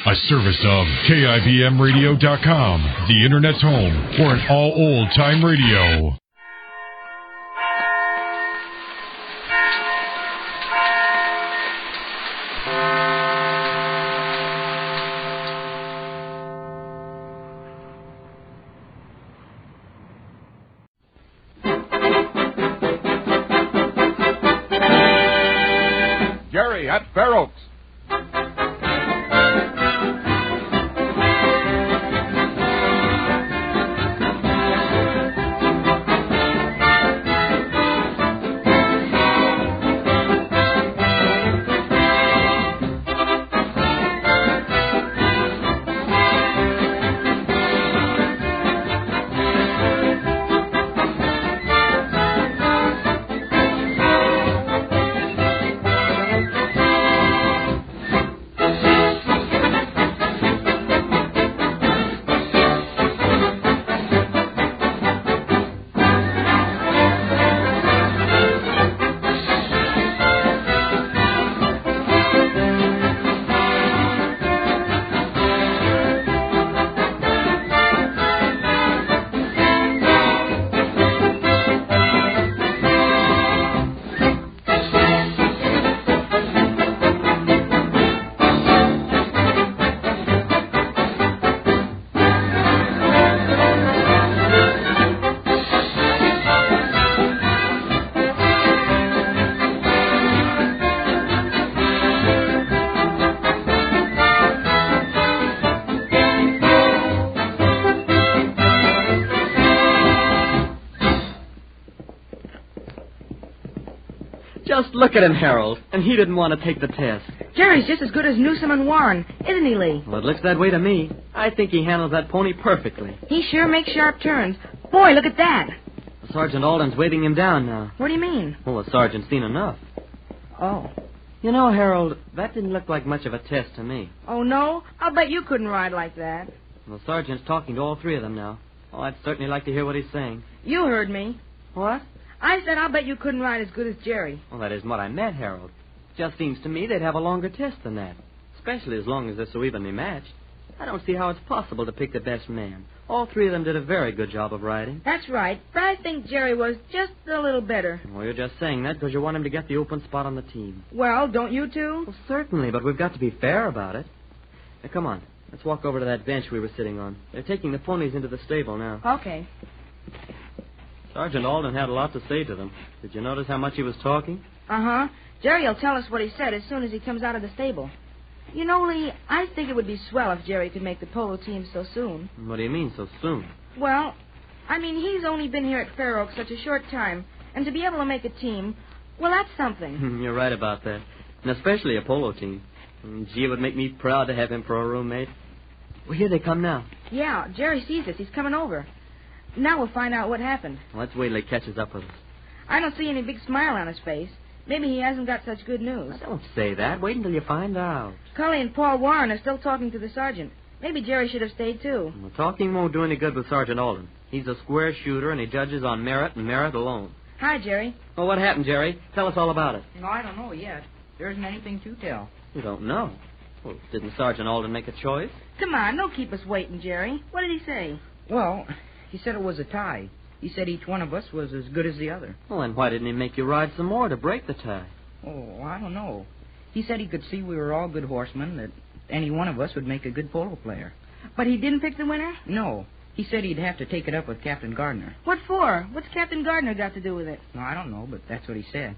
A service of KIBMradio.com, the Internet's home for an all old-time radio. Jerry, at Fair Oaks. Just look at him, Harold. And he didn't want to take the test. Jerry's just as good as Newsom and Warren, isn't he, Lee? Well, it looks that way to me. I think he handles that pony perfectly. He sure makes sharp turns. Boy, look at that. Sergeant Alden's waving him down now. What do you mean? Well, the sergeant's seen enough. Oh. You know, Harold, that didn't look like much of a test to me. Oh, no? I'll bet you couldn't ride like that. Well, the sergeant's talking to all three of them now. Oh, I'd certainly like to hear what he's saying. You heard me. What? I said I'll bet you couldn't ride as good as Jerry. Well, that isn't what I meant, Harold. Just seems to me they'd have a longer test than that, especially as long as they're so evenly matched. I don't see how it's possible to pick the best man. All three of them did a very good job of riding. That's right, but I think Jerry was just a little better. Well, you're just saying that because you want him to get the open spot on the team. Well, don't you two? Well, certainly, but we've got to be fair about it. Now, come on. Let's walk over to that bench we were sitting on. They're taking the ponies into the stable now. Okay. Sergeant Alden had a lot to say to them. Did you notice how much he was talking? Uh-huh. Jerry'll tell us what he said as soon as he comes out of the stable. You know, Lee, I think it would be swell if Jerry could make the polo team so soon. What do you mean, so soon? Well, I mean, he's only been here at Fair Oaks such a short time, and to be able to make a team, well, that's something. You're right about that. And especially a polo team. Gee, it would make me proud to have him for a roommate. Well, here they come now. Yeah, Jerry sees us. He's coming over. Now we'll find out what happened. Well, let's wait till he catches up with us. I don't see any big smile on his face. Maybe he hasn't got such good news. Well, don't say that. Wait until you find out. Cully and Paul Warren are still talking to the sergeant. Maybe Jerry should have stayed, too. Well, talking won't do any good with Sergeant Alden. He's a square shooter, and he judges on merit and merit alone. Hi, Jerry. Well, what happened, Jerry? Tell us all about it. No, I don't know yet. There isn't anything to tell. You don't know? Well, didn't Sergeant Alden make a choice? Come on, don't keep us waiting, Jerry. What did he say? Well, he said it was a tie. He said each one of us was as good as the other. Well, then why didn't he make you ride some more to break the tie? Oh, I don't know. He said he could see we were all good horsemen, that any one of us would make a good polo player. But he didn't pick the winner? No. He said he'd have to take it up with Captain Gardner. What for? What's Captain Gardner got to do with it? No, I don't know, but that's what he said.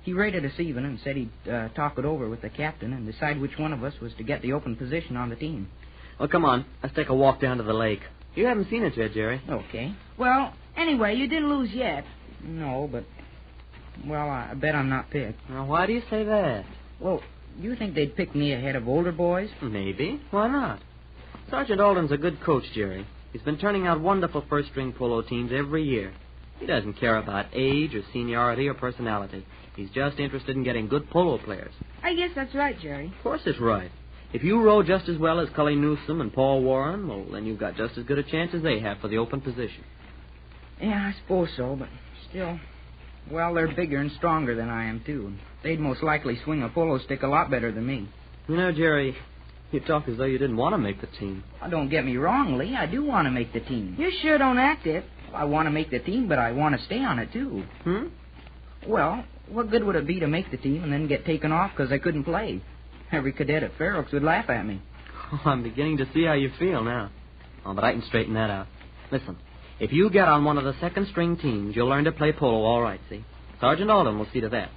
He rated us even and said he'd talk it over with the captain and decide which one of us was to get the open position on the team. Well, come on. Let's take a walk down to the lake. You haven't seen it yet, Jerry. Okay. Well, anyway, you didn't lose yet. No, but... Well, I bet I'm not picked. Now, why do you say that? Well, you think they'd pick me ahead of older boys? Maybe. Why not? Sergeant Alden's a good coach, Jerry. He's been turning out wonderful first-string polo teams every year. He doesn't care about age or seniority or personality. He's just interested in getting good polo players. I guess that's right, Jerry. Of course it's right. If you row just as well as Cully Newsom and Paul Warren, well, then you've got just as good a chance as they have for the open position. Yeah, I suppose so, but still... Well, they're bigger and stronger than I am, too. They'd most likely swing a polo stick a lot better than me. You know, Jerry, You talk as though you didn't want to make the team. Oh, don't get me wrong, Lee. I do want to make the team. You sure don't act it. I want to make the team, but I want to stay on it, too. Well, what good would it be to make the team and then get taken off because I couldn't play? Every cadet at Fair Oaks would laugh at me. Oh, I'm beginning to see how you feel now. Oh, but I can straighten that out. Listen, if you get on one of the second-string teams, you'll learn to play polo all right, see? Sergeant Alden will see to that.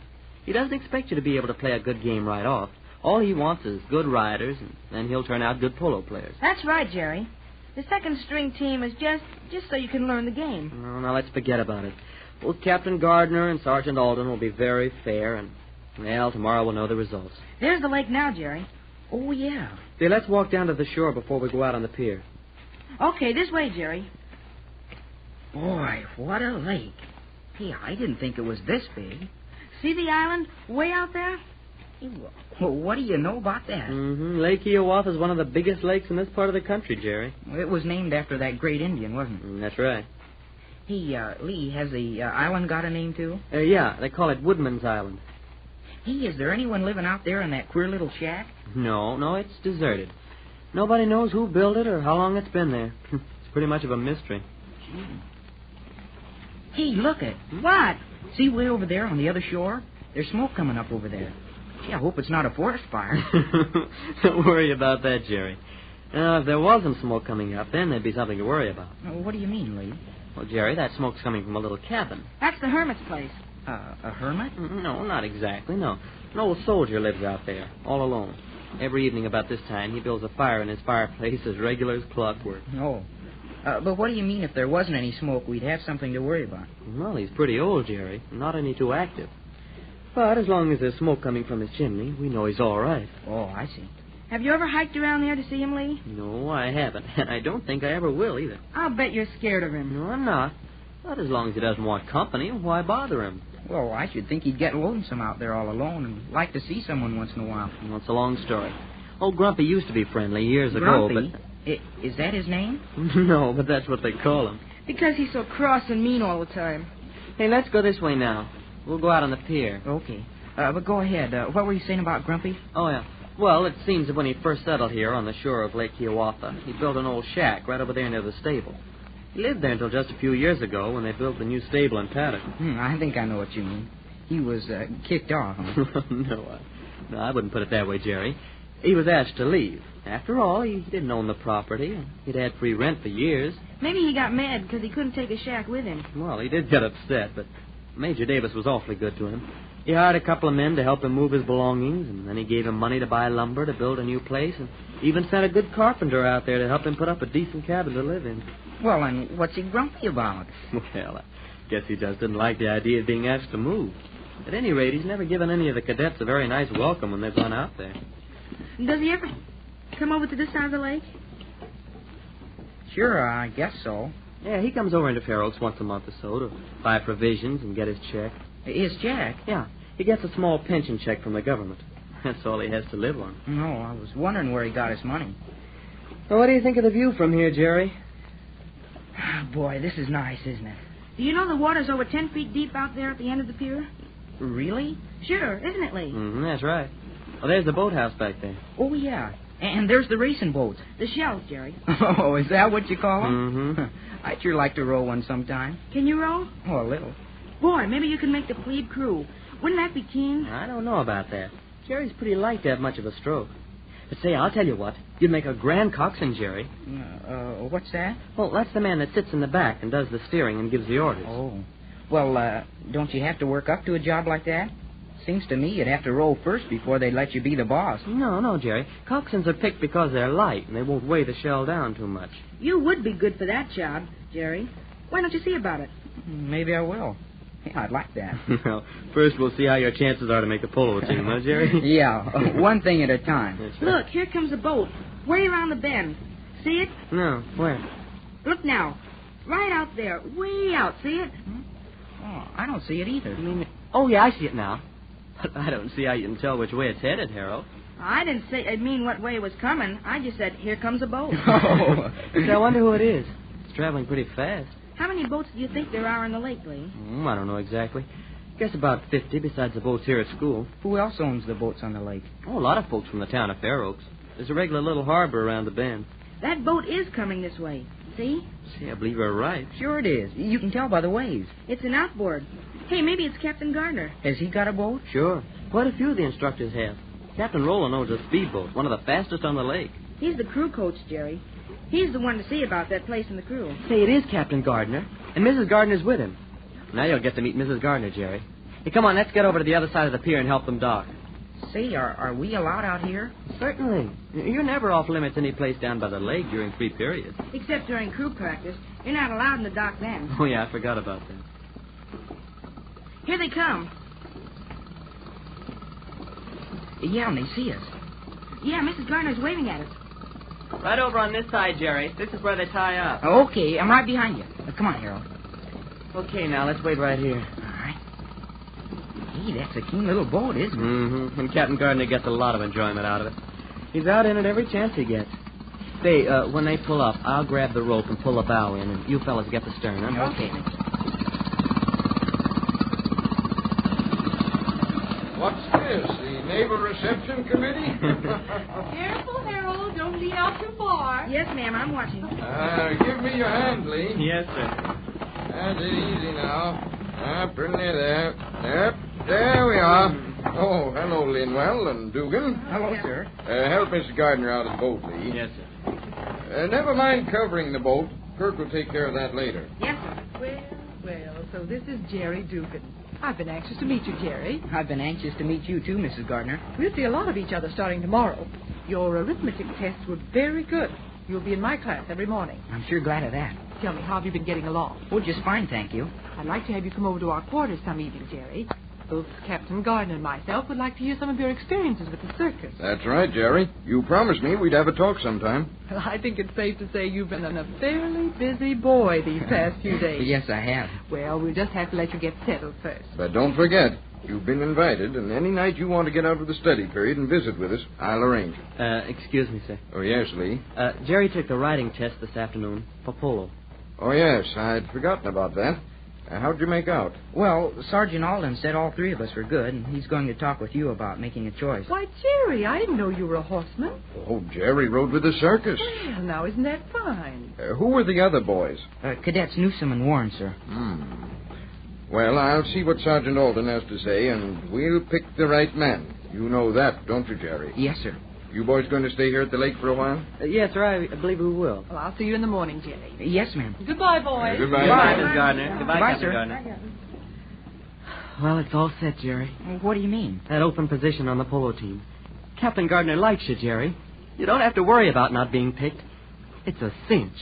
He doesn't expect you to be able to play a good game right off. All he wants is good riders, and then he'll turn out good polo players. That's right, Jerry. The second-string team is just so you can learn the game. Oh, now let's forget about it. Both Captain Gardner and Sergeant Alden will be very fair, and, well, tomorrow we'll know the results. There's the lake now, Jerry. Oh, yeah. Say, let's walk down to the shore before we go out on the pier. Okay, this way, Jerry. Boy, what a lake. Hey, I didn't think it was this big. See the island way out there? Well, what do you know about that? Lake Hiawatha is one of the biggest lakes in this part of the country, Jerry. It was named after that great Indian, wasn't it? That's right. Hey, Lee, has the island got a name, too? Yeah, they call it Woodman's Island. Hey, is there anyone living out there in that queer little shack? No, it's deserted. Nobody knows who built it or how long it's been there. It's pretty much of a mystery. Hey, look it. What? See way over there on the other shore? There's smoke coming up over there. Gee, I hope it's not a forest fire. Don't worry about that, Jerry. If there wasn't smoke coming up, then there'd be something to worry about. What do you mean, Lee? Well, Jerry, that smoke's coming from a little cabin. That's the hermit's place. A hermit? No, not exactly, no. An old soldier lives out there, all alone. Every evening about this time, he builds a fire in his fireplace as regular as clockwork. Oh. But what do you mean if there wasn't any smoke, we'd have something to worry about? Well, he's pretty old, Jerry. Not any too active. But as long as there's smoke coming from his chimney, we know he's all right. Oh, I see. Have you ever hiked around there to see him, Lee? No, I haven't. And I don't think I ever will, either. I'll bet you're scared of him. No, I'm not. But as long as he doesn't want company, why bother him? Well, I should think he'd get lonesome out there all alone and like to see someone once in a while. Well, it's a long story. Old Grumpy used to be friendly years Grumpy? ago, but... Is that his name? No, but that's what they call him. Because he's so cross and mean all the time. Hey, let's go this way now. We'll go out on the pier. Okay. But go ahead. What were you saying about Grumpy? Oh, yeah. Well, it seems that when he first settled here on the shore of Lake Hiawatha, he built an old shack right over there near the stable. He lived there until just a few years ago when they built the new stable and paddock. I think I know what you mean. He was kicked off. No, I wouldn't put it that way, Jerry. He was asked to leave. After all, he didn't own the property. He'd had free rent for years. Maybe he got mad because he couldn't take his shack with him. Well, he did get upset, but Major Davis was awfully good to him. He hired a couple of men to help him move his belongings, and then he gave him money to buy lumber to build a new place, and even sent a good carpenter out there to help him put up a decent cabin to live in. Well, and what's he grumpy about? Well, I guess he just didn't like the idea of being asked to move. At any rate, he's never given any of the cadets a very nice welcome when they've gone out there. Does he ever come over to this side of the lake? Sure, I guess so. Yeah, he comes over into Fair Oaks once a month or so to buy provisions and get his check. His check? Yeah, he gets a small pension check from the government. That's all he has to live on. No, I was wondering where he got his money. Well, what do you think of the view from here, Jerry? Boy, this is nice, isn't it? Do you know the water's over 10 feet deep out there at the end of the pier? Really? Sure, isn't it, Lee? That's right. Well, there's the boathouse back there. Oh, yeah. And there's the racing boats. The shells, Jerry. Oh, is that what you call them? I'd sure like to row one sometime. Can you row? Oh, a little. Boy, maybe you can make the plebe crew. Wouldn't that be keen? I don't know about that. Jerry's pretty light to have much of a stroke. But say, I'll tell you what. You'd make a grand coxswain, Jerry. What's that? Well, that's the man that sits in the back and does the steering and gives the orders. Oh. Well, don't you have to work up to a job like that? Seems to me you'd have to row first before they'd let you be the boss. No, Jerry. Coxswains are picked because they're light and they won't weigh the shell down too much. You would be good for that job, Jerry. Why don't you see about it? Maybe I will. Yeah, I'd like that. Well, first we'll see how your chances are to make the polo team, huh, Jerry? Yeah, one thing at a time. That's right. Look, here comes a boat. Way around the bend. See it? No, where? Look now. Right out there. Way out. See it? Oh, I don't see it either. Oh, yeah, I see it now. But I don't see how you can tell which way it's headed, Harold. I didn't say I mean what way it was coming. I just said, here comes a boat. Oh. I wonder who it is. It's traveling pretty fast. How many boats do you think there are in the lake, Lee? I don't know exactly. Guess about 50 besides the boats here at school. Who else owns the boats on the lake? Oh, a lot of folks from the town of Fair Oaks. There's a regular little harbor around the bend. That boat is coming this way. See? See, I believe you're right. Sure it is. You can tell by the waves. It's an outboard. Hey, maybe it's Captain Gardner. Has he got a boat? Sure. Quite a few of the instructors have. Captain Rowland owns a speedboat, one of the fastest on the lake. He's the crew coach, Jerry. He's the one to see about that place in the crew. Say, it is Captain Gardner, and Mrs. Gardner's with him. Now you'll get to meet Mrs. Gardner, Jerry. Hey, come on, let's get over to the other side of the pier and help them dock. Say, are we allowed out here? Certainly. You're never off limits any place down by the lake during free periods. Except during crew practice. You're not allowed in the dock then. Oh, yeah, I forgot about that. Here they come. Yeah, and they see us. Yeah, Mrs. Gardner's waving at us. Right over on this side, Jerry. This is where they tie up. Okay, I'm right behind you. Come on, Harold. Okay, now, let's wait right here. All right. Hey, that's a keen little boat, isn't it? Mm-hmm. And Captain Gardner gets a lot of enjoyment out of it. He's out in it every chance he gets. Say, when they pull up, I'll grab the rope and pull the bow in, and you fellas get the stern, huh? Okay. What's this, the Naval Reception Committee? Careful, Harold. Don't lean out too far. Yes, ma'am, I'm watching. Give me your hand, Lee. Yes, sir. That's it, easy now. Pretty near there. Yep, there we are. Oh, hello, Linwell and Dugan. Hello, sir. Help Mr. Gardner out of the boat, Lee. Yes, sir. Never mind covering the boat. Kirk will take care of that later. Yes, sir. Well, so this is Jerry Dugan. I've been anxious to meet you, Jerry. I've been anxious to meet you, too, Mrs. Gardner. We'll see a lot of each other starting tomorrow. Your arithmetic tests were very good. You'll be in my class every morning. I'm sure glad of that. Tell me, how have you been getting along? Oh, just fine, thank you. I'd like to have you come over to our quarters some evening, Jerry. Both Captain Gardner and myself would like to hear some of your experiences with the circus. That's right, Jerry. You promised me we'd have a talk sometime. Well, I think it's safe to say you've been a fairly busy boy these past few days. Yes, I have. Well, we'll just have to let you get settled first. But don't forget, you've been invited, and any night you want to get out of the study period and visit with us, I'll arrange it. Excuse me, sir. Oh, yes, Lee. Jerry took the riding test this afternoon for polo. Oh, yes, I'd forgotten about that. How'd you make out? Well, Sergeant Alden said all three of us were good, and he's going to talk with you about making a choice. Why, Jerry, I didn't know you were a horseman. Oh, Jerry rode with the circus. Well, now, isn't that fine? Who were the other boys? Cadets Newsom and Warren, sir. Well, I'll see what Sergeant Alden has to say, and we'll pick the right man. You know that, don't you, Jerry? Yes, sir. You boys going to stay here at the lake for a while? Yes, sir, I believe we will. Well, I'll see you in the morning, Jerry. Yes, ma'am. Goodbye, boys. Goodbye. Goodbye, Miss Gardner. Goodbye, Goodbye, Captain sir. Gardner. Well, it's all set, Jerry. What do you mean? That open position on the polo team. Captain Gardner likes you, Jerry. You don't have to worry about not being picked. It's a cinch.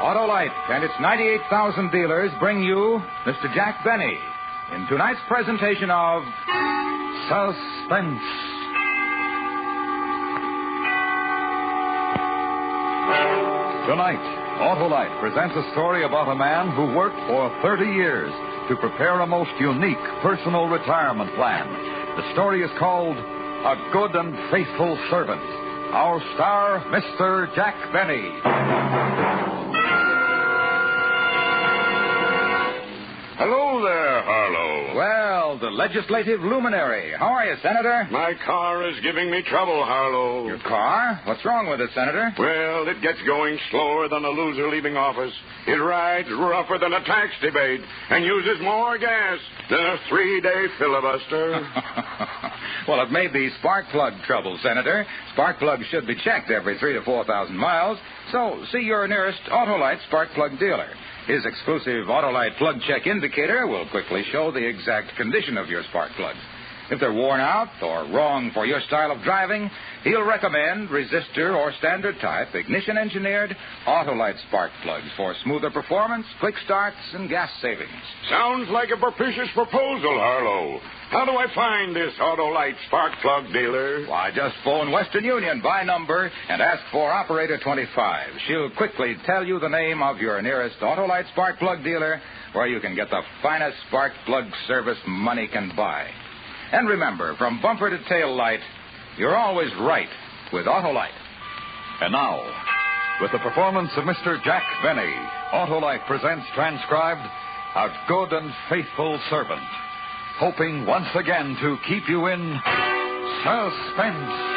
Autolite and its 98,000 dealers bring you Mr. Jack Benny in tonight's presentation of Suspense. Tonight, Autolite presents a story about a man who worked for 30 years to prepare a most unique personal retirement plan. The story is called A Good and Faithful Servant. Our star, Mr. Jack Benny. Hello there, Harlow. Well, the legislative luminary. How are you, Senator? My car is giving me trouble, Harlow. Your car? What's wrong with it, Senator? Well, it gets going slower than a loser leaving office. It rides rougher than a tax debate and uses more gas than a 3-day filibuster. Well, it may be spark plug trouble, Senator. Spark plugs should be checked every 3,000 to 4,000 miles. So see your nearest Autolite spark plug dealer. His exclusive Autolite plug check indicator will quickly show the exact condition of your spark plugs. If they're worn out or wrong for your style of driving, he'll recommend resistor or standard type ignition-engineered Autolite spark plugs for smoother performance, quick starts, and gas savings. Sounds like a propitious proposal, Harlow. How do I find this Autolite spark plug dealer? Why, just phone Western Union by number and ask for Operator 25. She'll quickly tell you the name of your nearest Autolite spark plug dealer where you can get the finest spark plug service money can buy. And remember, from bumper to tail light, you're always right with Autolite. And now, with the performance of Mr. Jack Benny, Autolite presents transcribed A Good and Faithful Servant, hoping once again to keep you in suspense.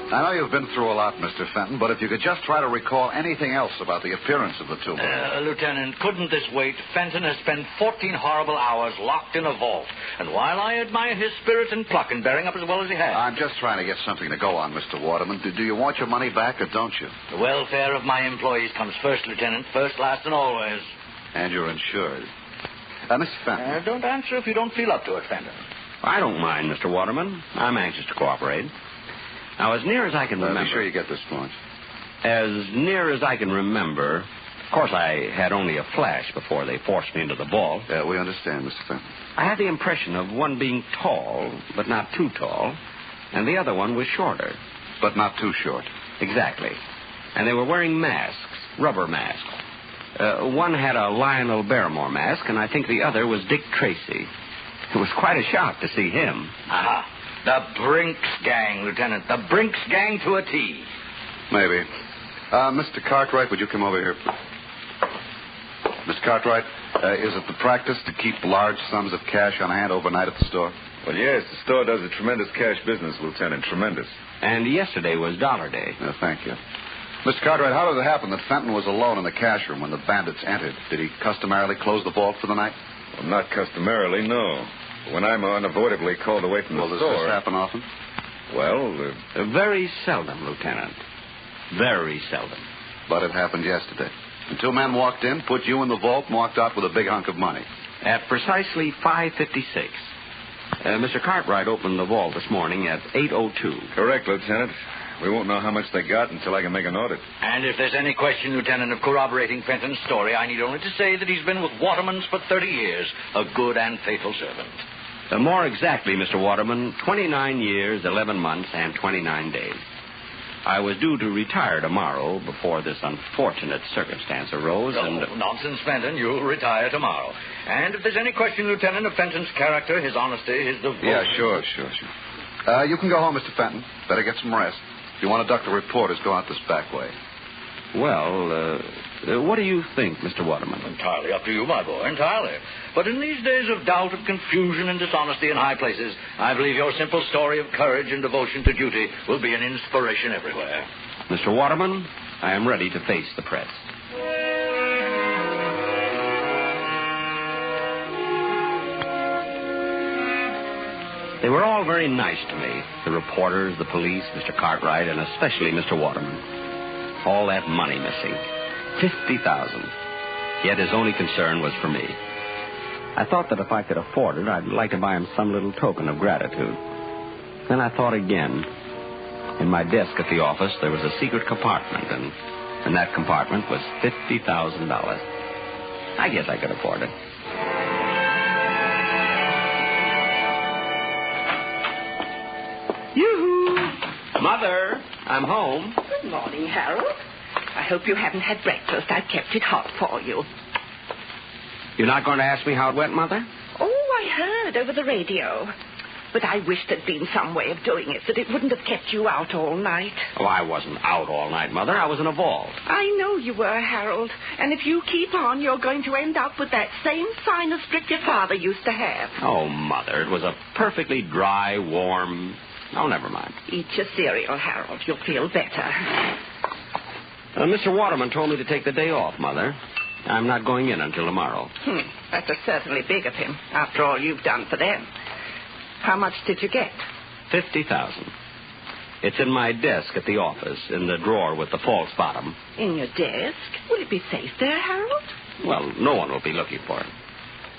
I know you've been through a lot, Mr. Fenton, but if you could just try to recall anything else about the appearance of the two men. Lieutenant, couldn't this wait? Fenton has spent 14 horrible hours locked in a vault. And while I admire his spirit and pluck in bearing up as well as he has... I'm just trying to get something to go on, Mr. Waterman. Do you want your money back or don't you? The welfare of my employees comes first, Lieutenant. First, last, and always. And you're insured. Mr. Fenton. Don't answer if you don't feel up to it, Fenton. I don't mind, Mr. Waterman. I'm anxious to cooperate. Now, as near as I can remember... Be sure you get this point. As near as I can remember... Of course, I had only a flash before they forced me into the vault. Yeah, we understand, Mr. Fenton. I had the impression of one being tall, but not too tall, and the other one was shorter. But not too short. Exactly. And they were wearing masks, rubber masks. One had a Lionel Barrymore mask, and I think the other was Dick Tracy. It was quite a shock to see him. Aha. The Brinks Gang, Lieutenant. The Brinks Gang to a T. Maybe. Mr. Cartwright, would you come over here, please? Mr. Cartwright, is it the practice to keep large sums of cash on hand overnight at the store? Well, yes, the store does a tremendous cash business, Lieutenant. Tremendous. And yesterday was dollar day. Thank you. Mr. Cartwright, how did it happen that Fenton was alone in the cash room when the bandits entered? Did he customarily close the vault for the night? Well, not customarily, no. When I'm unavoidably called away from the store... Does this happen often? Well, very seldom, Lieutenant. Very seldom. But it happened yesterday. And two men walked in, put you in the vault, and walked out with a big hunk of money. At precisely 5:56. Mr. Cartwright opened the vault this morning at 8:02. Correct, Lieutenant. We won't know how much they got until I can make an audit. And if there's any question, Lieutenant, of corroborating Fenton's story, I need only to say that he's been with Waterman's for 30 years, a good and faithful servant. More exactly, Mr. Waterman, 29 years, 11 months, and 29 days. I was due to retire tomorrow before this unfortunate circumstance arose, Nonsense, Fenton. You'll retire tomorrow. And if there's any question, Lieutenant, of Fenton's character, his honesty, his devotion... Yeah, sure. You can go home, Mr. Fenton. Better get some rest. If you want to duck the reporters, go out this back way. Well, what do you think, Mr. Waterman? Entirely up to you, my boy, entirely. But in these days of doubt, of confusion, and dishonesty in high places, I believe your simple story of courage and devotion to duty will be an inspiration everywhere. Mr. Waterman, I am ready to face the press. They were all very nice to me, the reporters, the police, Mr. Cartwright, and especially Mr. Waterman. All that money missing. $50,000. Yet his only concern was for me. I thought that if I could afford it, I'd like to buy him some little token of gratitude. Then I thought again. In my desk at the office, there was a secret compartment, and in that compartment was $50,000. I guess I could afford it. Yoo-hoo! Mother, I'm home. Good morning, Harold. I hope you haven't had breakfast. I've kept it hot for you. You're not going to ask me how it went, Mother? Oh, I heard over the radio. But I wish there'd been some way of doing it that it wouldn't have kept you out all night. Oh, I wasn't out all night, Mother. I was in a vault. I know you were, Harold. And if you keep on, you're going to end up with that same sinus strip your father used to have. Oh, Mother, it was a perfectly dry, warm... Oh, never mind. Eat your cereal, Harold. You'll feel better. Mr. Waterman told me to take the day off, Mother. I'm not going in until tomorrow. That was certainly big of him, after all you've done for them. How much did you get? $50,000. It's in my desk at the office, in the drawer with the false bottom. In your desk? Will it be safe there, Harold? Well, no one will be looking for it.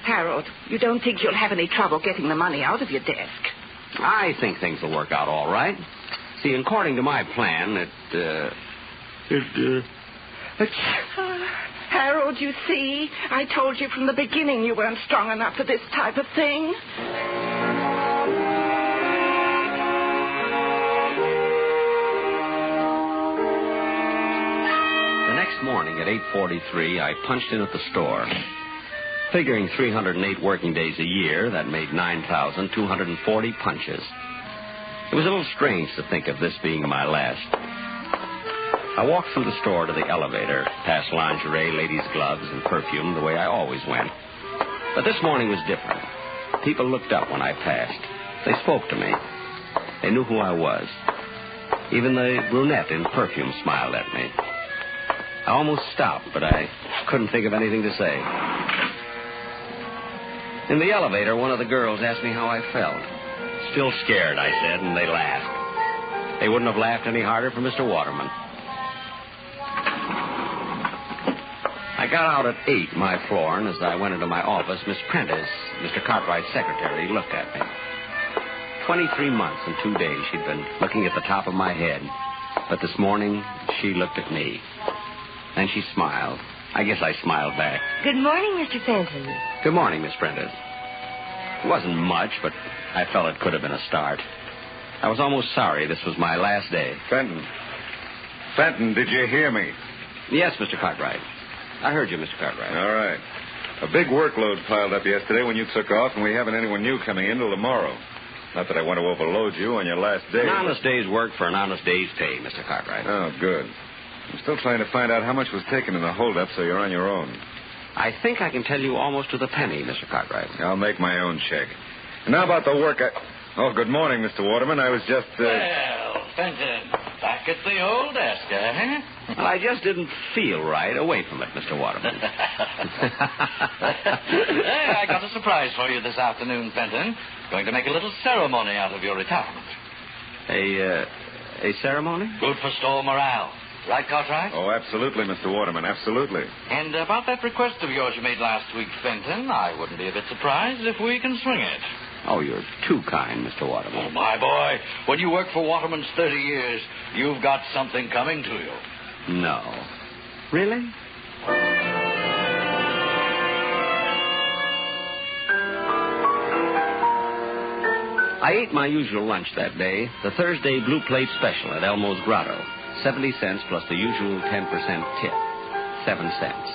Harold, you don't think you'll have any trouble getting the money out of your desk? I think things will work out all right. See, according to my plan, Harold, you see, I told you from the beginning you weren't strong enough for this type of thing. The next morning at 8:43, I punched in at the store. Figuring 308 working days a year, that made 9,240 punches. It was a little strange to think of this being my last. I walked through the store to the elevator, past lingerie, ladies' gloves, and perfume the way I always went. But this morning was different. People looked up when I passed. They spoke to me. They knew who I was. Even the brunette in perfume smiled at me. I almost stopped, but I couldn't think of anything to say. In the elevator, one of the girls asked me how I felt. Still scared, I said, and they laughed. They wouldn't have laughed any harder for Mr. Waterman. I got out at 8, my floor, and as I went into my office, Miss Prentice, Mr. Cartwright's secretary, looked at me. 23 months and 2 days she'd been looking at the top of my head. But this morning, she looked at me. And she smiled. I guess I smiled back. Good morning, Mr. Fenton. Good morning, Miss Prentice. It wasn't much, but I felt it could have been a start. I was almost sorry this was my last day. Fenton, did you hear me? Yes, Mr. Cartwright. I heard you, Mr. Cartwright. All right. A big workload piled up yesterday when you took off, and we haven't anyone new coming in till tomorrow. Not that I want to overload you on your last day. An honest day's work for an honest day's pay, Mr. Cartwright. Oh, good. I'm still trying to find out how much was taken in the holdup, so you're on your own. I think I can tell you almost to the penny, Mr. Cartwright. I'll make my own check. And now about the work Oh, good morning, Mr. Waterman. I was just, Well, Fenton, back at the old desk, eh? Well, I just didn't feel right away from it, Mr. Waterman. Hey, I got a surprise for you this afternoon, Fenton. Going to make a little ceremony out of your retirement. A ceremony? Good for store morale. Right, Cartwright? Oh, absolutely, Mr. Waterman, absolutely. And about that request of yours you made last week, Fenton, I wouldn't be a bit surprised if we can swing it. Oh, you're too kind, Mr. Waterman. Oh, my boy, when you work for Waterman's 30 years, you've got something coming to you. No. Really? I ate my usual lunch that day, the Thursday Blue Plate Special at Elmo's Grotto. 70 cents plus the usual 10% tip. 7 cents.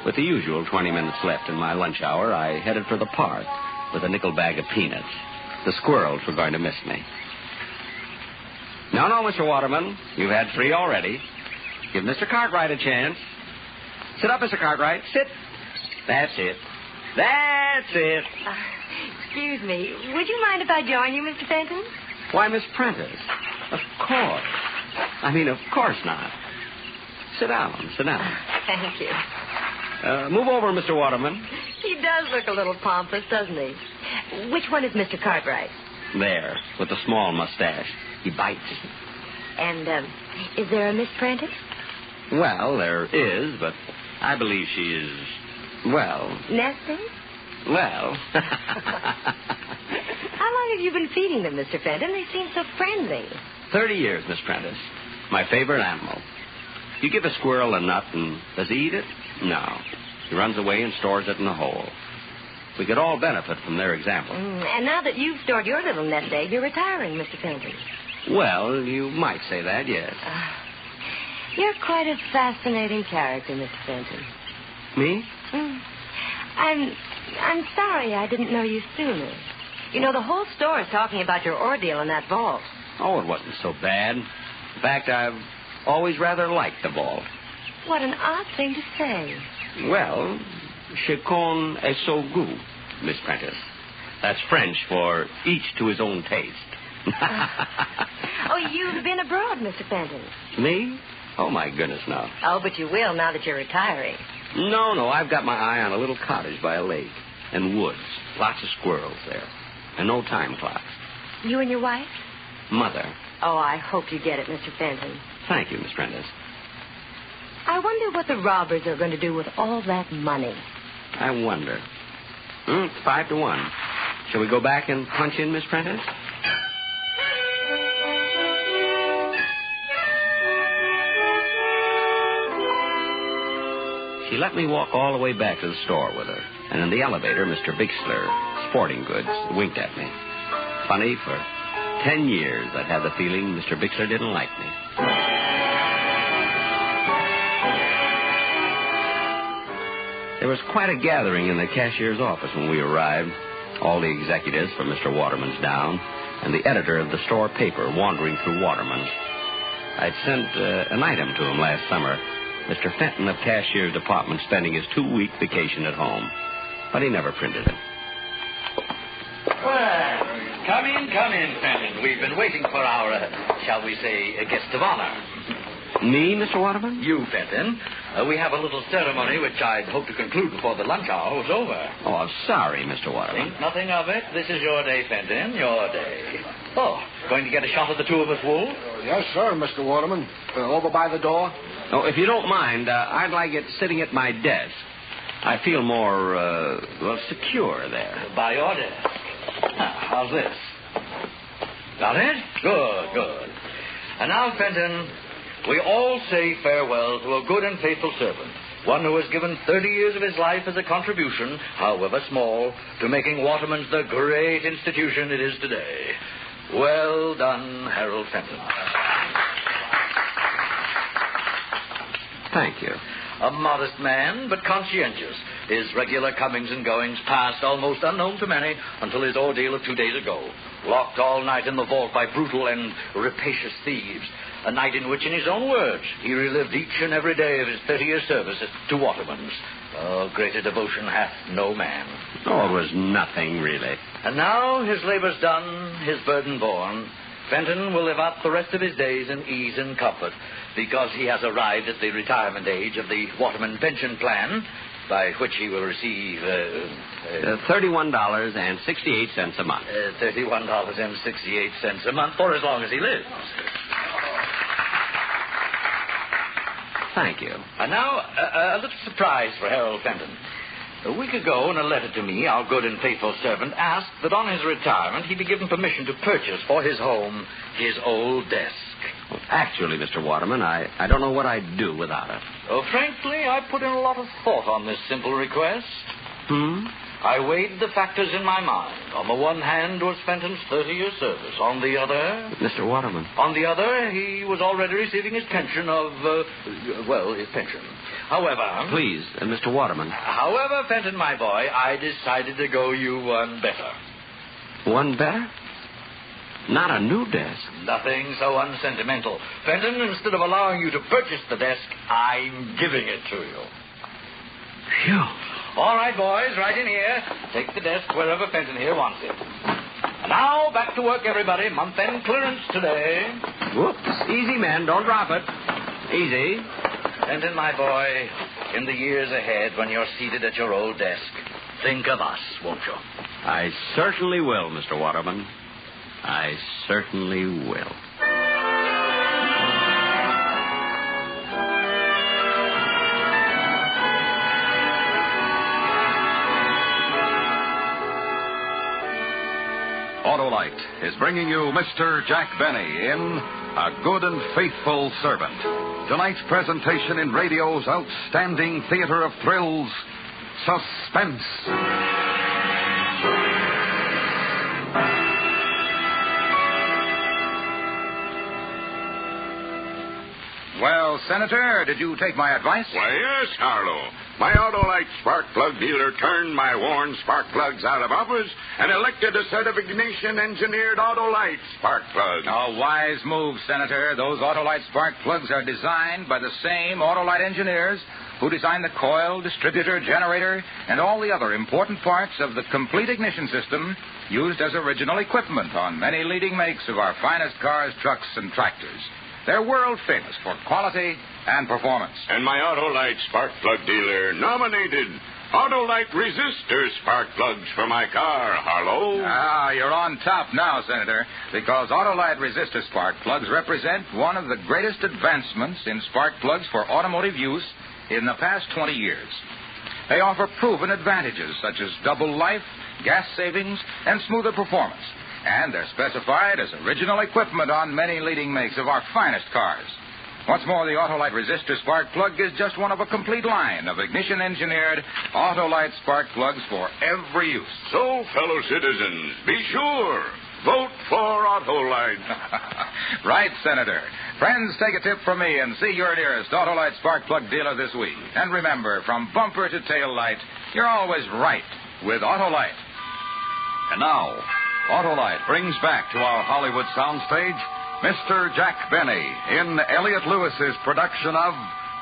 With the usual 20 minutes left in my lunch hour, I headed for the park with a nickel bag of peanuts. The squirrels were going to miss me. No, Mr. Waterman. You've had 3 already. Give Mr. Cartwright a chance. Sit up, Mr. Cartwright. Sit. That's it. That's it. Excuse me. Would you mind if I join you, Mr. Fenton? Why, Miss Prentice. Of course. Of course not. Sit down. Thank you. Move over, Mr. Waterman. He does look a little pompous, doesn't he? Which one is Mr. Cartwright? There, with the small mustache. He bites. And, is there a Miss Prentice? Well, there is, but I believe she is, Nesting? Well. How long have you been feeding them, Mr. Fenton? They seem so friendly. 30 years, Miss Prentice. My favorite animal. You give a squirrel a nut, and does he eat it? No. He runs away and stores it in a hole. We could all benefit from their example. And now that you've stored your little nest egg, you're retiring, Mr. Fenton. Well, you might say that, yes. You're quite a fascinating character, Mr. Fenton. Me? I'm sorry I didn't know you sooner. You know, the whole store is talking about your ordeal in that vault. Oh, it wasn't so bad. In fact, I've always rather liked the vault. What an odd thing to say. Well, chacun est son goût, Miss Prentice. That's French for each to his own taste. Oh, you've been abroad, Mr. Fenton. Me? Oh, my goodness, no. Oh, but you will now that you're retiring. No, I've got my eye on a little cottage by a lake and woods. Lots of squirrels there. And no time clock. You and your wife? Mother. Oh, I hope you get it, Mr. Fenton. Thank you, Miss Prentice. I wonder what the robbers are going to do with all that money. I wonder. 5-1. Shall we go back and punch in, Miss Prentice? She let me walk all the way back to the store with her. And in the elevator, Mr. Bixler, Sporting Goods, winked at me. Funny, for 10 years I'd had the feeling Mr. Bixler didn't like me. There was quite a gathering in the cashier's office when we arrived. All the executives from Mr. Waterman's down, and the editor of the store paper wandering through Waterman's. I'd sent an item to him last summer. Mr. Fenton of Cashier's Department spending his 2-week vacation at home. But he never printed it. Well, come in, Fenton. We've been waiting for our, shall we say, guest of honor. Me, Mr. Waterman? You, Fenton. We have a little ceremony which I'd hope to conclude before the lunch hour was over. Oh, I'm sorry, Mr. Waterman. Think nothing of it. This is your day, Fenton, your day. Oh, going to get a shot of the two of us, Wolf? Yes, sir, Mr. Waterman. Over by the door? Oh, if you don't mind, I'd like it sitting at my desk. I feel more, secure there. By your desk. How's this? Got it? Good. And now, Fenton, we all say farewell to a good and faithful servant, one who has given 30 years of his life as a contribution, however small, to making Waterman's the great institution it is today. Well done, Harold Fenton. Thank you. A modest man, but conscientious. His regular comings and goings passed almost unknown to many until his ordeal of 2 days ago. Locked all night in the vault by brutal and rapacious thieves. A night in which, in his own words, he relived each and every day of his 30-year service to Waterman's. Oh, greater devotion hath no man. Oh, it was nothing, really. And now, his labor's done, his burden borne, Fenton will live out the rest of his days in ease and comfort, because he has arrived at the retirement age of the Waterman pension plan, by which he will receive... $31.68 a month. $31.68 a month for as long as he lives. Thank you. And now, a little surprise for Harold Fenton. A week ago, in a letter to me, our good and faithful servant asked that on his retirement he be given permission to purchase for his home his old desk. Well, actually, Mr. Waterman, I don't know what I'd do without it. Oh, frankly, I put in a lot of thought on this simple request. I weighed the factors in my mind. On the one hand was Fenton's 30-year service. On the other... Mr. Waterman. On the other, he was already receiving his pension of, his pension. However... Please, Mr. Waterman. However, Fenton, my boy, I decided to go you one better. One better? Not a new desk. Nothing so unsentimental. Fenton, instead of allowing you to purchase the desk, I'm giving it to you. Phew. All right, boys, right in here. Take the desk wherever Fenton here wants it. And now, back to work, everybody. Month-end clearance today. Whoops. Easy, man. Don't drop it. Easy. Fenton, my boy, in the years ahead, when you're seated at your old desk, think of us, won't you? I certainly will, Mr. Waterman. I certainly will. Autolite is bringing you Mr. Jack Benny in A Good and Faithful Servant. Tonight's presentation in radio's outstanding theater of thrills, Suspense. Well, Senator, did you take my advice? Why, yes, Harlow. My Autolite spark plug dealer turned my worn spark plugs out of office and elected a set of ignition-engineered Autolite spark plugs. A wise move, Senator. Those Autolite spark plugs are designed by the same Autolite engineers who designed the coil, distributor, generator, and all the other important parts of the complete ignition system used as original equipment on many leading makes of our finest cars, trucks, and tractors. They're world famous for quality and performance. And my Autolite spark plug dealer nominated Autolite resistor spark plugs for my car, Harlow. Ah, you're on top now, Senator, because Autolite resistor spark plugs represent one of the greatest advancements in spark plugs for automotive use in the past 20 years. They offer proven advantages such as double life, gas savings, and smoother performance. And they're specified as original equipment on many leading makes of our finest cars. What's more, the Autolite resistor spark plug is just one of a complete line of ignition-engineered Autolite spark plugs for every use. So, fellow citizens, be sure, vote for Autolite. Right, Senator. Friends, take a tip from me and see your nearest Autolite spark plug dealer this week. And remember, from bumper to tail light, you're always right with Autolite. And now, Autolite brings back to our Hollywood soundstage Mr. Jack Benny in Elliot Lewis's production of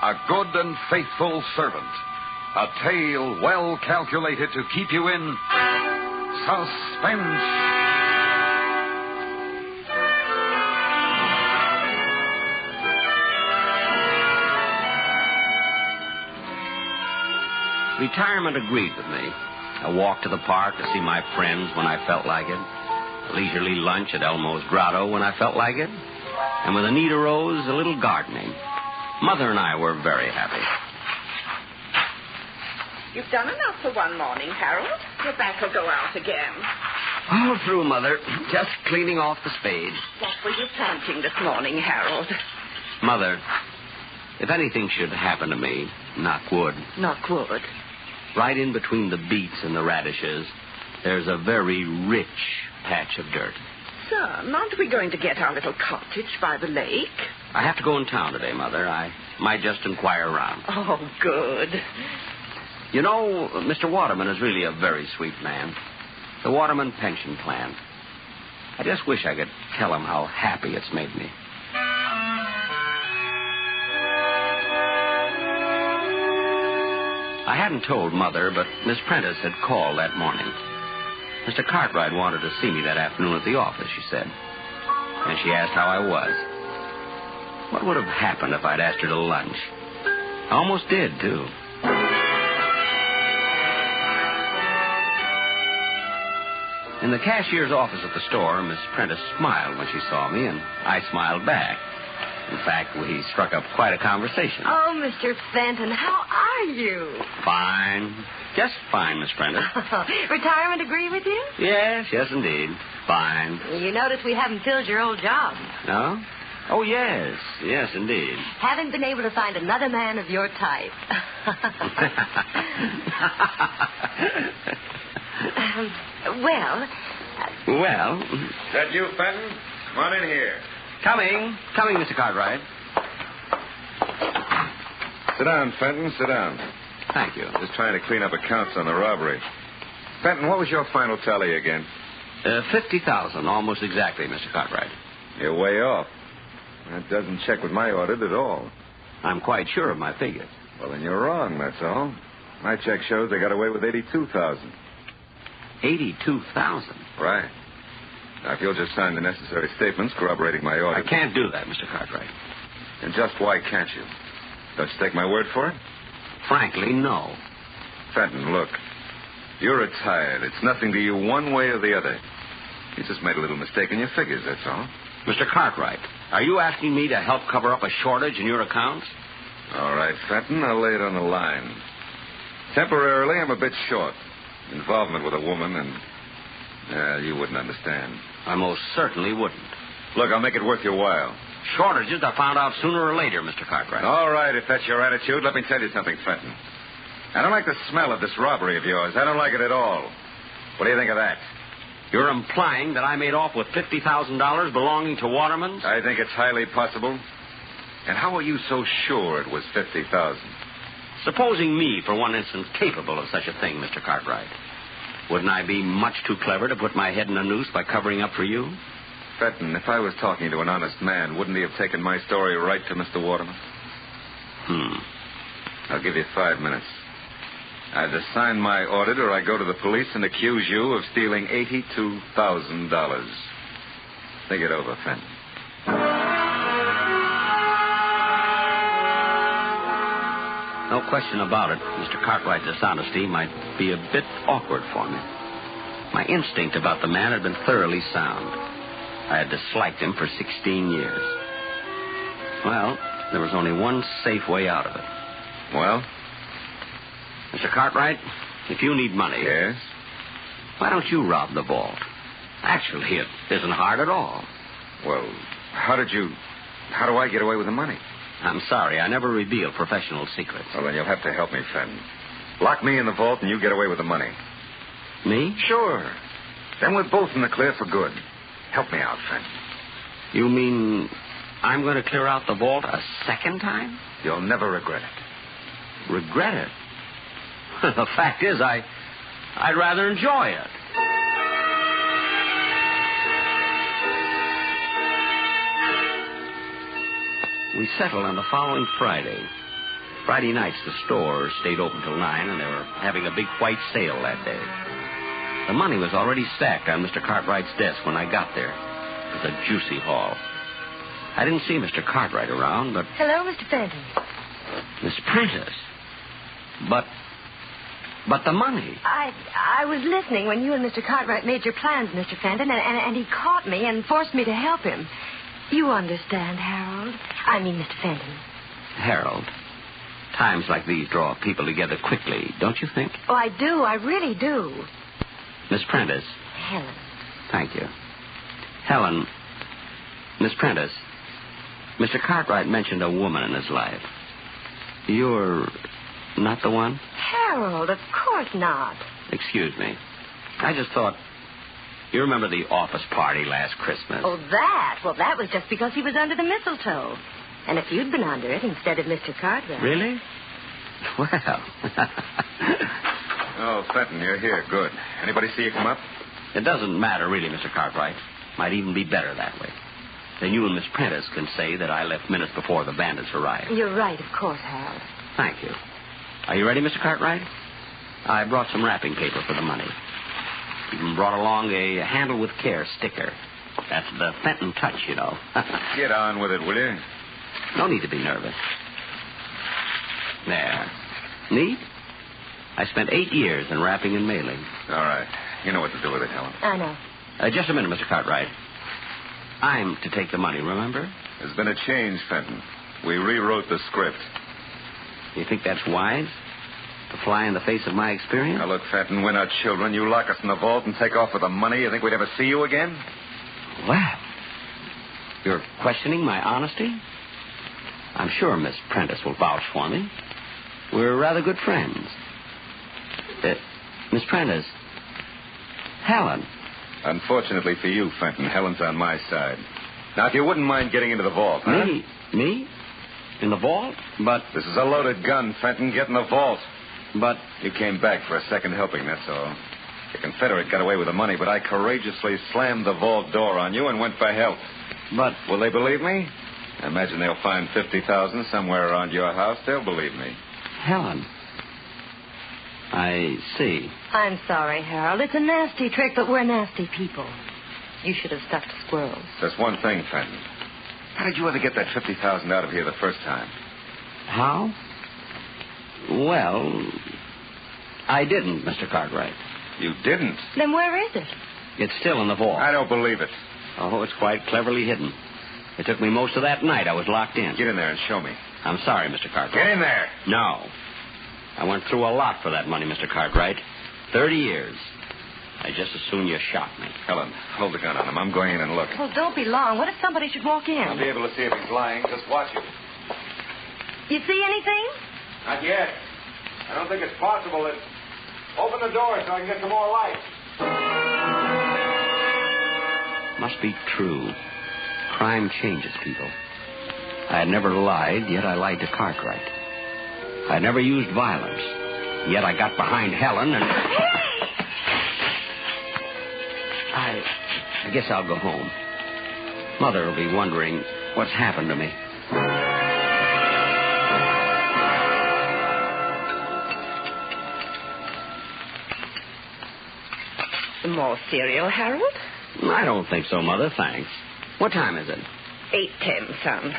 A Good and Faithful Servant, a tale well calculated to keep you in suspense. Retirement agreed with me. A walk to the park to see my friends when I felt like it. A leisurely lunch at Elmo's Grotto when I felt like it. And with Anita Rose, a little gardening. Mother and I were very happy. You've done enough for one morning, Harold. Your back will go out again. All through, Mother. Just cleaning off the spade. What were you planting this morning, Harold? Mother, if anything should happen to me, knock wood. Knock wood. Right in between the beets and the radishes, there's a very rich patch of dirt. Son, aren't we going to get our little cottage by the lake? I have to go in town today, Mother. I might just inquire around. Oh, good. You know, Mr. Waterman is really a very sweet man. The Waterman pension plan. I just wish I could tell him how happy it's made me. I hadn't told Mother, but Miss Prentice had called that morning. Mr. Cartwright wanted to see me that afternoon at the office, she said. And she asked how I was. What would have happened if I'd asked her to lunch? I almost did, too. In the cashier's office at the store, Miss Prentice smiled when she saw me, and I smiled back. In fact, we struck up quite a conversation. Oh, Mr. Fenton, how are you? Fine. Just fine, Miss Prentice. Retirement agree with you? Yes, indeed. Fine. You notice we haven't filled your old job. No? Oh, yes, indeed. Haven't been able to find another man of your type. Well. Is that you, Fenton? Come on in here. Coming, Mr. Cartwright. Sit down, Fenton, sit down. Thank you. Just trying to clean up accounts on the robbery. Fenton, what was your final tally again? 50,000, almost exactly, Mr. Cartwright. You're way off. That doesn't check with my audit at all. I'm quite sure of my figures. Well, then you're wrong, that's all. My check shows they got away with 82,000. 82,000? Right. Now, if you'll just sign the necessary statements corroborating my audit. I can't do that, Mr. Cartwright. And just why can't you? Don't you take my word for it? Frankly, no. Fenton, look. You're retired. It's nothing to you one way or the other. You just made a little mistake in your figures, that's all. Mr. Cartwright, are you asking me to help cover up a shortage in your accounts? All right, Fenton, I'll lay it on the line. Temporarily, I'm a bit short. Involvement with a woman and... You wouldn't understand. I most certainly wouldn't. Look, I'll make it worth your while. Shortages are found out sooner or later, Mr. Cartwright. All right, if that's your attitude, let me tell you something, Fenton. I don't like the smell of this robbery of yours. I don't like it at all. What do you think of that? You're implying that I made off with $50,000 belonging to Waterman's? I think it's highly possible. And how are you so sure it was $50,000? Supposing me, for one instant, capable of such a thing, Mr. Cartwright, wouldn't I be much too clever to put my head in a noose by covering up for you? Fenton, if I was talking to an honest man, wouldn't he have taken my story right to Mr. Waterman? I'll give you 5 minutes. Either sign my audit or I go to the police and accuse you of stealing $82,000. Think it over, Fenton. No question about it, Mr. Cartwright's dishonesty might be a bit awkward for me. My instinct about the man had been thoroughly sound. I had disliked him for 16 years. Well, there was only one safe way out of it. Well? Mr. Cartwright, if you need money... Yes? Why don't you rob the vault? Actually, it isn't hard at all. Well, how do I get away with the money? I'm sorry, I never reveal professional secrets. Well, then you'll have to help me, Fenton. Lock me in the vault and you get away with the money. Me? Sure. Then we're both in the clear for good. Help me out, Fenton. You mean I'm going to clear out the vault a second time? You'll never regret it. Regret it? The fact is, I'd rather enjoy it. We settled on the following Friday. Friday nights, the store stayed open till 9, and they were having a big white sale that day. The money was already stacked on Mr. Cartwright's desk when I got there. It was a juicy haul. I didn't see Mr. Cartwright around, but... Hello, Mr. Fenton. Miss Prentice. But the money. I was listening when you and Mr. Cartwright made your plans, Mr. Fenton, and he caught me and forced me to help him. You understand, Harold. I mean, Mr. Fenton. Harold. Times like these draw people together quickly, don't you think? Oh, I do. I really do. Miss Prentice. Helen. Thank you. Helen. Miss Prentice. Mr. Cartwright mentioned a woman in his life. You're not the one? Harold, of course not. Excuse me. I just thought... You remember the office party last Christmas? Oh, that? Well, that was just because he was under the mistletoe. And if you'd been under it instead of Mr. Cartwright... Really? Well... Oh, Fenton, you're here. Good. Anybody see you come up? It doesn't matter, really, Mr. Cartwright. Might even be better that way. Then you and Miss Prentice can say that I left minutes before the bandits arrived. You're right, of course, Harold. Thank you. Are you ready, Mr. Cartwright? I brought some wrapping paper for the money. Even brought along a handle with care sticker. That's the Fenton touch, you know. Get on with it, will you? No need to be nervous. There. Neat? I spent 8 years in wrapping and mailing. All right. You know what to do with it, Helen. I know. Just a minute, Mr. Cartwright. I'm to take the money, remember? There's been a change, Fenton. We rewrote the script. You think that's wise? To fly in the face of my experience? Now, look, Fenton, we're not children. You lock us in the vault and take off with the money. You think we'd ever see you again? Well, you're questioning my honesty? I'm sure Miss Prentice will vouch for me. We're rather good friends. Miss Prentice. Helen. Unfortunately for you, Fenton, Helen's on my side. Now, if you wouldn't mind getting into the vault, huh? Me? In the vault? But... This is a loaded gun, Fenton. Get in the vault. But... You came back for a second helping, that's all. The Confederate got away with the money, but I courageously slammed the vault door on you and went for help. But... Will they believe me? I imagine they'll find $50,000 somewhere around your house. They'll believe me. Helen. I see. I'm sorry, Harold. It's a nasty trick, but we're nasty people. You should have stuck to squirrels. Just one thing, Fenton. How did you ever get that $50,000 out of here the first time? How? Well, I didn't, Mr. Cartwright. You didn't? Then where is it? It's still in the vault. I don't believe it. Oh, it's quite cleverly hidden. It took me most of that night. I was locked in. Get in there and show me. I'm sorry, Mr. Cartwright. Get in there. No. I went through a lot for that money, Mr. Cartwright. 30 years. I'd just as soon you shot me. Helen, hold the gun on him. I'm going in and look. Well, don't be long. What if somebody should walk in? I'll be able to see if he's lying. Just watch him. You see anything? Not yet. I don't think it's possible that... Open the door so I can get some more light. Must be true. Crime changes people. I had never lied, yet I lied to Cartwright. I had never used violence, yet I got behind Helen and... I guess I'll go home. Mother will be wondering what's happened to me. Some more cereal, Harold? I don't think so, Mother. Thanks. What time is it? 8:10, son.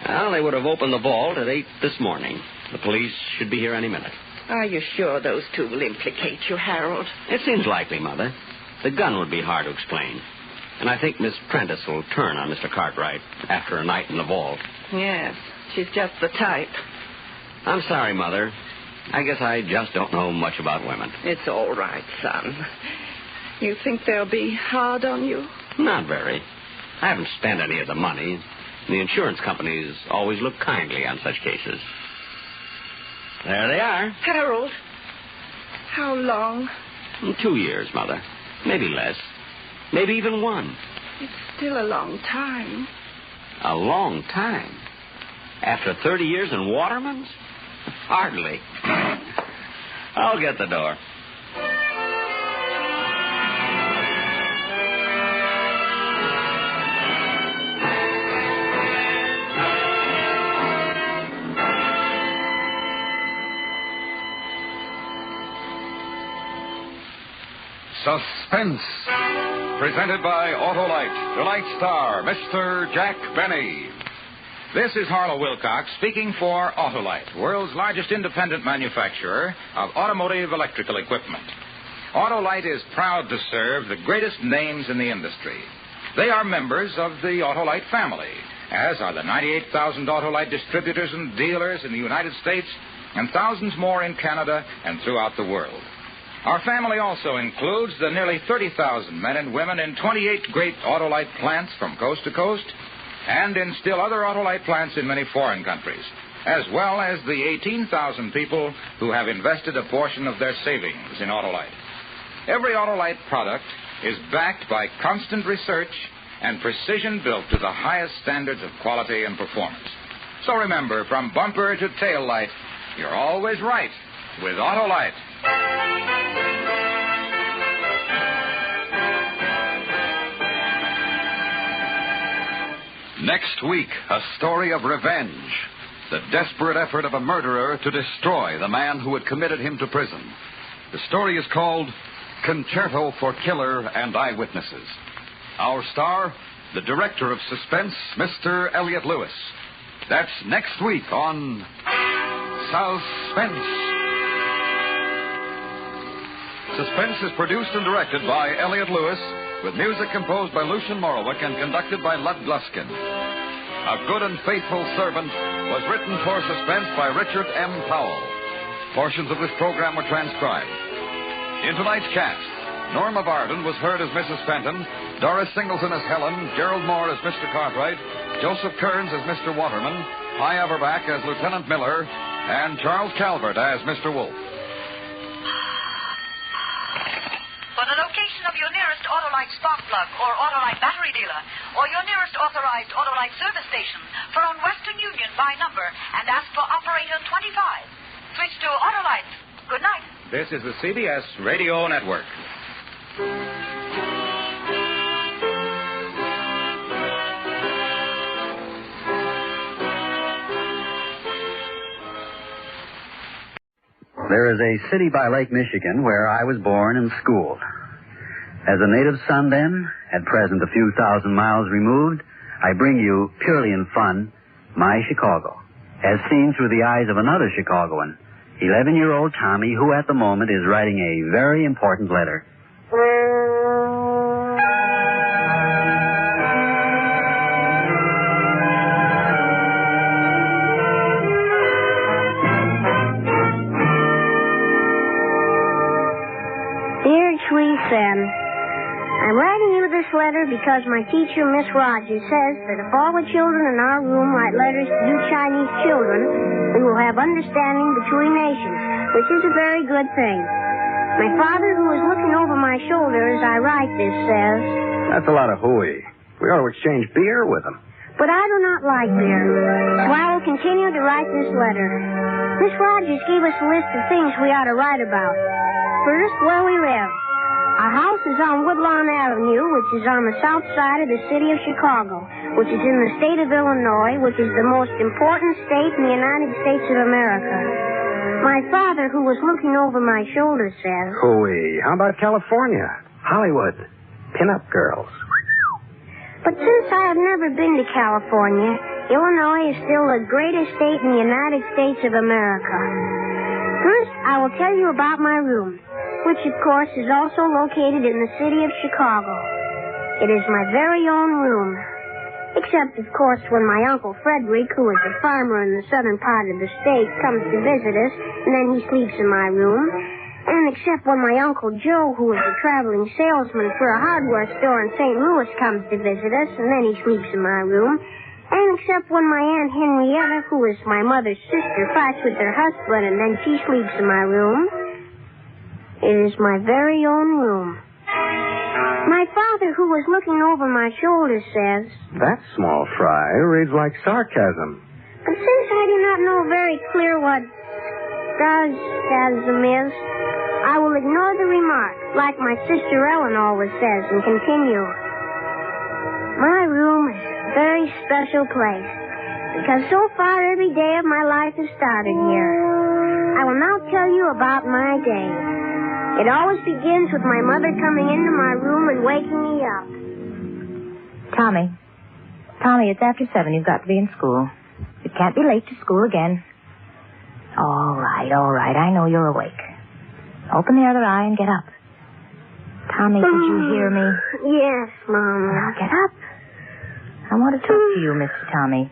Well, they would have opened the vault at 8 this morning. The police should be here any minute. Are you sure those two will implicate you, Harold? It seems likely, Mother. The gun would be hard to explain. And I think Miss Prentice will turn on Mr. Cartwright after a night in the vault. Yes, she's just the type. I'm sorry, Mother. I guess I just don't know much about women. It's all right, son. You think they'll be hard on you? Not very. I haven't spent any of the money. The insurance companies always look kindly on such cases. There they are. Harold, how long? 2 years, Mother. Maybe less. Maybe even 1. It's still a long time. A long time? After 30 years in Waterman's? Hardly. I'll get the door. Suspense, presented by Autolite. Tonight's star, Mr. Jack Benny. This is Harlow Wilcox speaking for Autolite, world's largest independent manufacturer of automotive electrical equipment. Autolite is proud to serve the greatest names in the industry. They are members of the Autolite family, as are the 98,000 Autolite distributors and dealers in the United States and thousands more in Canada and throughout the world. Our family also includes the nearly 30,000 men and women in 28 great Autolite plants from coast to coast and in still other Autolite plants in many foreign countries, as well as the 18,000 people who have invested a portion of their savings in Autolite. Every Autolite product is backed by constant research and precision built to the highest standards of quality and performance. So remember, from bumper to tail light, you're always right with Autolite. Next week, a story of revenge. The desperate effort of a murderer to destroy the man who had committed him to prison. The story is called Concerto for Killer and Eyewitnesses. Our star, the director of Suspense, Mr. Elliot Lewis. That's next week on Suspense. Suspense is produced and directed by Elliot Lewis, with music composed by Lucian Morowick and conducted by Lud Gluskin. A Good and Faithful Servant was written for Suspense by Richard M. Powell. Portions of this program were transcribed. In tonight's cast, Norma Varden was heard as Mrs. Fenton, Doris Singleton as Helen, Gerald Moore as Mr. Cartwright, Joseph Kearns as Mr. Waterman, Hy Averback as Lieutenant Miller, and Charles Calvert as Mr. Wolfe. For the location of your nearest Autolite spark plug or Autolite battery dealer, or your nearest authorized Autolite service station, phone Western Union by number and ask for operator 25. Switch to Autolite. Good night. This is the CBS Radio Network. There is a city by Lake Michigan where I was born and schooled. As a native son then, at present a few thousand miles removed, I bring you, purely in fun, my Chicago, as seen through the eyes of another Chicagoan, 11-year-old Tommy, who at the moment is writing a very important letter. Dear Sweet Santa, this letter because my teacher, Miss Rogers, says that if all the children in our room write letters to you Chinese children, we will have understanding between nations, which is a very good thing. My father, who is looking over my shoulder as I write this, says... That's a lot of hooey. We ought to exchange beer with him. But I do not like beer, so I will continue to write this letter. Miss Rogers gave us a list of things we ought to write about. First, where we live. Our house is on Woodlawn Avenue, which is on the south side of the city of Chicago, which is in the state of Illinois, which is the most important state in the United States of America. My father, who was looking over my shoulder, says... Hooey. How about California? Hollywood. Pin-up girls. But since I have never been to California, Illinois is still the greatest state in the United States of America. First, I will tell you about my room, which, of course, is also located in the city of Chicago. It is my very own room. Except, of course, when my Uncle Frederick, who is a farmer in the southern part of the state, comes to visit us, and then he sleeps in my room. And except when my Uncle Joe, who is a traveling salesman for a hardware store in St. Louis, comes to visit us, and then he sleeps in my room. And except when my Aunt Henrietta, who is my mother's sister, fights with her husband, and then she sleeps in my room. It is my very own room. My father, who was looking over my shoulder, says... That small fry reads like sarcasm. But since I do not know very clear what sarcasm is, I will ignore the remark, like my sister Ellen always says, and continue. My room is a very special place, because so far every day of my life has started here. I will now tell you about my day. It always begins with my mother coming into my room and waking me up. Tommy, it's after 7. You've got to be in school. You can't be late to school again. All right. I know you're awake. Open the other eye and get up. Tommy, did you hear me? Yes, Mama. Now get up. I want to talk to you, Mr. Tommy.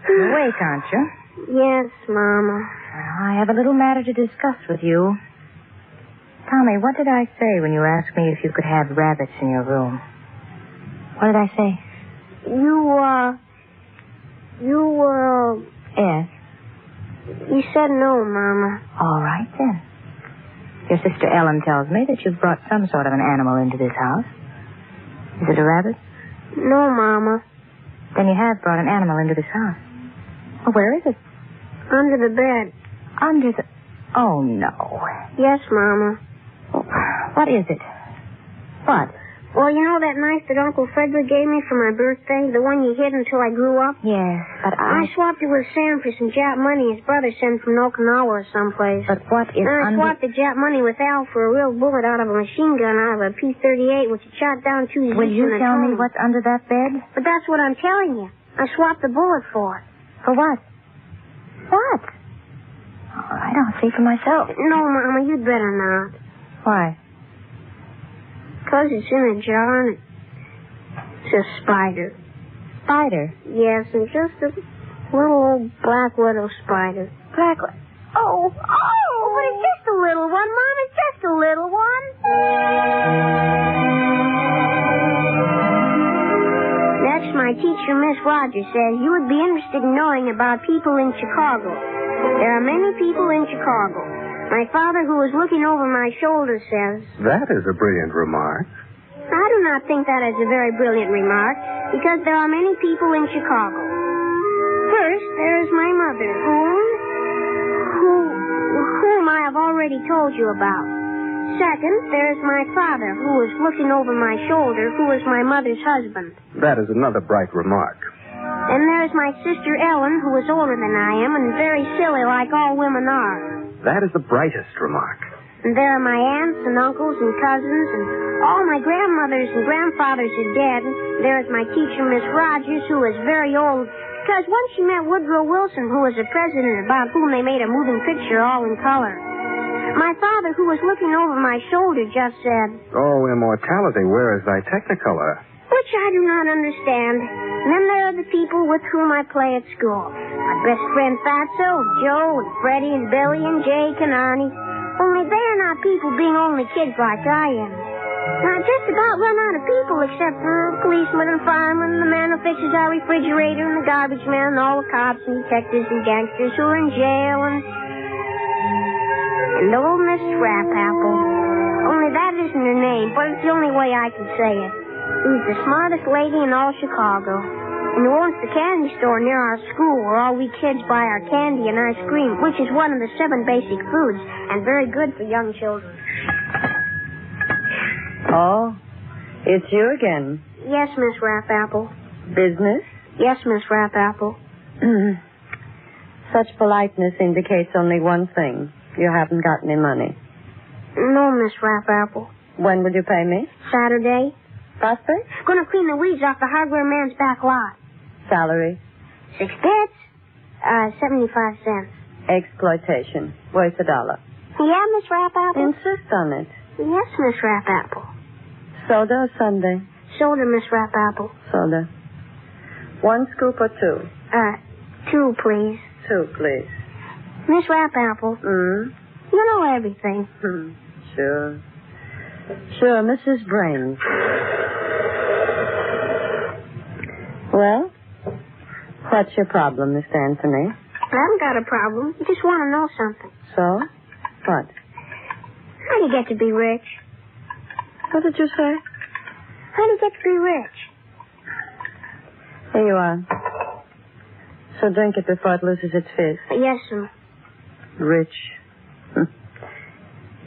You're awake, aren't you? Yes, Mama. I have a little matter to discuss with you. Tommy, what did I say when you asked me if you could have rabbits in your room? What did I say? Yes? You said no, Mama. All right, then. Your sister Ellen tells me that you've brought some sort of an animal into this house. Is it a rabbit? No, Mama. Then you have brought an animal into this house. Well, where is it? Under the bed. Under the... Oh, no. Yes, Mama. What is it? What? Well, you know that knife that Uncle Frederick gave me for my birthday? The one you hid until I grew up? Yes, but I swapped it with Sam for some Jap money his brother sent from Okinawa or someplace. But what is I swapped the Jap money with Al for a real bullet out of a machine gun out of a P-38, which had shot down 2 Will you tell me what's under that bed? But that's what I'm telling you. I swapped the bullet for it. For what? What? All right, I'll see for myself. No, Mama, you'd better not. Why? Because it's in a jar and it's a spider. Spider? Yes, and just a little old black widow spider. Black widow? Oh! But it's just a little one, Mom. It's just a little one. Next, my teacher, Miss Rogers, says you would be interested in knowing about people in Chicago. There are many people in Chicago. My father, who is looking over my shoulder, says... That is a brilliant remark. I do not think that is a very brilliant remark, because there are many people in Chicago. First, there is my mother, whom I have already told you about. Second, there is my father, who is looking over my shoulder, who is my mother's husband. That is another bright remark. And there is my sister Ellen, who is older than I am and very silly like all women are. That is the brightest remark. And there are my aunts and uncles and cousins, and all my grandmothers and grandfathers are dead. There is my teacher, Miss Rogers, who is very old, because once she met Woodrow Wilson, who was a president about whom they made a moving picture all in color. My father, who was looking over my shoulder, just said... Oh, immortality, where is thy technicolor? Which I do not understand. And then there are the people with whom I play at school. My best friend Fatso, Joe, and Freddie, and Billy, and Jake, and Arnie. Only they are not people being only kids like I am. I just about run out of people except the policeman and fireman, the man who fixes our refrigerator, and the garbage man, and all the cops and detectives and gangsters who are in jail, and old Miss Rapapple. Only that isn't her name, but it's the only way I can say it. She's the smartest lady in all Chicago. And who owns the candy store near our school where all we kids buy our candy and ice cream, which is one of the 7 basic foods and very good for young children. Oh, it's you again. Yes, Miss Rapapple. Business? Yes, Miss Rapapple. Such politeness indicates only one thing. You haven't got any money. No, Miss Rapapple. When will you pay me? Saturday. Prospect? Gonna clean the weeds off the hardware man's back lot. Salary? 6 bits. 75 cents. Exploitation. Worth $1. Yeah, Miss Rapapple? Insist on it. Yes, Miss Rapapple. Soda or sundae? Soda, Miss Rapapple. Soda. 1 scoop or 2? 2, please. 2, please. Miss Rapapple. You know everything. Sure. Sure, Mrs. Brains. Well, what's your problem, Mr. Anthony? I haven't got a problem. I just want to know something. So? What? How do you get to be rich? What did you say? How do you get to be rich? Here you are. So drink it before it loses its fizz. Yes, sir. Rich.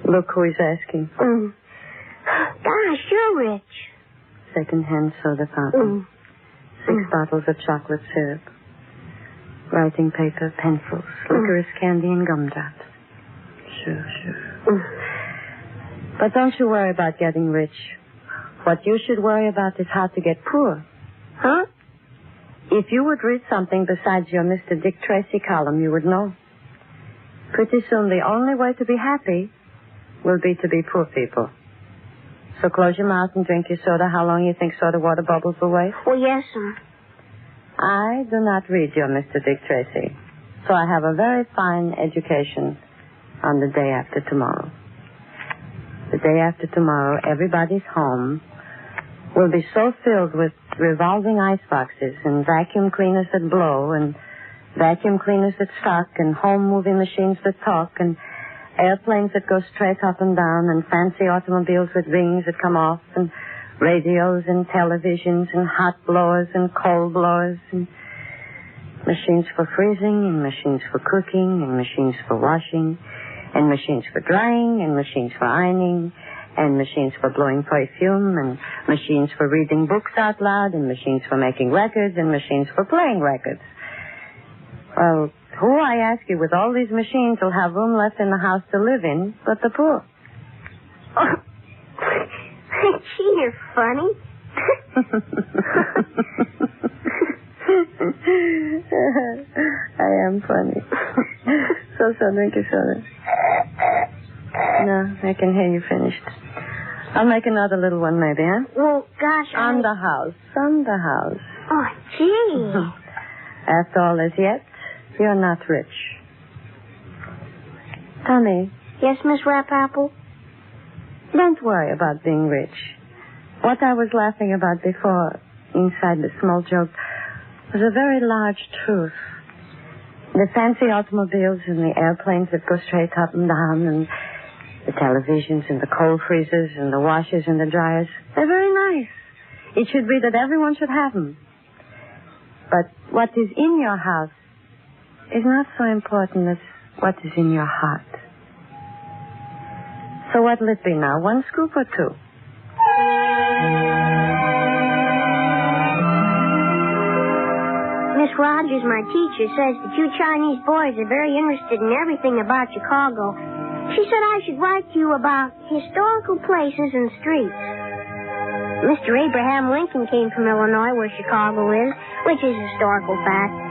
Look who he's asking. Gosh, you're rich. Second-hand soda fountain. 6 bottles of chocolate syrup. Writing paper, pencils, licorice candy, and gumdrops. Sure. But don't you worry about getting rich. What you should worry about is how to get poor. Huh? If you would read something besides your Mr. Dick Tracy column, you would know. Pretty soon, the only way to be happy will be to be poor people. So close your mouth and drink your soda. How long you think soda water bubbles will wait? Oh, yes, sir. I do not read your Mr. Dick Tracy. So I have a very fine education on the day after tomorrow. The day after tomorrow, everybody's home will be so filled with revolving ice boxes and vacuum cleaners that blow and vacuum cleaners that suck and home moving machines that talk and airplanes that go straight up and down and fancy automobiles with wings that come off and radios and televisions and hot blowers and cold blowers and machines for freezing and machines for cooking and machines for washing and machines for drying and machines for ironing and machines for blowing perfume and machines for reading books out loud and machines for making records and machines for playing records. Well, who, I ask you, with all these machines will have room left in the house to live in but the poor? Oh. Gee, you're funny. I am funny. So, drink your soda. No, I can hear you finished. I'll make another little one, maybe, huh? Well, gosh, On the house. Oh, gee. After all, as yet, you're not rich. Tommy. Yes, Miss Rapapple? Don't worry about being rich. What I was laughing about before, inside the small joke, was a very large truth. The fancy automobiles and the airplanes that go straight up and down and the televisions and the cold freezers and the washers and the dryers, they're very nice. It should be that everyone should have them. But what is in your house is not so important as what is in your heart. So what'll it be now, 1 scoop or 2? Miss Rogers, my teacher, says that you Chinese boys are very interested in everything about Chicago. She said I should write to you about historical places and streets. Mr. Abraham Lincoln came from Illinois, where Chicago is, which is a historical fact.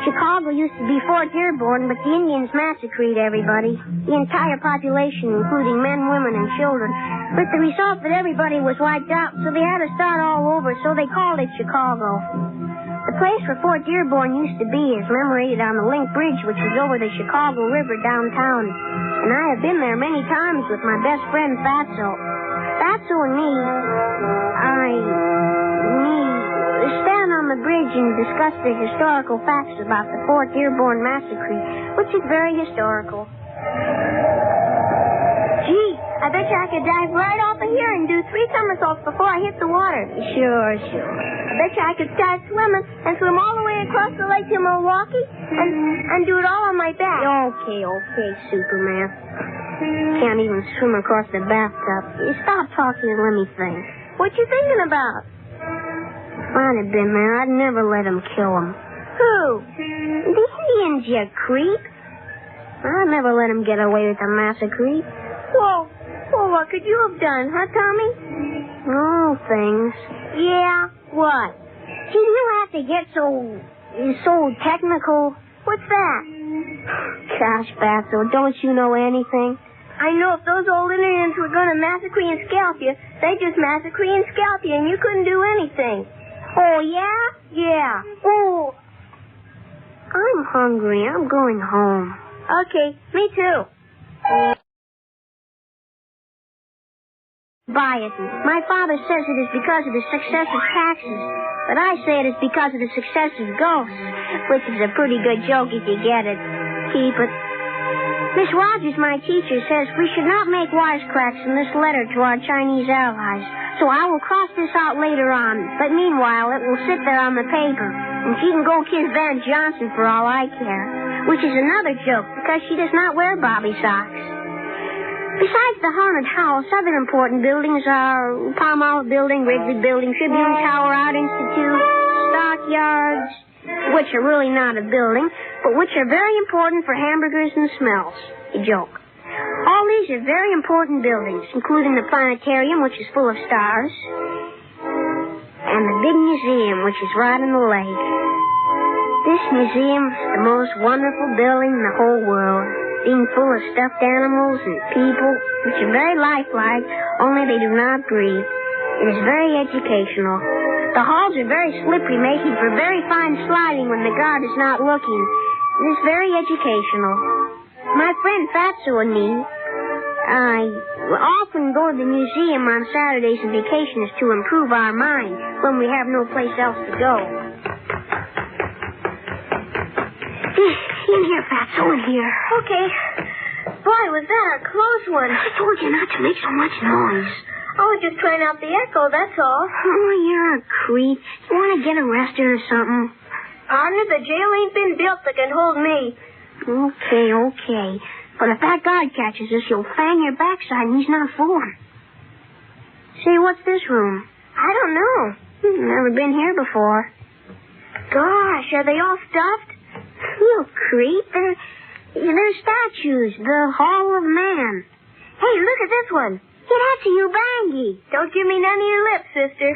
Chicago used to be Fort Dearborn, but the Indians massacred everybody. The entire population, including men, women, and children. With the result that everybody was wiped out, so they had to start all over, so they called it Chicago. The place where Fort Dearborn used to be is commemorated on the Link Bridge, which is over the Chicago River downtown. And I have been there many times with my best friend, Fatso. Fatso and me stand on the bridge and discuss the historical facts about the 4th Airborne Massacre, which is very historical. Gee, I bet you I could dive right off of here and do 3 somersaults before I hit the water. Sure. I bet you I could start swimming and swim all the way across the lake to Milwaukee and do it all on my back. Okay, Superman. Can't even swim across the bathtub. You stop talking and let me think. What you thinking about? If I'd have been there, I'd never let him kill him. Who? The Indians, you creep. I'd never let him get away with the massacre. Well, what could you have done, huh, Tommy? Oh, things. Yeah, what? Gee, you have to get so technical. What's that? Gosh, Fatso, don't you know anything? I know if those old Indians were going to massacre and scalp you, they'd just massacre and scalp you, and you couldn't do anything. Oh, yeah? Yeah. Oh, I'm hungry. I'm going home. Okay, me too. Bias. My father says it is because of the success of taxes, but I say it is because of the success of ghosts, which is a pretty good joke if you get it. Keep it. Miss Rogers, my teacher, says we should not make wisecracks in this letter to our Chinese allies, so I will cross this out later on, but meanwhile it will sit there on the paper, and she can go kiss Van Johnson for all I care, which is another joke because she does not wear bobby socks. Besides the haunted house, other important buildings are Palmolive Building, Wrigley Building, Tribune Tower, Art Institute, stockyards, which are really not a building, but which are very important for hamburgers and smells. A joke. All these are very important buildings, including the planetarium, which is full of stars, and the big museum, which is right in the lake. This museum is the most wonderful building in the whole world, being full of stuffed animals and people, which are very lifelike, only they do not breathe. It is very educational. The halls are very slippery, making for very fine sliding when the guard is not looking. It is very educational. My friend Fatso and me, often go to the museum on Saturdays and vacations to improve our mind when we have no place else to go. In here, Fatso, in here. Okay. Boy, was that a close one. I told you not to make so much noise. I was just trying out the echo, that's all. Oh, you're a creep. You want to get arrested or something? Partner, the jail ain't been built that can hold me. Okay. But if that guard catches us, you'll fang your backside and he's not fooling. Say, what's this room? I don't know. Never been here before. Gosh, are they all stuffed? You creep. They're statues. The Hall of Man. Hey, look at this one. Yeah, that's a Ubangi. Don't give me none of your lips, sister.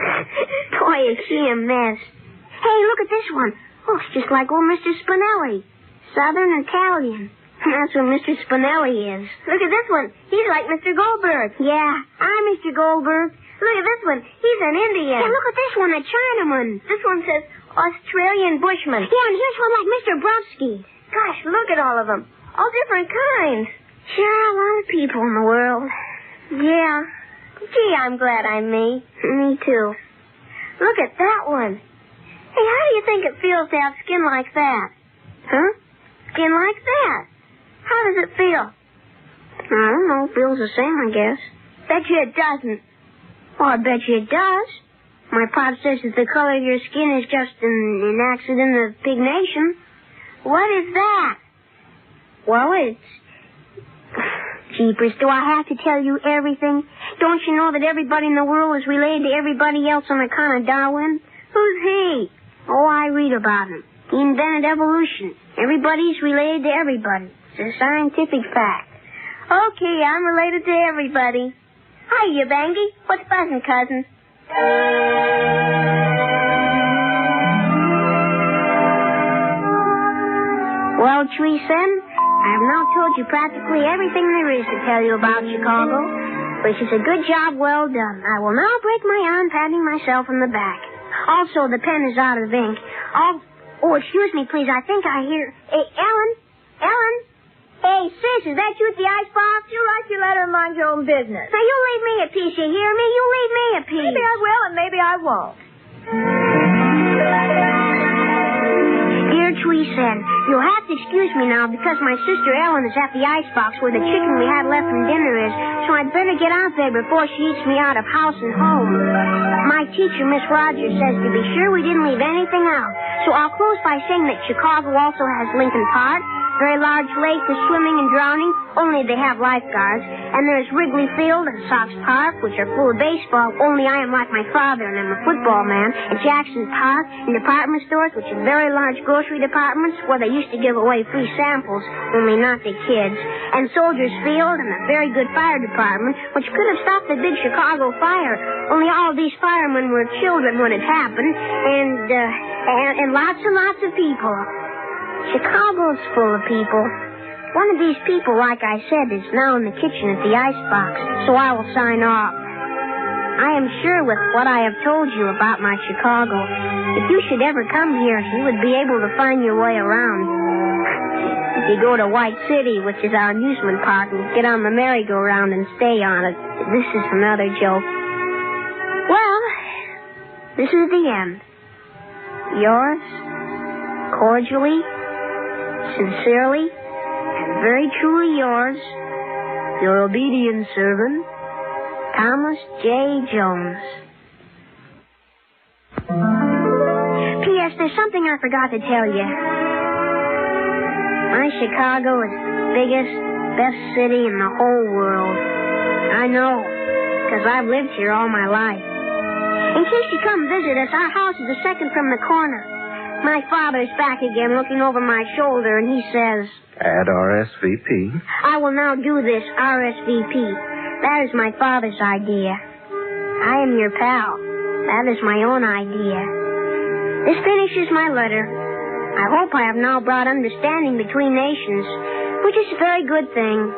Boy, is she a mess. Hey, look at this one. Oh, it's just like old Mr. Spinelli. Southern Italian. That's what Mr. Spinelli is. Look at this one. He's like Mr. Goldberg. Yeah, I'm Mr. Goldberg. Look at this one. He's an Indian. Hey, look at this one, a Chinaman. This one says Australian Bushman. Yeah, and here's one like Mr. Brumsky. Gosh, look at all of them. All different kinds. Sure, a lot of people in the world. Yeah. Gee, I'm glad I'm me. Me too. Look at that one. Hey, how do you think it feels to have skin like that? Huh? Skin like that. How does it feel? I don't know. Feels the same, I guess. Bet you it doesn't. Well, I bet you it does. My pop says that the color of your skin is just an accident of pignation. What is that? Well, it's... Jeepers, do I have to tell you everything? Don't you know that everybody in the world is related to everybody else on account of Darwin? Who's he? Oh, I read about him. He invented evolution. Everybody's related to everybody. It's a scientific fact. Okay, I'm related to everybody. Hi, you Bangy. What's buzzing, cousin? Well, Treeson, I have now told you practically everything there is to tell you about Chicago, which is a good job well done. I will now break my arm patting myself on the back. Also, the pen is out of ink. Oh, excuse me, please. I think I hear... Hey, Ellen? Ellen? Hey, Hey, sis, is that you at the icebox? You like you let her mind your own business. Now, you leave me a piece, you hear me? You leave me a piece. Maybe I will and maybe I won't. Dear Tweesen, you'll have to excuse me now because my sister Ellen is at the icebox where the chicken we had left from dinner is, so I'd better get out there before she eats me out of house and home. My teacher, Miss Rogers, says to be sure we didn't leave anything out, so I'll close by saying that Chicago also has Lincoln Park, very large lake for swimming and drowning, only they have lifeguards, and there's Wrigley Field and Sox Park, which are full of baseball, only I am like my father and I'm a football man, and Jackson Park, and department stores, which are very large grocery departments, where they used to give away free samples, only not to kids, and Soldiers Field, and a very good fire department, which could have stopped the big Chicago fire, only all these firemen were children when it happened, and lots and lots of people. Chicago's full of people. One of these people, like I said, is now in the kitchen at the icebox, so I will sign off. I am sure with what I have told you about my Chicago, if you should ever come here, you would be able to find your way around. If you go to White City, which is our amusement park, and get on the merry-go-round and stay on it, this is another joke. Well, this is the end. Yours, cordially, sincerely, and very truly yours, your obedient servant, Thomas J. Jones. P.S. There's something I forgot to tell you. My Chicago is the biggest, best city in the whole world. I know, because I've lived here all my life. In case you come visit us, our house is the second from the corner. My father's back again looking over my shoulder, and he says, Add RSVP. I will now do this, RSVP. That is my father's idea. I am your pal. That is my own idea. This finishes my letter. I hope I have now brought understanding between nations, which is a very good thing.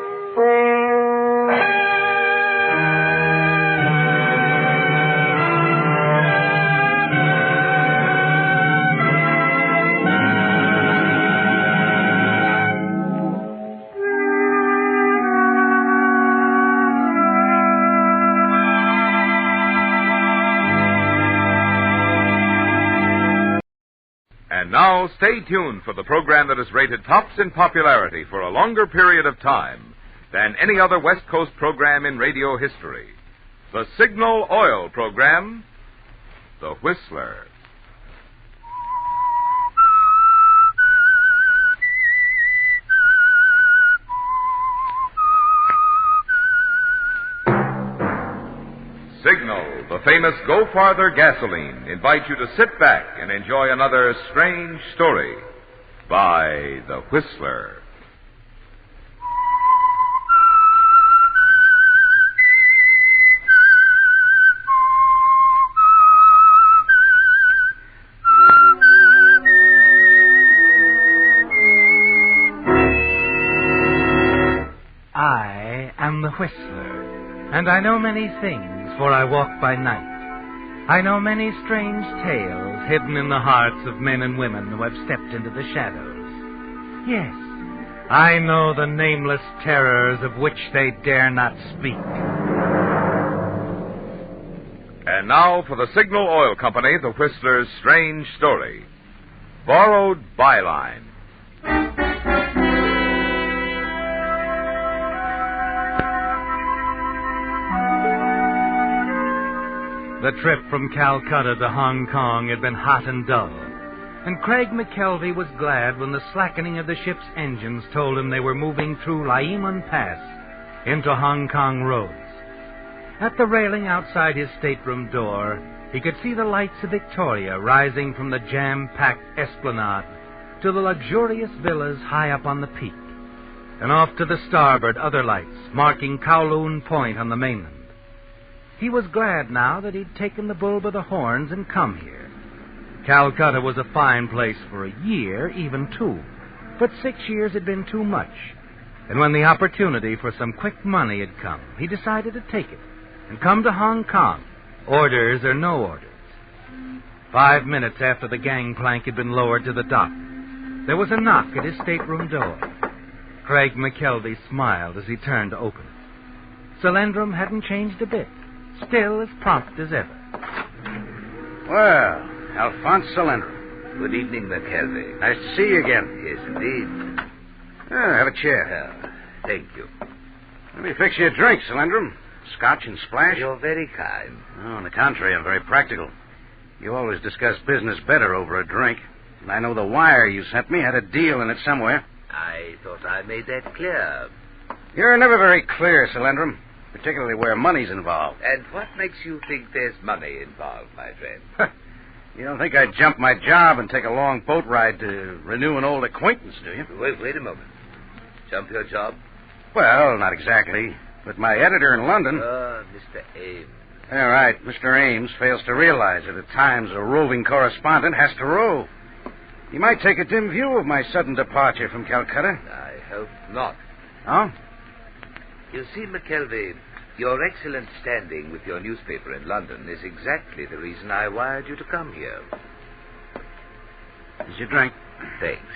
Now, stay tuned for the program that is rated tops in popularity for a longer period of time than any other West Coast program in radio history. The Signal Oil program, The Whistler. Signal, the famous Go Farther gasoline, invites you to sit back and enjoy another strange story by The Whistler. I am the Whistler, and I know many things, for I walk by night. I know many strange tales hidden in the hearts of men and women who have stepped into the shadows. Yes, I know the nameless terrors of which they dare not speak. And now for the Signal Oil Company, The Whistler's strange story. Borrowed Byline. The trip from Calcutta to Hong Kong had been hot and dull, and Craig McKelvey was glad when the slackening of the ship's engines told him they were moving through Laiman Pass into Hong Kong roads. At the railing outside his stateroom door, he could see the lights of Victoria rising from the jam-packed esplanade to the luxurious villas high up on the peak, and off to the starboard other lights marking Kowloon Point on the mainland. He was glad now that he'd taken the bull by the horns and come here. Calcutta was a fine place for a year, even 2, but 6 years had been too much. And when the opportunity for some quick money had come, he decided to take it and come to Hong Kong, orders or no orders. 5 minutes after the gangplank had been lowered to the dock, there was a knock at his stateroom door. Craig McKelvey smiled as he turned to open it. Solandrum hadn't changed a bit. Still as prompt as ever. Well, Alphonse Solandrum. Good evening, McKelvey. Nice to see you again. Yes, indeed. Have a chair. Thank you. Let me fix you a drink, Solandrum. Scotch and splash? You're very kind. Oh, on the contrary, I'm very practical. You always discuss business better over a drink. And I know the wire you sent me had a deal in it somewhere. I thought I made that clear. You're never very clear, Solandrum, particularly where money's involved. And what makes you think there's money involved, my friend? You don't think I'd jump my job and take a long boat ride to renew an old acquaintance, do you? Wait a moment. Jump your job? Well, not exactly. But my editor in London... Mr. Ames. All right, Mr. Ames fails to realize that at times a roving correspondent has to rove. He might take a dim view of my sudden departure from Calcutta. I hope not. Oh? You see, McKelvey, your excellent standing with your newspaper in London is exactly the reason I wired you to come here. Here's your drink. Thanks.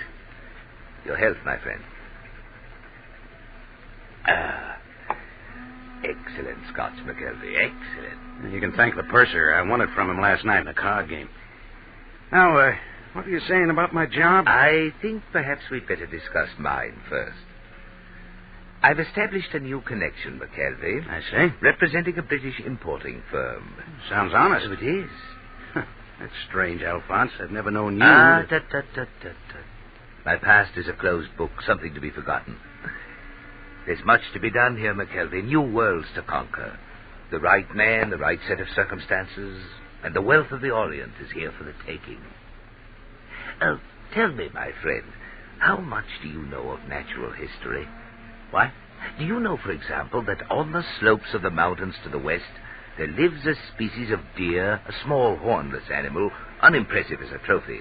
Your health, my friend. Excellent Scotch, McKelvey. Excellent. You can thank the purser. I won it from him last night in a card game. Now, what are you saying about my job? I think perhaps we'd better discuss mine first. I've established a new connection, McKelvey. I see. Representing a British importing firm. Sounds honest. So it is. That's strange, Alphonse. I've never known you. My past is a closed book, something to be forgotten. There's much to be done here, McKelvey. New worlds to conquer. The right man, the right set of circumstances, and the wealth of the Orient is here for the taking. Tell me, my friend, how much do you know of natural history? What? Do you know, for example, that on the slopes of the mountains to the west, there lives a species of deer, a small hornless animal, unimpressive as a trophy,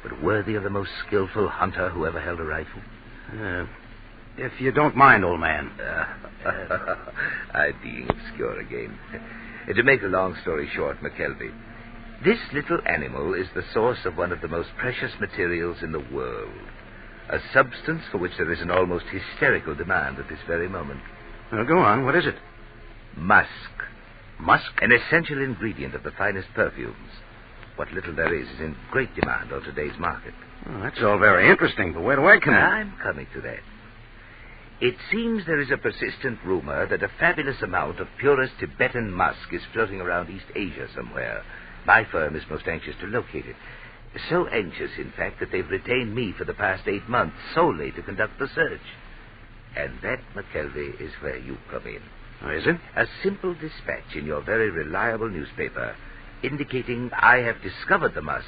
but worthy of the most skillful hunter who ever held a rifle? If you don't mind, old man. I'm being obscure again. To make a long story short, McKelvey, this little animal is the source of one of the most precious materials in the world. A substance for which there is an almost hysterical demand at this very moment. Well, go on. What is it? Musk. Musk? An essential ingredient of the finest perfumes. What little there is in great demand on today's market. Well, that's all very interesting, but where do I come in? I'm coming to that. It seems there is a persistent rumor that a fabulous amount of purest Tibetan musk is floating around East Asia somewhere. My firm is most anxious to locate it. So anxious, in fact, that they've retained me for the past 8 months solely to conduct the search. And that, McKelvey, is where you come in. Oh, is it? A simple dispatch in your very reliable newspaper indicating I have discovered the musk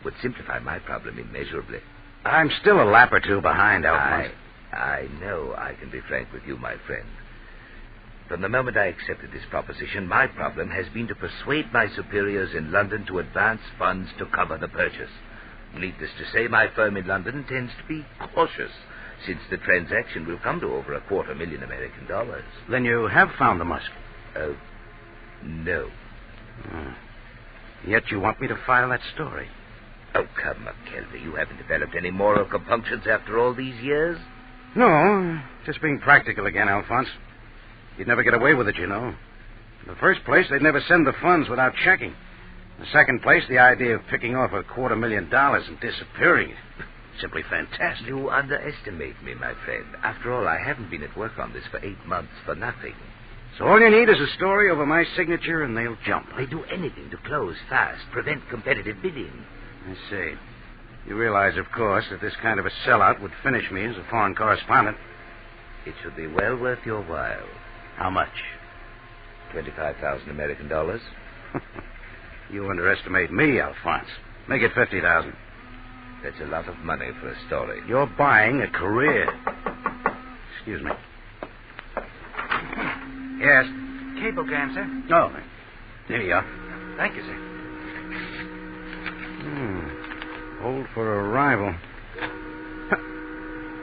would simplify my problem immeasurably. I'm still a lap or two behind, Alphonse. I know I can be frank with you, my friend. From the moment I accepted this proposition, my problem has been to persuade my superiors in London to advance funds to cover the purchase. Needless to say, my firm in London tends to be cautious, since the transaction will come to over $250,000 American. Then you have found the musk? Oh, no. Yet you want me to file that story? Oh, come, McKelvey, you haven't developed any moral compunctions after all these years? No, just being practical again, Alphonse. You'd never get away with it, you know. In the first place, they'd never send the funds without checking. In the second place, the idea of picking off $250,000 and disappearing it. Simply fantastic. You underestimate me, my friend. After all, I haven't been at work on this for 8 months for nothing. So all you need is a story over my signature and they'll jump. They do anything to close fast, prevent competitive bidding. I see. You realize, of course, that this kind of a sellout would finish me as a foreign correspondent. It should be well worth your while. How much? $25,000 American. You underestimate me, Alphonse. Make it $50,000. That's a lot of money for a story. You're buying a career. Excuse me. Yes? Cablegram, sir. Oh, there you are. Thank you, sir. Hold for arrival.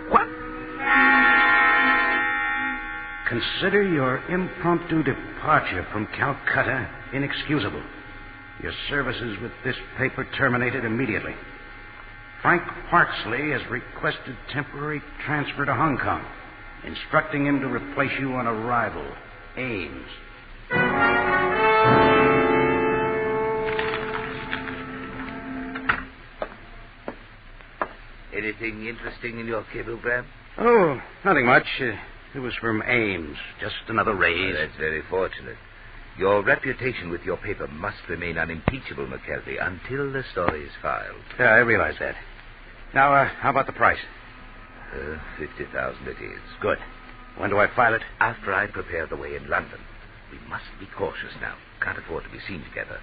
What? Consider your impromptu departure from Calcutta inexcusable. Your services with this paper terminated immediately. Frank Parksley has requested temporary transfer to Hong Kong. instructing him to replace you on arrival. Ames. Anything interesting in your cablegram? Oh, nothing much. It was from Ames. Just another raise. That's very fortunate. Your reputation with your paper must remain unimpeachable, McKelvey, until the story is filed. Yeah, I realize that. Now, how about the price? 50,000 it is. Good. When do I file it? After I prepare the way in London. We must be cautious now. Can't afford to be seen together.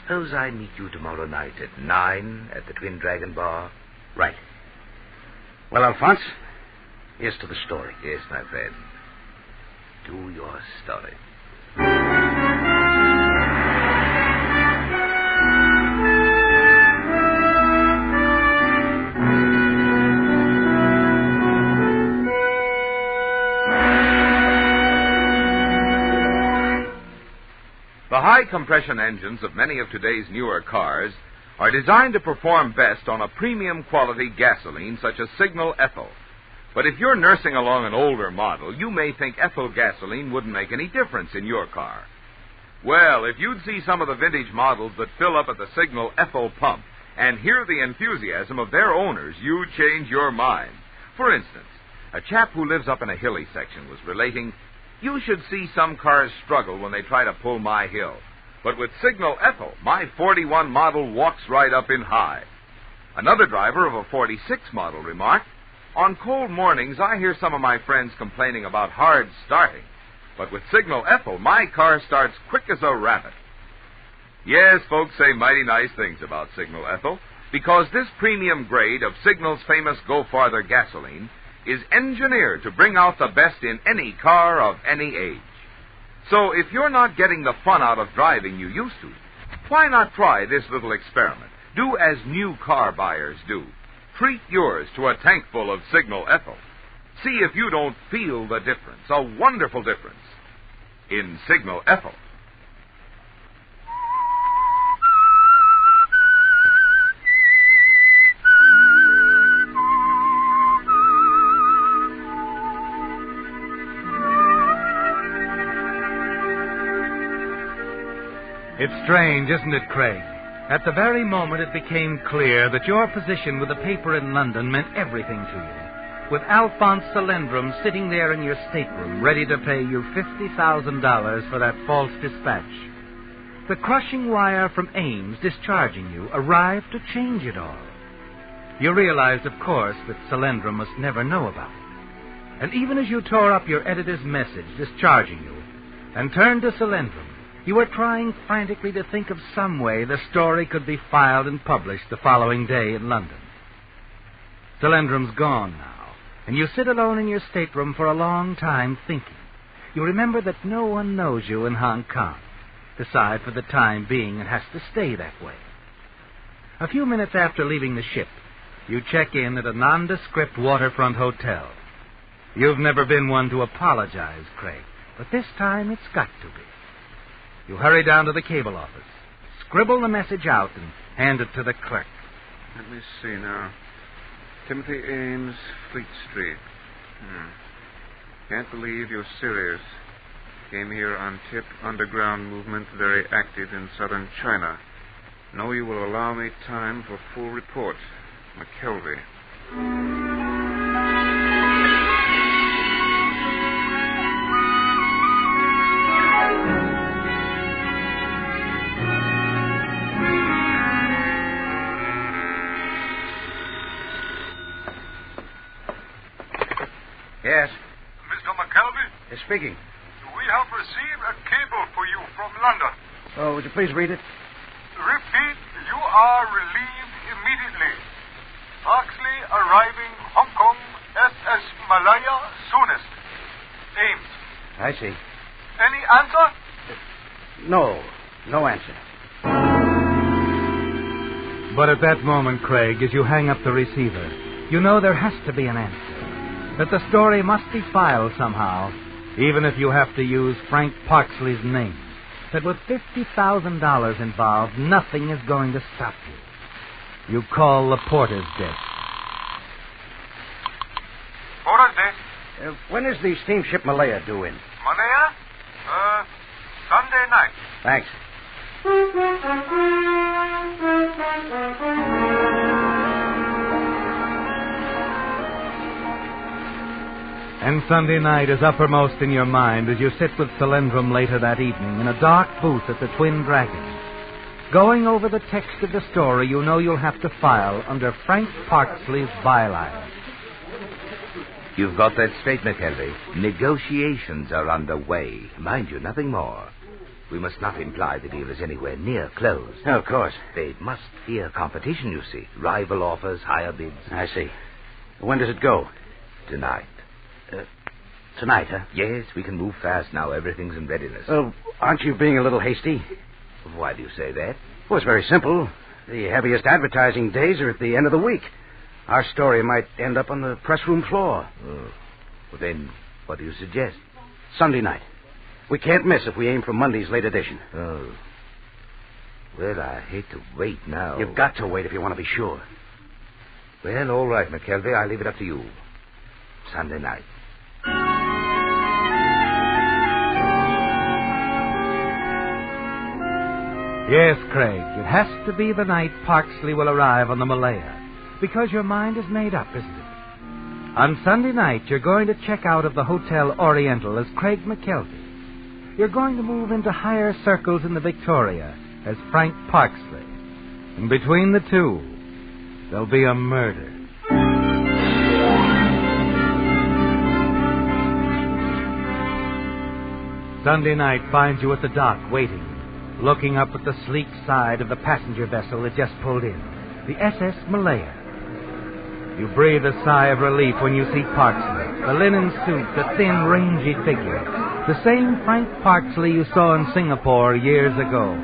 Suppose I meet you tomorrow night at 9 at the Twin Dragon Bar? Right. Well, Alphonse, here's to the story. Yes, my friend. Do your story. The high-compression engines of many of today's newer cars are designed to perform best on a premium-quality gasoline such as Signal Ethyl. But if you're nursing along an older model, you may think ethyl gasoline wouldn't make any difference in your car. Well, if you'd see some of the vintage models that fill up at the Signal Ethyl pump and hear the enthusiasm of their owners, you'd change your mind. For instance, a chap who lives up in a hilly section was relating, "You should see some cars struggle when they try to pull my hill. But with Signal Ethyl, my 41 model walks right up in high." Another driver of a 46 model remarked, "On cold mornings, I hear some of my friends complaining about hard starting. But with Signal Ethyl, my car starts quick as a rabbit." Yes, folks say mighty nice things about Signal Ethyl, because this premium grade of Signal's famous Go Farther gasoline is engineered to bring out the best in any car of any age. So if you're not getting the fun out of driving you used to, why not try this little experiment? Do as new car buyers do. Treat yours to a tankful of Signal Ethyl. See if you don't feel the difference, a wonderful difference, in Signal Ethyl. It's strange, isn't it, Craig? At the very moment it became clear that your position with the paper in London meant everything to you, with Alphonse Salendrum sitting there in your stateroom ready to pay you $50,000 for that false dispatch. The crushing wire from Ames discharging you arrived to change it all. You realized, of course, that Salendrum must never know about it. And even as you tore up your editor's message discharging you and turned to Salendrum, you were trying frantically to think of some way the story could be filed and published the following day in London. Salendrum's gone now, and you sit alone in your stateroom for a long time thinking. You remember that no one knows you in Hong Kong. Decide for the time being it has to stay that way. A few minutes after leaving the ship, you check in at a nondescript waterfront hotel. You've never been one to apologize, Craig, but this time it's got to be. You hurry down to the cable office, scribble the message out, and hand it to the clerk. Let me see now. Timothy Ames, Fleet Street. Can't believe you're serious. Came here on tip. Underground movement very active in southern China. Know you will allow me time for full report. McKelvey. Yes? Mr. McKelvey? Yes, speaking. We have received a cable for you from London. Oh, would you please read it? Repeat, you are relieved immediately. Oxley arriving Hong Kong, SS Malaya soonest. Ames. I see. Any answer? No answer. But at that moment, Craig, as you hang up the receiver, you know there has to be an answer. That the story must be filed somehow, even if you have to use Frank Parksley's name. That with $50,000 involved, nothing is going to stop you. You call the porter's desk. Porter's desk. When is the steamship Malaya due in? Malaya? Sunday night. Thanks. And Sunday night is uppermost in your mind as you sit with Solyndrum later that evening in a dark booth at the Twin Dragon. Going over the text of the story you know you'll have to file under Frank Parksley's Byline. You've got that straight, McKelvey. Negotiations are underway. Mind you, nothing more. We must not imply the deal is anywhere near closed. Oh, of course. They must fear competition, you see. Rival offers, higher bids. I see. When does it go? Tonight. Tonight, huh? Yes, we can move fast now. Everything's in readiness. Oh, aren't you being a little hasty? Why do you say that? Well, it's very simple. The heaviest advertising days are at the end of the week. Our story might end up on the press room floor. Oh. Well, then, what do you suggest? Sunday night. We can't miss if we aim for Monday's late edition. Oh. Well, I hate to wait now. You've got to wait if you want to be sure. Well, all right, McKelvey. I'll leave it up to you. Sunday night. Yes, Craig, it has to be the night Parksley will arrive on the Malaya. Because your mind is made up, isn't it? On Sunday night, you're going to check out of the Hotel Oriental as Craig McKelvey. You're going to move into higher circles in the Victoria as Frank Parksley. And between the two, there'll be a murder. Sunday night finds you at the dock waiting, looking up at the sleek side of the passenger vessel that just pulled in, the SS Malaya. You breathe a sigh of relief when you see Parksley, the linen suit, the thin, rangy figure, the same Frank Parksley you saw in Singapore years ago.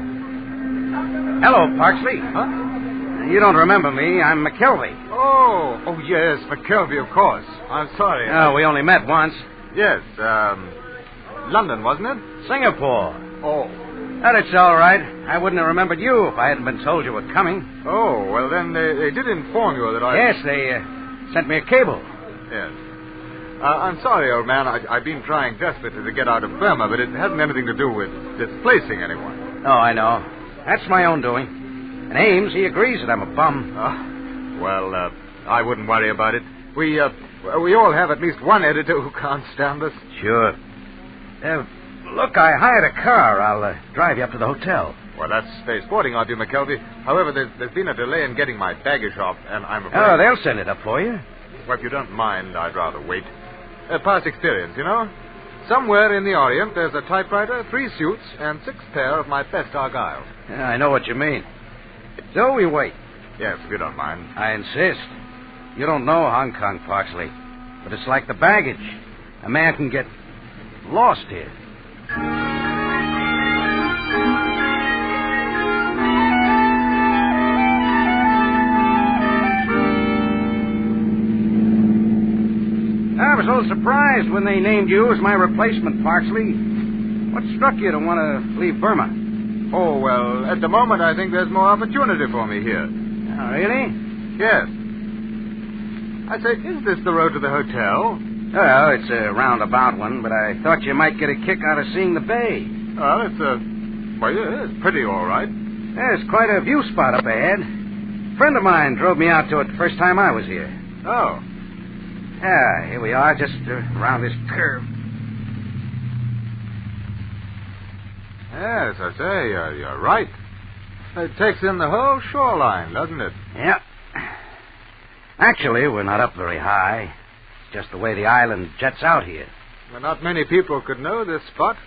Hello, Parksley. Huh? You don't remember me. I'm McKelvey. Oh, yes, McKelvey, of course. I'm sorry. Oh, we only met once. Yes, London, wasn't it? Singapore. Oh. But it's all right. I wouldn't have remembered you if I hadn't been told you were coming. Oh, well, then they did inform you that I... Yes, they sent me a cable. Yes. I'm sorry, old man. I've been trying desperately to get out of Burma, but it hasn't anything to do with displacing anyone. Oh, I know. That's my own doing. And Ames, he agrees that I'm a bum. Well, I wouldn't worry about it. We all have at least one editor who can't stand us. Sure. Look, I hired a car. I'll drive you up to the hotel. Well, that's very sporting of you, McKelvey. However, there's been a delay in getting my baggage off, and I'm afraid... Oh, they'll send it up for you. Well, if you don't mind, I'd rather wait. Past experience, you know? Somewhere in the Orient, there's a typewriter, 3 suits, and 6 pair of my best Argyle. Yeah, I know what you mean. So we wait. Yes, if you don't mind. I insist. You don't know Hong Kong, Parksley, but it's like the baggage. A man can get lost here. I was a little surprised when they named you as my replacement, Parksley. What struck you to want to leave Burma? Oh, well, at the moment I think there's more opportunity for me here. Oh, really? Yes. I say, is this the road to the hotel? Well, it's a roundabout one, but I thought you might get a kick out of seeing the bay. Well, it's pretty all right. There's quite a view spot up ahead. A friend of mine drove me out to it the first time I was here. Oh. Yeah, here we are, just around this curve. Yes, I say, you're right. It takes in the whole shoreline, doesn't it? Yeah. Actually, we're not up very high. It's just the way the island jets out here. Well, not many people could know this spot.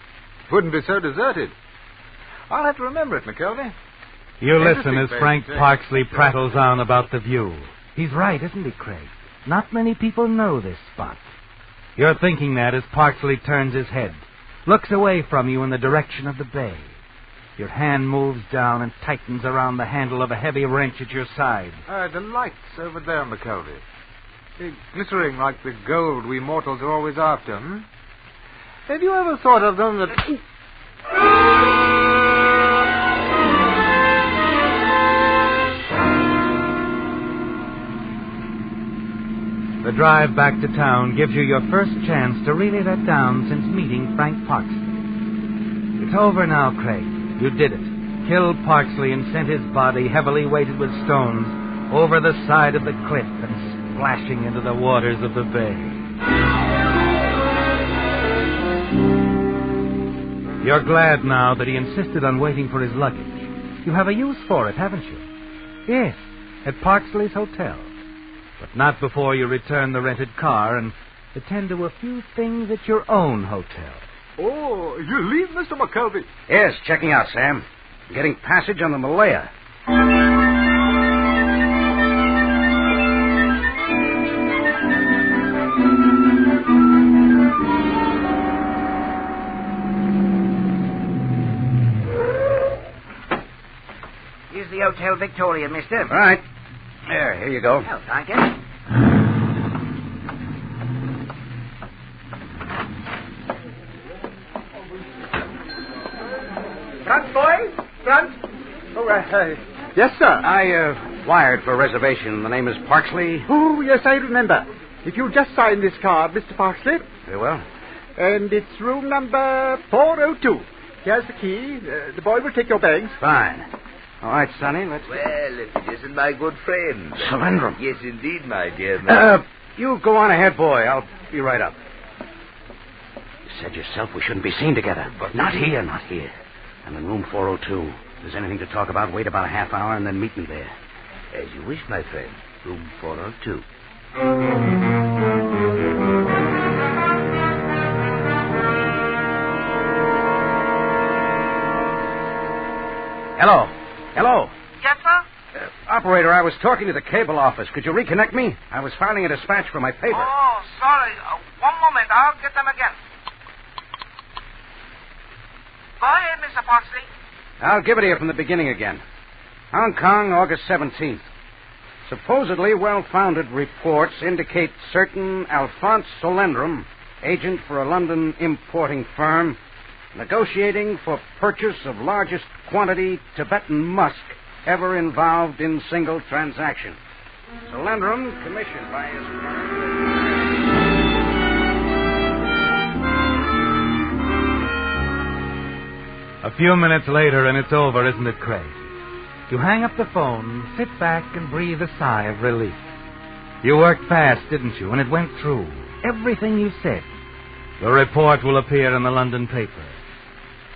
It wouldn't be so deserted. I'll have to remember it, McKelvey. You listen as Frank Parksley prattles on about the view. He's right, isn't he, Craig? Not many people know this spot. You're thinking that as Parksley turns his head, looks away from you in the direction of the bay. Your hand moves down and tightens around the handle of a heavy wrench at your side. The lights over there, McKelvey. They're glittering like the gold we mortals are always after, hmm? Have you ever thought of them that... The drive back to town gives you your first chance to really let down since meeting Frank Parksley. It's over now, Craig. You did it. Killed Parksley and sent his body, heavily weighted with stones, over the side of the cliff and splashing into the waters of the bay. You're glad now that he insisted on waiting for his luggage. You have a use for it, haven't you? Yes, at Parksley's hotel. But not before you return the rented car and attend to a few things at your own hotel. Oh, you leave, Mr. McKelvey? Yes, checking out, Sam. Getting passage on the Malaya. Here's the Hotel Victoria, mister. All right. There, here you go. Oh, thank you. Front, boy? Front? Oh, yes, sir. I wired for a reservation. The name is Parksley. Oh, yes, I remember. If you just sign this card, Mr. Parksley. Very well. And it's room number 402. Here's the key. The boy will take your bags. Fine. All right, Sonny, let's... Well, if it isn't my good friend. Solandrum. Yes, indeed, my dear man. You go on ahead, boy. I'll be right up. You said yourself we shouldn't be seen together. But not here, not here. I'm in room 402. If there's anything to talk about, wait about a half hour and then meet me there. As you wish, my friend. Room 402. Hello. Hello. Yes, sir? Operator, I was talking to the cable office. Could you reconnect me? I was filing a dispatch for my paper. Oh, sorry. One moment. I'll get them again. Go ahead, Mr. Parksley. I'll give it to you from the beginning again. Hong Kong, August 17th. Supposedly well-founded reports indicate certain Alphonse Solandrum, agent for a London importing firm, negotiating for purchase of largest quantity Tibetan musk ever involved in single transaction. Solandrum, commissioned by his firm. A few minutes later, and it's over, isn't it, Craig? You hang up the phone, sit back, and breathe a sigh of relief. You worked fast, didn't you? And it went through. Everything you said. The report will appear in the London paper.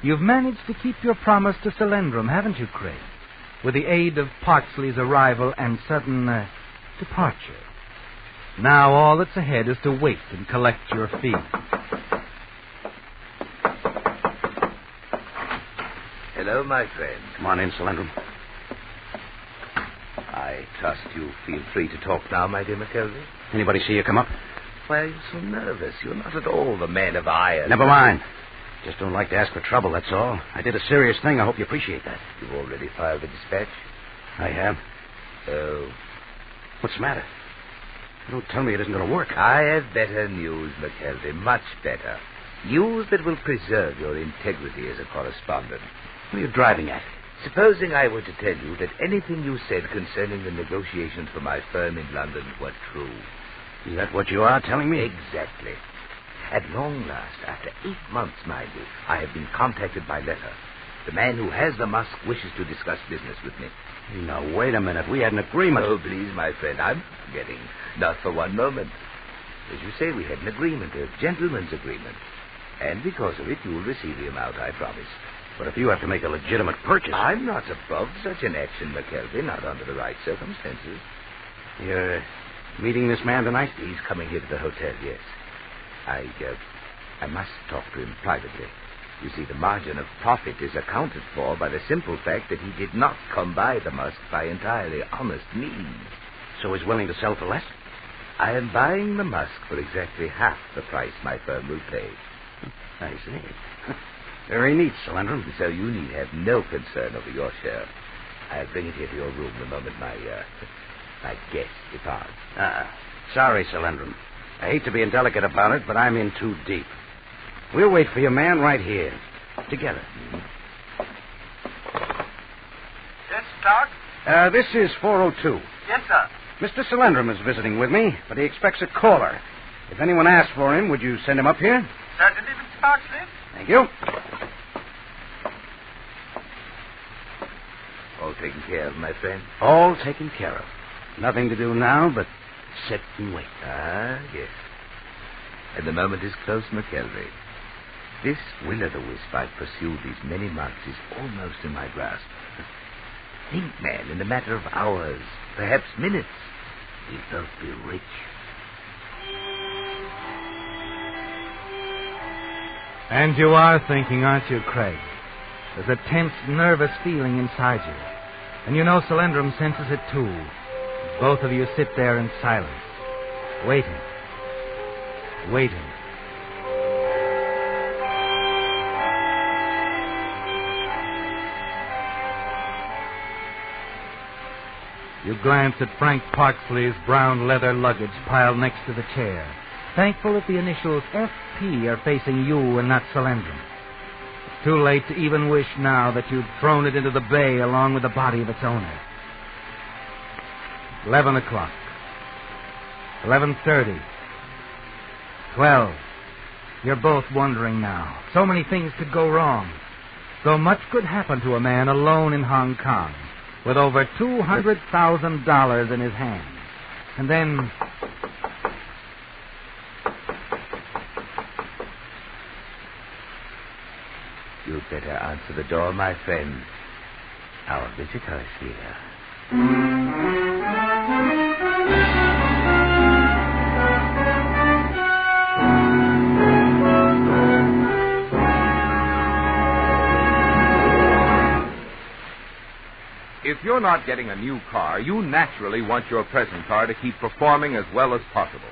You've managed to keep your promise to Solandrum, haven't you, Craig? With the aid of Parksley's arrival and sudden departure. Now all that's ahead is to wait and collect your fee. Hello, my friend. Come on in, Solandrum. I trust you feel free to talk now, my dear McKelvey. Anybody see you come up? Why are you so nervous? You're not at all the man of iron. Never mind. Just don't like to ask for trouble, that's all. I did a serious thing. I hope you appreciate that. You've already filed the dispatch? I have. Oh. What's the matter? Don't tell me it isn't going to work. I have better news, McKelvey. Much better. News that will preserve your integrity as a correspondent. What are you driving at? Supposing I were to tell you that anything you said concerning the negotiations for my firm in London were true. Is that what you are telling me? Exactly. At long last, after 8 months, mind you, I have been contacted by letter. The man who has the musk wishes to discuss business with me. Now, wait a minute. We had an agreement. Oh, please, my friend, I'm forgetting. Not for one moment. As you say, we had an agreement, a gentleman's agreement. And because of it, you will receive the amount I promised. But if you have to make a legitimate purchase... I'm not above such an action, McKelvey, not under the right circumstances. You're meeting this man tonight? He's coming here to the hotel, yes. I must talk to him privately. You see, the margin of profit is accounted for by the simple fact that he did not come by the musk by entirely honest means. So he's willing to sell for less? I am buying the musk for exactly half the price my firm will pay. I see. Very neat, Solandrum. So you need have no concern over your share. I'll bring it here to your room the moment my guest departs. Sorry, Solandrum. I hate to be indelicate about it, but I'm in too deep. We'll wait for your man right here. Together. Yes, start? This is 402. Yes, sir. Mr. Solandrum is visiting with me, but he expects a caller. If anyone asks for him, would you send him up here? Certainly, Mr. Parsley. Thank you. All taken care of, my friend? All taken care of. Nothing to do now but sit and wait. Ah, yes. And the moment is close, McKelvey. This will-o'-the-wisp I've pursued these many months is almost in my grasp. Think, man, in a matter of hours, perhaps minutes, we'll both be rich. And you are thinking, aren't you, Craig? There's a tense, nervous feeling inside you. And you know Solandrum senses it, too. Both of you sit there in silence, waiting. You glance at Frank Parksley's brown leather luggage piled next to the chair, thankful that the initials FP are facing you and not Solandrum. It's too late to even wish now that you'd thrown it into the bay along with the body of its owner. 11 o'clock. 11:30. 12. You're both wondering now. So many things could go wrong. So much could happen to a man alone in Hong Kong, with over $200,000 in his hands. And then... You'd better answer the door, my friend. Our visitor is here. If you're not getting a new car, you naturally want your present car to keep performing as well as possible.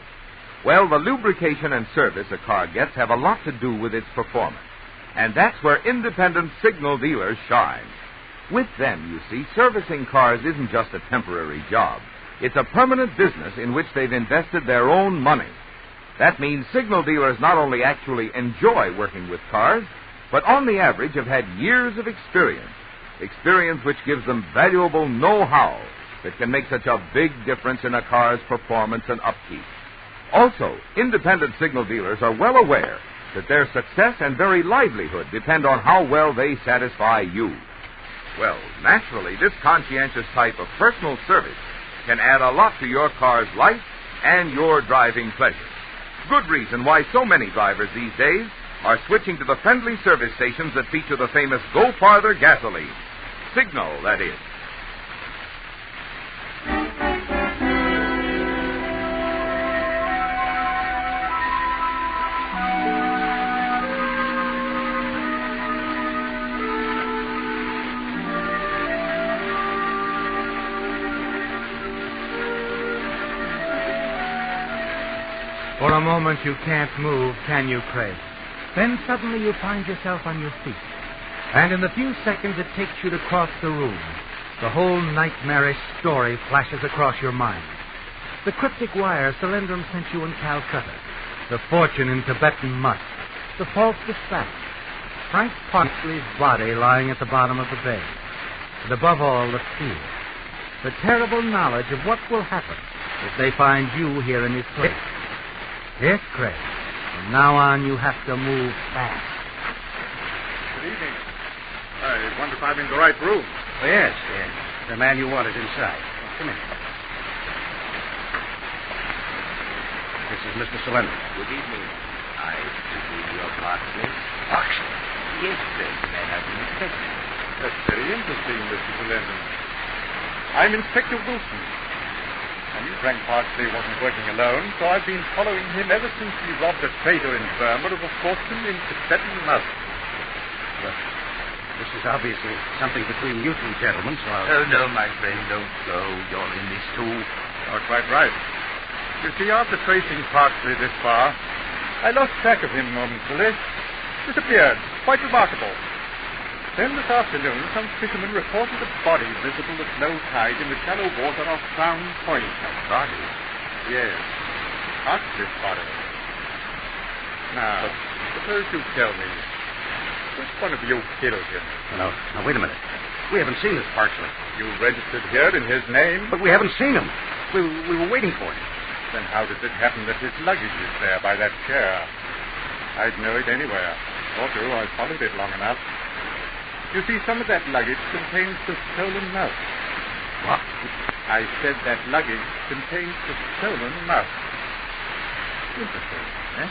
Well, the lubrication and service a car gets have a lot to do with its performance. And that's where independent signal dealers shine. With them, you see, servicing cars isn't just a temporary job. It's a permanent business in which they've invested their own money. That means signal dealers not only actually enjoy working with cars, but on the average have had years of experience which gives them valuable know-how that can make such a big difference in a car's performance and upkeep. Also, independent signal dealers are well aware that their success and very livelihood depend on how well they satisfy you. Well, naturally, this conscientious type of personal service can add a lot to your car's life and your driving pleasure. Good reason why so many drivers these days are switching to the friendly service stations that feature the famous Go Farther gasoline. Signal, that is. For a moment you can't move, can you, Craig? Then suddenly you find yourself on your feet. And in the few seconds it takes you to cross the room, the whole nightmarish story flashes across your mind. The cryptic wire Solandrum sent you in Calcutta, the fortune in Tibetan musk, the false dispatch, Frank Parksley's body lying at the bottom of the bay, and above all, the fear, the terrible knowledge of what will happen if they find you here in his place. Yes, Craig. From now on, you have to move fast. Good evening. I wonder if I'm in the right room. Oh, yes. The man you wanted inside. Come in. This is Mr. Solandrum. Good evening. I see your Parksley. Parksley? Yes, sir. The man I've been expecting. That's very interesting, Mr. Solandrum. I'm Inspector Wilson. I knew Frank Parksley wasn't working alone, so I've been following him ever since he robbed a trader in Burma of a fortune in Tibetan musk. Well, this is obviously something between you two gentlemen, so Oh, I'll... no, my friend, don't go. You're in this, too. You're quite right. You see, after tracing Parksley this far, I lost track of him momentarily. Disappeared. Quite remarkable. Then this afternoon, some fishermen reported a body visible at low tide in the shallow water off Crown Point. A body? Yes. Parksley's body. Now, suppose you tell me, which one of you killed him? No, now, wait a minute. We haven't seen this Parksley. You registered here in his name? But we haven't seen him. We were waiting for him. Then how does it happen that his luggage is there by that chair? I'd know it anywhere. Ought to. I've followed it long enough. You see, some of that luggage contains the stolen mouse. What? I said that luggage contains the stolen mouse. Interesting, eh?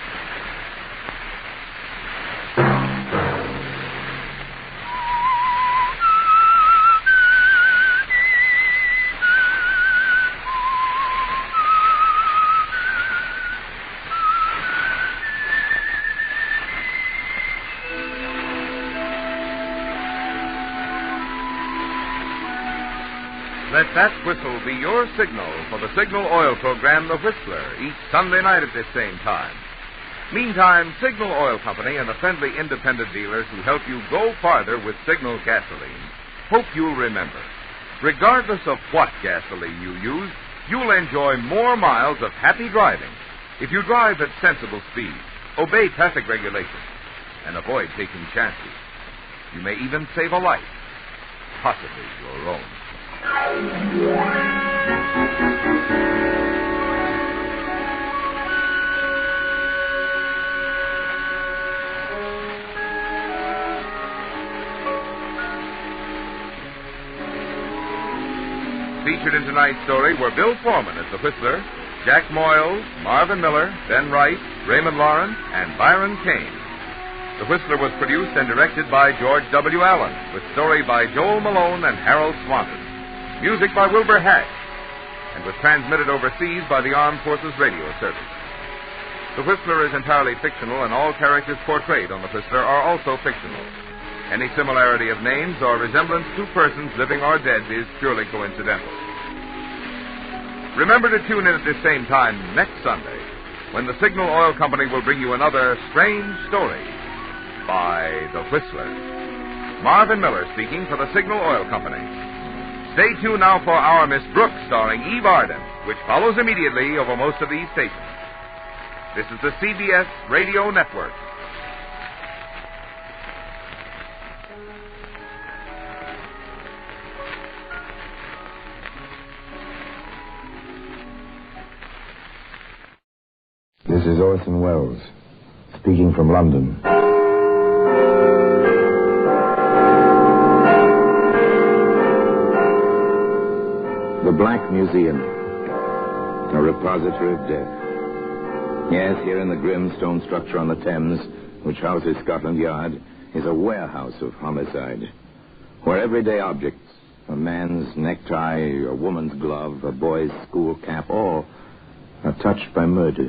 Let that whistle be your signal for the Signal Oil program, The Whistler, each Sunday night at this same time. Meantime, Signal Oil Company and the friendly independent dealers who help you go farther with Signal gasoline hope you'll remember, regardless of what gasoline you use, you'll enjoy more miles of happy driving if you drive at sensible speeds, obey traffic regulations, and avoid taking chances. You may even save a life, possibly your own. Featured in tonight's story were Bill Foreman as the Whistler, Jack Moyles, Marvin Miller, Ben Wright, Raymond Lawrence, and Byron Kane. The Whistler was produced and directed by George W. Allen, with story by Joel Malone and Harold Swanton. Music by Wilbur Hatch, and was transmitted overseas by the Armed Forces Radio Service. The Whistler is entirely fictional, and all characters portrayed on The Whistler are also fictional. Any similarity of names or resemblance to persons living or dead is purely coincidental. Remember to tune in at this same time next Sunday, when the Signal Oil Company will bring you another strange story by The Whistler. Marvin Miller speaking for the Signal Oil Company. Stay tuned now for Our Miss Brooks, starring Eve Arden, which follows immediately over most of these stations. This is the CBS Radio Network. This is Orson Welles, speaking from London. The Black Museum, a repository of death. Yes, here in the grim stone structure on the Thames, which houses Scotland Yard, is a warehouse of homicide, where everyday objects, a man's necktie, a woman's glove, a boy's school cap, all are touched by murder.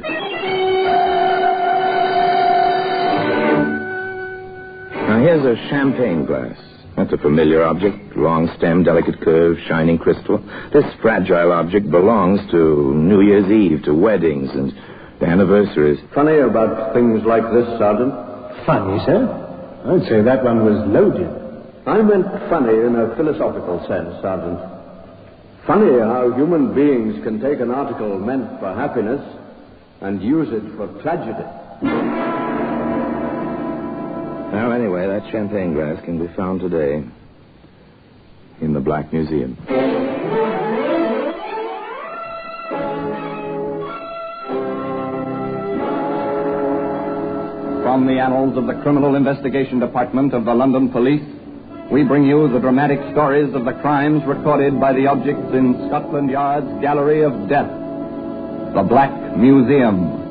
Now, here's a champagne glass. That's a familiar object, long stem, delicate curve, shining crystal. This fragile object belongs to New Year's Eve, to weddings and anniversaries. Funny about things like this, Sergeant. Funny, sir? I'd say that one was loaded. I meant funny in a philosophical sense, Sergeant. Funny how human beings can take an article meant for happiness and use it for tragedy. Well, anyway, that champagne glass can be found today in the Black Museum. From the annals of the Criminal Investigation Department of the London Police, we bring you the dramatic stories of the crimes recorded by the objects in Scotland Yard's Gallery of Death, the Black Museum.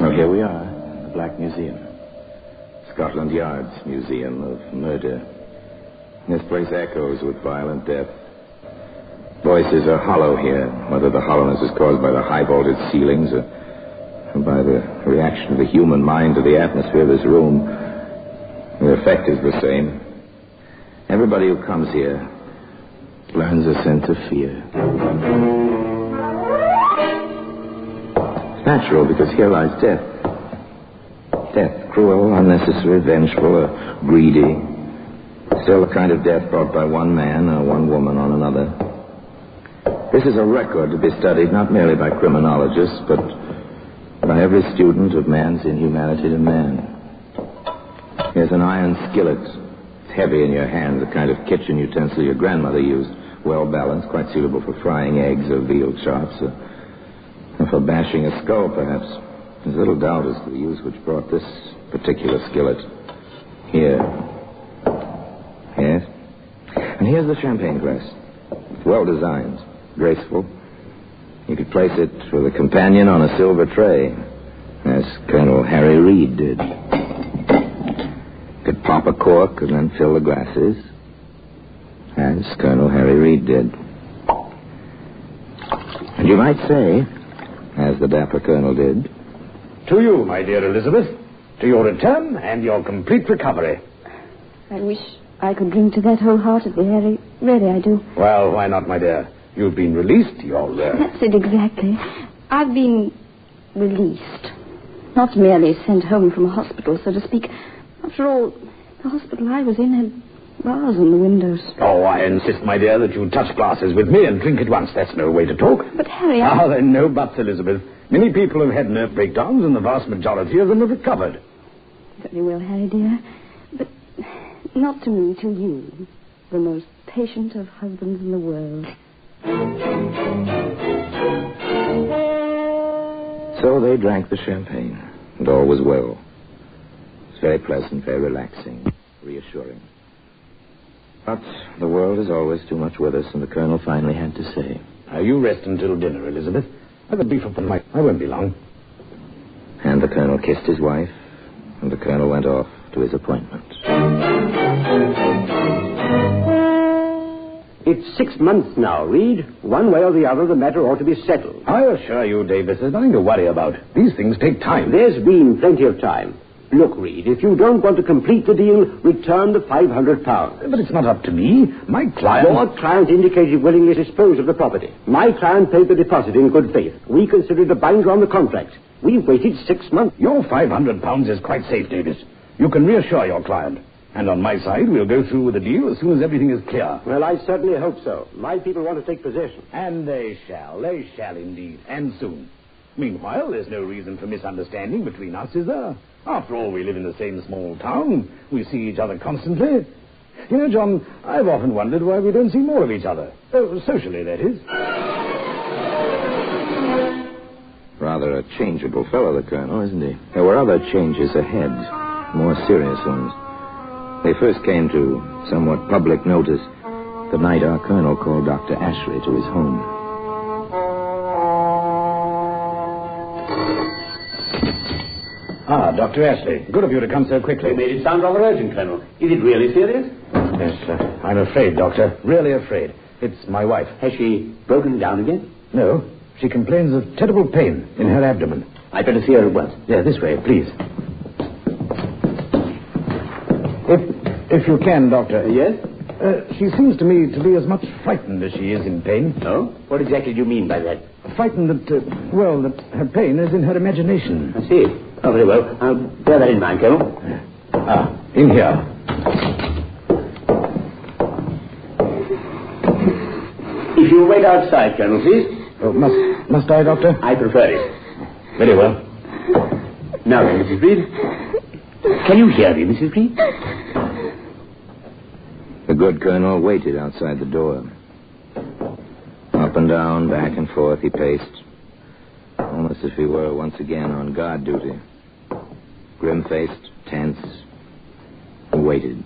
Well, here we are, the Black Museum. Scotland Yard's Museum of Murder. This place echoes with violent death. Voices are hollow here, whether the hollowness is caused by the high-voltage ceilings or by the reaction of the human mind to the atmosphere of this room. The effect is the same. Everybody who comes here learns a sense of fear. It's natural, because here lies death. Death, cruel, unnecessary, vengeful, or greedy. Still the kind of death brought by one man or one woman on another. This is a record to be studied not merely by criminologists, but by every student of man's inhumanity to man. Here's an iron skillet. It's heavy in your hand, the kind of kitchen utensil your grandmother used. Well balanced, quite suitable for frying eggs or veal chops, or for bashing a skull, perhaps. There's little doubt as to the use which brought this particular skillet here. Yes? And here's the champagne glass. Well designed, graceful. You could place it with a companion on a silver tray, as Colonel Harry Reid did. Could pop a cork and then fill the glasses, as Colonel Harry Reid did. And you might say, as the dapper colonel did, to you, my dear Elizabeth, to your return and your complete recovery. I wish I could drink to that wholeheartedly, Harry. Really, I do. Well, why not, my dear? You've been released. You're... That's it exactly. I've been released. Not merely sent home from a hospital, so to speak. After all, the hospital I was in had bars on the windows. Oh, I insist, my dear, that you touch glasses with me and drink at once. That's no way to talk. But, Harry, Ah, then no buts, Elizabeth. Many people have had nerve breakdowns, and the vast majority of them have recovered. Very well, Harry, dear. But not to me, to you, the most patient of husbands in the world. So they drank the champagne, and all was well. It was very pleasant, very relaxing, reassuring. But the world is always too much with us, and the colonel finally had to say, Now, you rest until dinner, Elizabeth. I've a beef up on my... I won't be long. And the colonel kissed his wife, and the colonel went off to his appointment. It's 6 months now, Reed. One way or the other, the matter ought to be settled. I assure you, Davis, there's nothing to worry about. These things take time. There's been plenty of time. Look, Reed, if you don't want to complete the deal, return the £500. But it's not up to me. My client... Your client indicated willingness to dispose of the property. My client paid the deposit in good faith. We consider it a binder on the contract. We've waited 6 months. Your £500 is quite safe, Davis. You can reassure your client. And on my side, we'll go through with the deal as soon as everything is clear. Well, I certainly hope so. My people want to take possession. And they shall. They shall indeed. And soon. Meanwhile, there's no reason for misunderstanding between us, is there? After all, we live in the same small town. We see each other constantly. You know, John, I've often wondered why we don't see more of each other. Oh, socially, that is. Rather a changeable fellow, the colonel, isn't he? There were other changes ahead, more serious ones. They first came to somewhat public notice the night our colonel called Dr. Ashley to his home. Ah, Dr. Ashley. Good of you to come so quickly. You made it sound rather urgent, Colonel. Is it really serious? Yes, I'm afraid, Doctor. Really afraid. It's my wife. Has she broken down again? No. She complains of terrible pain in her abdomen. I'd better see her at once. Yeah, this way, please. If you can, Doctor. Yes? She seems to me to be as much frightened as she is in pain. Oh? What exactly do you mean by that? Frightened that, that her pain is in her imagination. I see. Oh, very well. I'll bear that in mind, Colonel. In here. If you'll wait outside, Colonel, please. Oh, must I, Doctor? I prefer it. Very well. Now then, Mrs. Reed. Can you hear me, Mrs. Reed? The good colonel waited outside the door. Up and down, back and forth, he paced, almost as if he were once again on guard duty. Grim-faced, tense, he waited.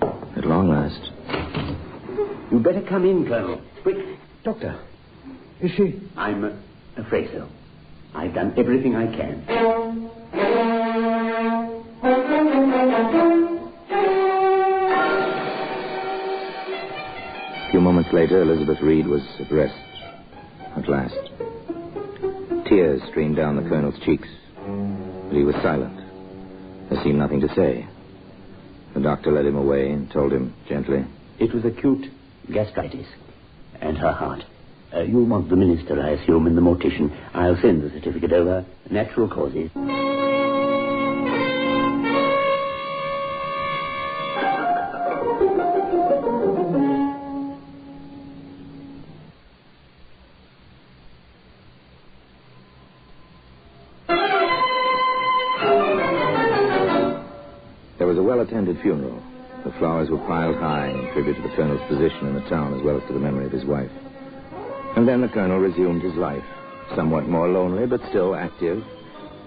At long last. You'd better come in, Colonel. Quick. Doctor, is she... I'm afraid so. I've done everything I can. A few moments later, Elizabeth Reed was at rest. At last. Tears streamed down the colonel's cheeks. But he was silent. There seemed nothing to say. The doctor led him away and told him gently, It was acute gastritis. And her heart. You'll want the minister, I assume, and the mortician. I'll send the certificate over. Natural causes. well-attended funeral. The flowers were piled high in tribute to the colonel's position in the town as well as to the memory of his wife. And then the colonel resumed his life, somewhat more lonely but still active,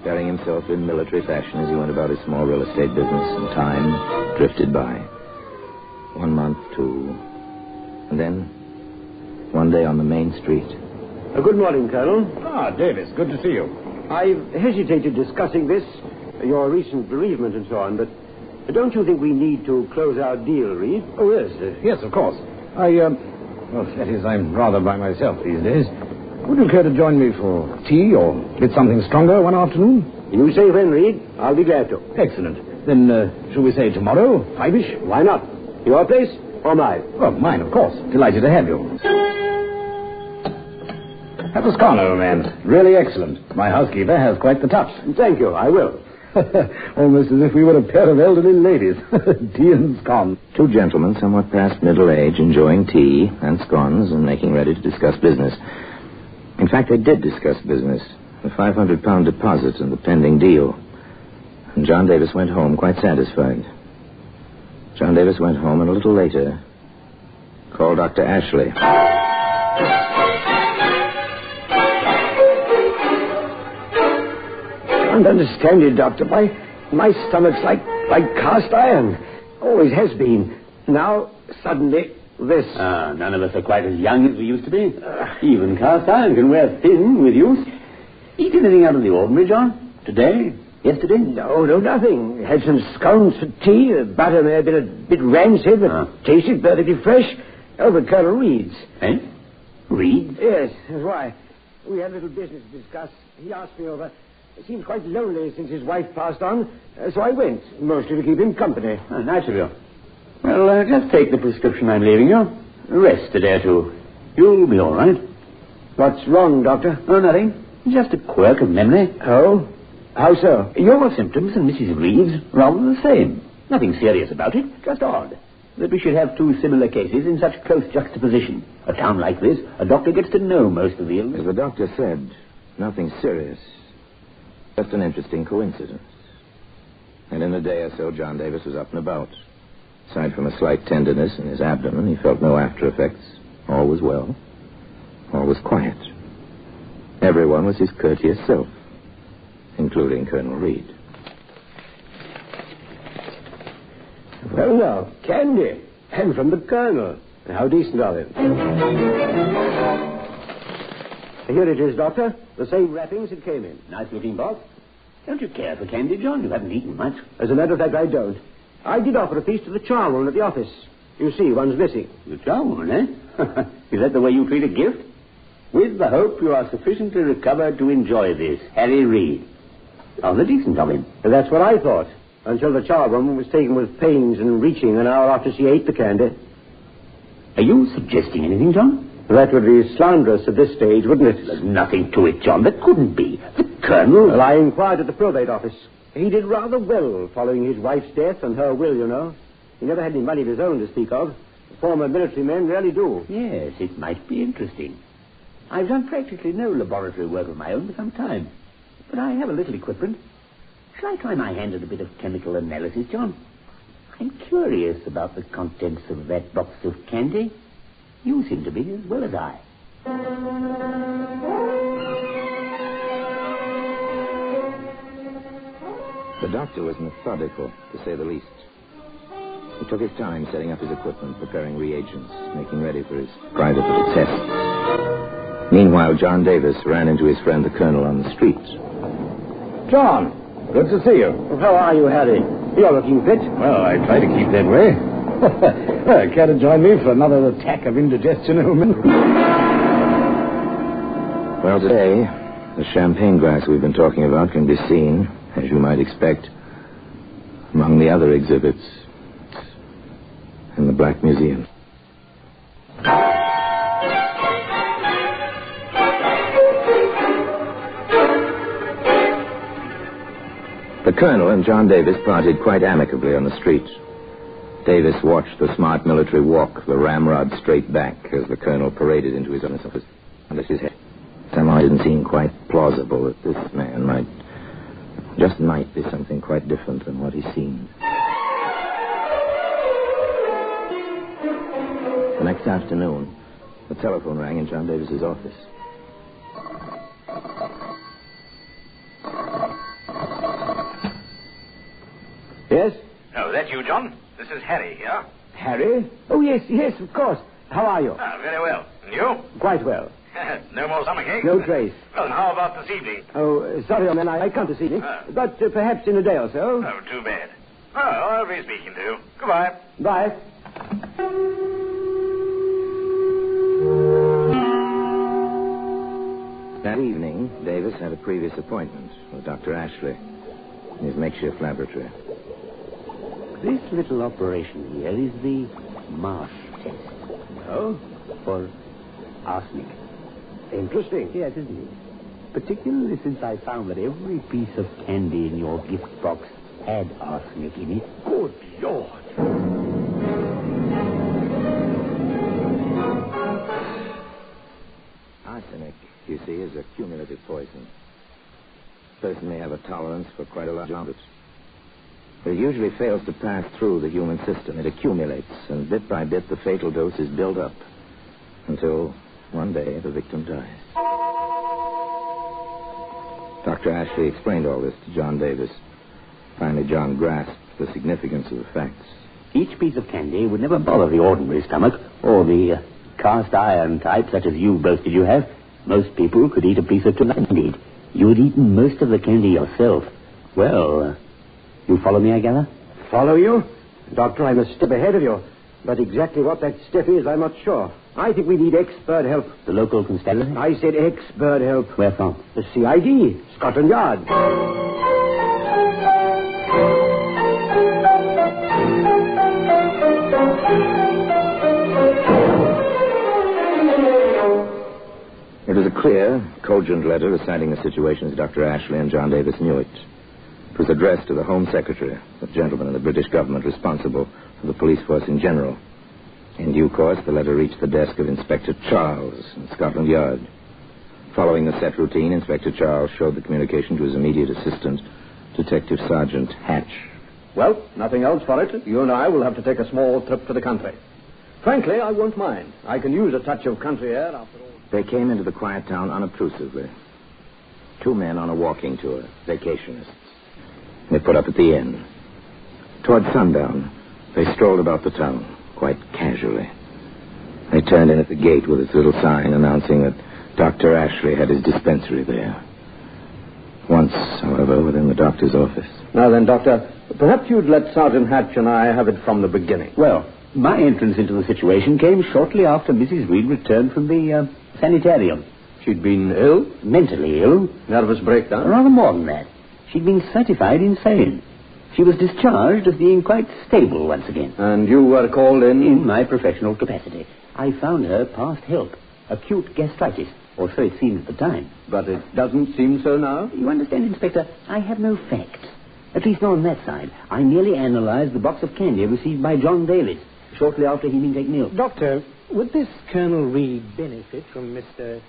bearing himself in military fashion as he went about his small real estate business, and time drifted by. 1 month, 2, and then one day on the main street. Good morning, Colonel. Ah, Davis, good to see you. I've hesitated discussing this, your recent bereavement and so on, but don't you think we need to close our deal, Reed? Oh, yes, yes, of course. Well, that is, I'm rather by myself these days. Would you care to join me for tea or a bit something stronger one afternoon? You say when, Reed. I'll be glad to. Excellent. Then, shall we say tomorrow, 5-ish? Why not? Your place or mine? Well, mine, of course. Delighted to have you. That was Connor, man. Really excellent. My housekeeper has quite the touch. Thank you. I will. Almost as if we were a pair of elderly ladies. Tea and scones. 2 gentlemen, somewhat past middle age, enjoying tea and scones and making ready to discuss business. In fact, they did discuss business. The £500 deposit and the pending deal. And John Davis went home quite satisfied. John Davis went home and a little later called Dr. Ashley. I don't understand it, Doctor. My stomach's like cast iron. Always has been. Now, suddenly, this. None of us are quite as young as we used to be. Even cast iron can wear thin with use. Eat anything out of the ordinary, John? Today? Yesterday? No, nothing. Had some scones for tea. The butter may have been a bit rancid, but tasted perfectly fresh. Over Colonel Reed's. Eh? Reed? Yes, that's why. We had a little business to discuss. He asked me over. He seemed quite lonely since his wife passed on, so I went, mostly to keep him company. Nice of you. Well, just take the prescription I'm leaving you. Rest a day or two. You'll be all right. What's wrong, Doctor? Oh, nothing. Just a quirk of memory. Oh? How so? Your symptoms and Mrs. Reed's rather the same. Nothing serious about it. Just odd that we should have 2 similar cases in such close juxtaposition. A town like this, a doctor gets to know most of the illness. As the doctor said, nothing serious. Just an interesting coincidence. And in a day or so, John Davis was up and about. Aside from a slight tenderness in his abdomen, he felt no after effects. All was well. All was quiet. Everyone was his courteous self, including Colonel Reed. Well, now, candy. And from the Colonel. How decent of him. Here it is, Doctor. The same wrappings it came in. Nice looking box. Don't you care for candy, John? You haven't eaten much. As a matter of fact, I don't. I did offer a piece to the charwoman at the office. You see, one's missing. The charwoman, eh? Is that the way you treat a gift? With the hope you are sufficiently recovered to enjoy this, Harry Reed. Rather decent of him. That's what I thought, until the charwoman was taken with pains and reaching an hour after she ate the candy. Are you suggesting anything, John? That would be slanderous at this stage, wouldn't it? There's nothing to it, John. That couldn't be. The Colonel... Well, I inquired at the probate office. He did rather well following his wife's death and her will, you know. He never had any money of his own to speak of. Former military men rarely do. Yes, it might be interesting. I've done practically no laboratory work of my own for some time. But I have a little equipment. Shall I try my hand at a bit of chemical analysis, John? I'm curious about the contents of that box of candy. You seem to be as well as I. The doctor was methodical, to say the least. He took his time setting up his equipment, preparing reagents, making ready for his private little tests. Meanwhile, John Davis ran into his friend the Colonel on the street. John, good to see you. How are you, Harry? You're looking fit. Well, I try to keep that way. Care to join me for another attack of indigestion, Omen? Well, today, the champagne glass we've been talking about can be seen, as you might expect, among the other exhibits in the Black Museum. The Colonel and John Davis parted quite amicably on the street. Davis watched the smart military walk the ramrod straight back as the Colonel paraded into his own office under his head. Somehow it didn't seem quite plausible that this man might be something quite different than what he seemed. next afternoon, the telephone rang in John Davis's office. Yes? Oh, that you, John? This is Harry here. Harry? Oh, yes, of course. How are you? Ah, very well. And you? Quite well. No more summer cakes? No trace. Well, and how about this evening? Oh, sorry, man, I can't this evening. But perhaps in a day or so. Oh, too bad. Oh, I'll be speaking to you. Goodbye. Bye. That evening, Davis had a previous appointment with Dr. Ashley in his makeshift laboratory. This little operation here is the marsh test. Oh? For arsenic. Interesting. Yes, isn't it? Particularly since I found that every piece of candy in your gift box had arsenic in it. Good Lord. Arsenic, you see, is a cumulative poison. A person may have a tolerance for quite a large amount of it. But it usually fails to pass through the human system. It accumulates, and bit by bit the fatal dose is built up until one day the victim dies. Dr. Ashley explained all this to John Davis. Finally, John grasped the significance of the facts. Each piece of candy would never bother the ordinary stomach, or the cast iron type, such as you boasted you have. Most people could eat a piece of tonight, indeed. You had eaten most of the candy yourself. Well, you follow me, I gather? Follow you? Doctor, I'm a step ahead of you. But exactly what that step is, I'm not sure. I think we need expert help. The local constabulary? I said expert help. Where from? The CID, Scotland Yard. It was a clear, cogent letter reciting the situation as Dr. Ashley and John Davis knew it. It was addressed to the Home Secretary, the gentleman in the British government responsible for the police force in general. In due course, the letter reached the desk of Inspector Charles in Scotland Yard. Following the set routine, Inspector Charles showed the communication to his immediate assistant, Detective Sergeant Hatch. Well, nothing else for it. You and I will have to take a small trip to the country. Frankly, I won't mind. I can use a touch of country air after all. They came into the quiet town unobtrusively. Two men on a walking tour, vacationists. They put up at the inn. Toward sundown, they strolled about the town, quite casually. They turned in at the gate with its little sign announcing that Dr. Ashley had his dispensary there. Once, however, within the doctor's office. Now then, Doctor, perhaps you'd let Sergeant Hatch and I have it from the beginning. Well, my entrance into the situation came shortly after Mrs. Reed returned from the sanitarium. She'd been ill? Mentally ill. Nervous breakdown? Rather more than that. She'd been certified insane. She was discharged as being quite stable once again. And you were called in? In my professional capacity. I found her past help. Acute gastritis. Or so it seemed at the time. But it doesn't seem so now? You understand, Inspector, I have no facts. At least not on that side. I merely analyzed the box of candy received by John Davis shortly after he'd been taken ill. Doctor, would this Colonel Reed benefit from Mr.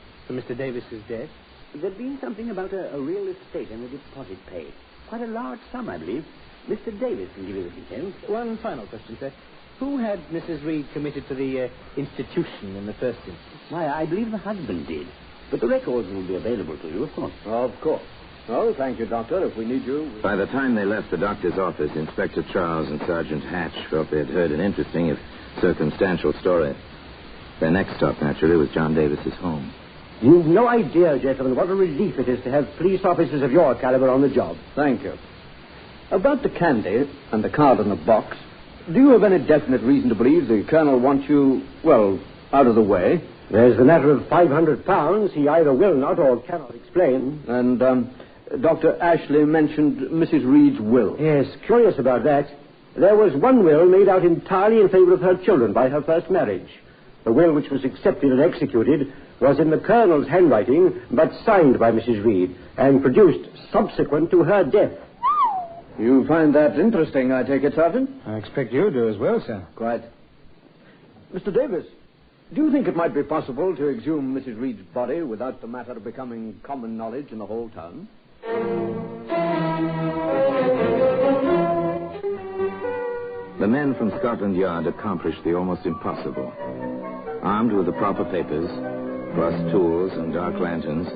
Davis's death? There'd been something about a real estate and a deposit paid. Quite a large sum, I believe. Mr. Davis can give you the details. One final question, sir. Who had Mrs. Reed committed to the institution in the first instance? Why, I believe the husband did. But the records will be available to you, of course. Of course. Oh, thank you, Doctor. If we need you... By the time they left the doctor's office, Inspector Charles and Sergeant Hatch felt they had heard an interesting, if circumstantial, story. Their next stop, naturally, was John Davis's home. You've no idea, gentlemen, what a relief it is to have police officers of your caliber on the job. Thank you. About the candy and the card in the box, do you have any definite reason to believe the Colonel wants you, well, out of the way? There's the matter of £500 he either will not or cannot explain. And, Dr. Ashley mentioned Mrs. Reed's will. Yes, curious about that. There was one will made out entirely in favor of her children by her first marriage. The will which was accepted and executed was in the Colonel's handwriting, but signed by Mrs. Reed, and produced subsequent to her death. You find that interesting, I take it, Sergeant? I expect you do as well, sir. Quite. Mr. Davis, do you think it might be possible to exhume Mrs. Reed's body without the matter becoming common knowledge in the whole town? The men from Scotland Yard accomplished the almost impossible. Armed with the proper papers, plus tools and dark lanterns,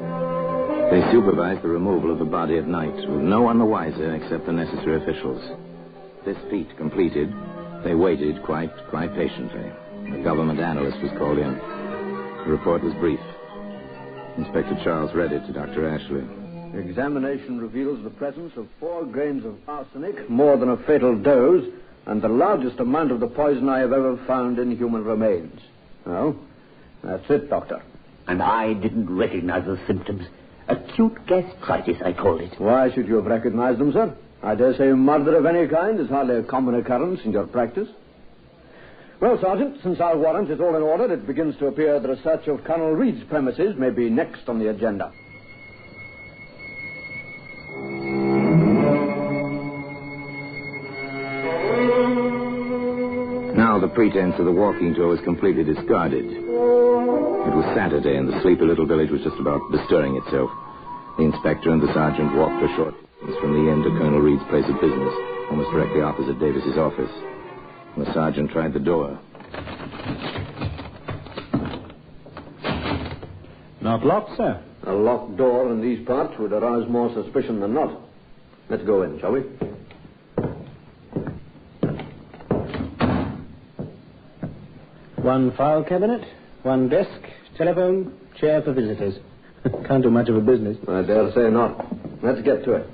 they supervised the removal of the body at night, with no one the wiser except the necessary officials. This feat completed, they waited quite patiently. A government analyst was called in. The report was brief. Inspector Charles read it to Dr. Ashley. Examination reveals the presence of 4 grains of arsenic, more than a fatal dose, and the largest amount of the poison I have ever found in human remains. Oh, that's it, Doctor. And I didn't recognize the symptoms. Acute gastritis, I call it. Why should you have recognized them, sir? I dare say murder of any kind is hardly a common occurrence in your practice. Well, Sergeant, since our warrant is all in order, it begins to appear that a search of Colonel Reed's premises may be next on the agenda. Now the pretense of the walking tour was completely discarded. It was Saturday, and the sleepy little village was just about bestirring itself. The inspector and the sergeant walked a short distance from the inn to Colonel Reed's place of business, almost directly opposite Davis's office. The sergeant tried the door. Not locked, sir. A locked door in these parts would arouse more suspicion than not. Let's go in, shall we? One file cabinet, one desk, telephone, chair for visitors. Can't do much of a business. I dare say not. Let's get to it.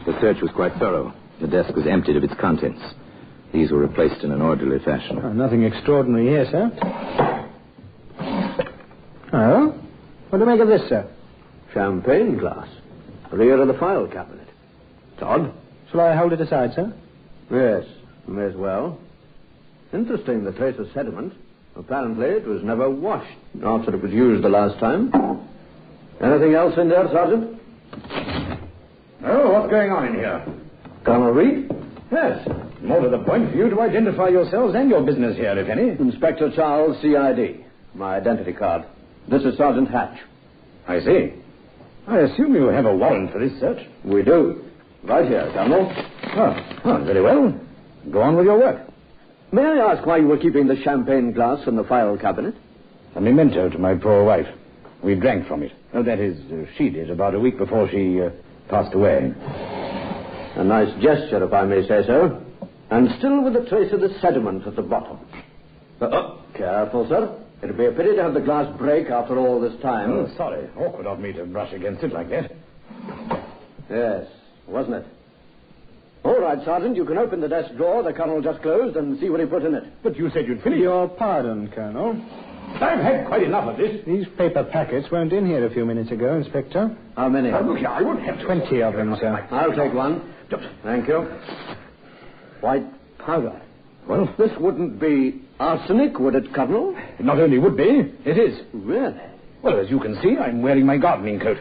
The search was quite thorough. The desk was emptied of its contents. These were replaced in an orderly fashion. Oh, nothing extraordinary here, sir. Oh? What do you make of this, sir? Champagne glass. Rear of the file cabinet. It's odd. Shall I hold it aside, sir? Yes, may as well. Interesting, the trace of sediment. Apparently it was never washed after it was used the last time. Anything else in there, Sergeant? Oh, what's going on in here? Colonel Reed? Yes. More to the point for you to identify yourselves and your business here, if any. Inspector Charles, CID. My identity card. This is Sergeant Hatch. I see. I assume you have a warrant for this search. We do. Right here, Colonel. Oh, very well. Go on with your work. May I ask why you were keeping the champagne glass in the file cabinet? A memento to my poor wife. We drank from it. Oh, that is, she did about a week before she passed away. A nice gesture, if I may say so. And still with a trace of the sediment at the bottom. Careful, sir. It'd be a pity to have the glass break after all this time. Oh, sorry. Awkward of me to brush against it like that. Yes, wasn't it? All right, Sergeant, you can open the desk drawer the Colonel just closed and see what he put in it. But you said you'd finish. Your pardon, Colonel. I've had quite enough of this. These paper packets weren't in here a few minutes ago, Inspector. How many? Look here, I wouldn't have 20 of them, sir. I'll take one. Thank you. White powder. Well, this wouldn't be arsenic, would it, Colonel? It not only would be, it is. Really? Well, as you can see, I'm wearing my gardening coat.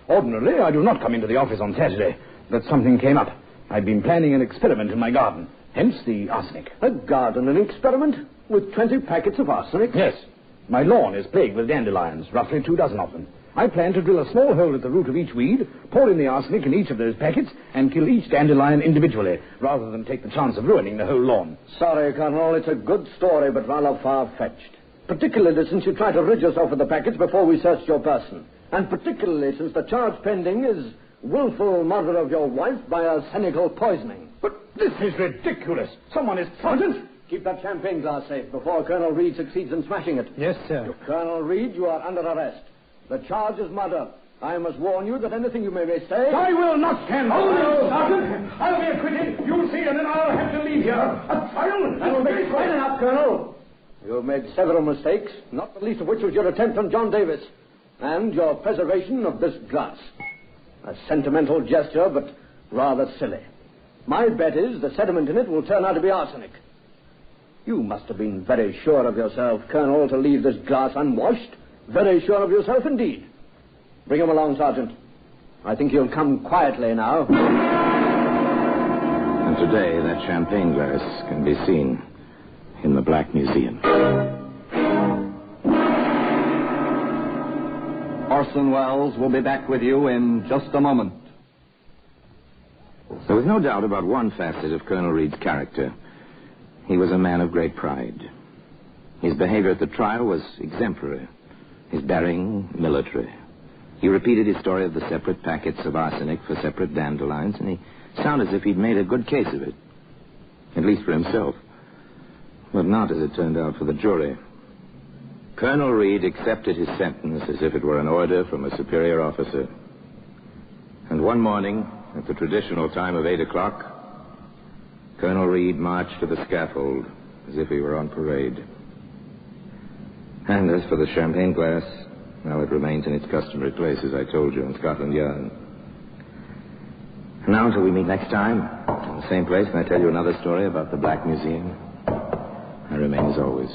Ordinarily, I do not come into the office on Saturday, but something came up. I've been planning an experiment in my garden, hence the arsenic. A gardening experiment? With 20 packets of arsenic? Yes. My lawn is plagued with dandelions, roughly 24 of them. I plan to drill a small hole at the root of each weed, pour in the arsenic in each of those packets, and kill each dandelion individually, rather than take the chance of ruining the whole lawn. Sorry, Colonel, it's a good story, but rather far-fetched. Particularly since you tried to rid yourself of the packets before we searched your person. And particularly since the charge pending is willful murder of your wife by arsenical poisoning. But this is ridiculous. Someone is... Sergeant! Keep that champagne glass safe before Colonel Reed succeeds in smashing it. Yes, sir. Colonel Reed, you are under arrest. The charge is murder. I must warn you that anything you may say... I will not stand. Oh, no, Sergeant. I'll be acquitted. You'll see, and then I'll have to leave here. A trial? That will be quite enough, Colonel. You have made several mistakes, not the least of which was your attempt on John Davis, and your preservation of this glass. A sentimental gesture, but rather silly. My bet is the sediment in it will turn out to be arsenic. You must have been very sure of yourself, Colonel, to leave this glass unwashed. Very sure of yourself indeed. Bring him along, Sergeant. I think he'll come quietly now. And today, that champagne glass can be seen in the Black Museum. Orson Welles will be back with you in just a moment. There was no doubt about one facet of Colonel Reed's character. He was a man of great pride. His behavior at the trial was exemplary. His bearing, military. He repeated his story of the separate packets of arsenic for separate dandelions, and he sounded as if he'd made a good case of it. At least for himself. But not, as it turned out, for the jury. Colonel Reed accepted his sentence as if it were an order from a superior officer. And one morning, at the traditional time of 8 o'clock, Colonel Reed marched to the scaffold as if he were on parade. And as for the champagne glass, well, it remains in its customary place, as I told you, in Scotland Yard. Now, until we meet next time, in the same place, and I tell you another story about the Black Museum, I remain, as always,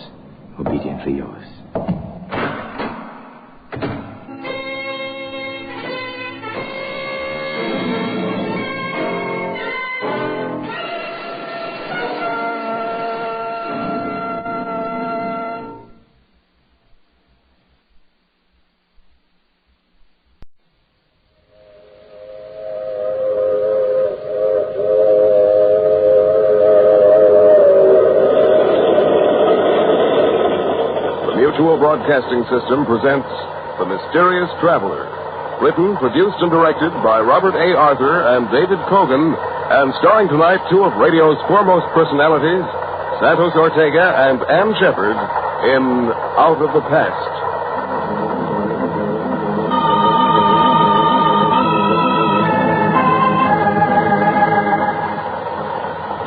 obediently yours. Broadcasting System presents The Mysterious Traveler. Written, produced, and directed by Robert A. Arthur and David Cogan, and starring tonight two of radio's foremost personalities, Santos Ortega and Ann Shepard, in Out of the Past.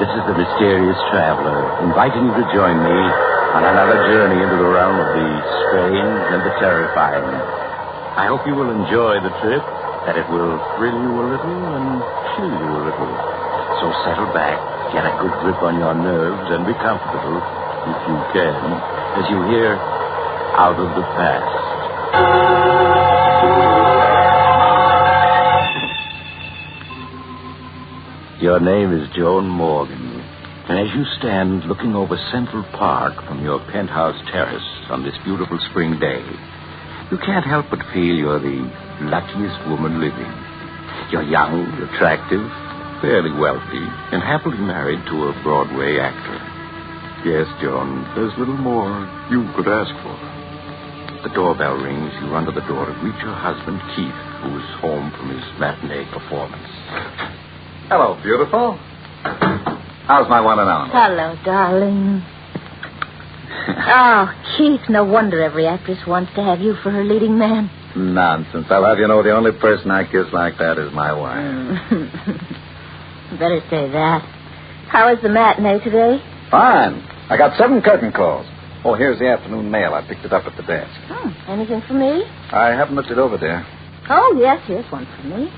This is The Mysterious Traveler, inviting you to join me on another journey into the realm of the strange and the terrifying. I hope you will enjoy the trip, that it will thrill you a little and chill you a little. So settle back, get a good grip on your nerves, and be comfortable, if you can, as you hear Out of the Past. Your name is Joan Morgan. And as you stand looking over Central Park from your penthouse terrace on this beautiful spring day, you can't help but feel you're the luckiest woman living. You're young, attractive, fairly wealthy, and happily married to a Broadway actor. Yes, Joan, there's little more you could ask for. The doorbell rings. You run to the door to greet your husband, Keith, who's home from his matinee performance. Hello, beautiful. How's my one and only? Hello, darling. Oh, Keith, no wonder every actress wants to have you for her leading man. Nonsense. I'll have you know the only person I kiss like that is my wife. Better say that. How was the matinee today? Fine. I got 7 curtain calls. Oh, here's the afternoon mail. I picked it up at the desk. Anything for me? I haven't looked it over, dear. Oh, yes, here's one for me.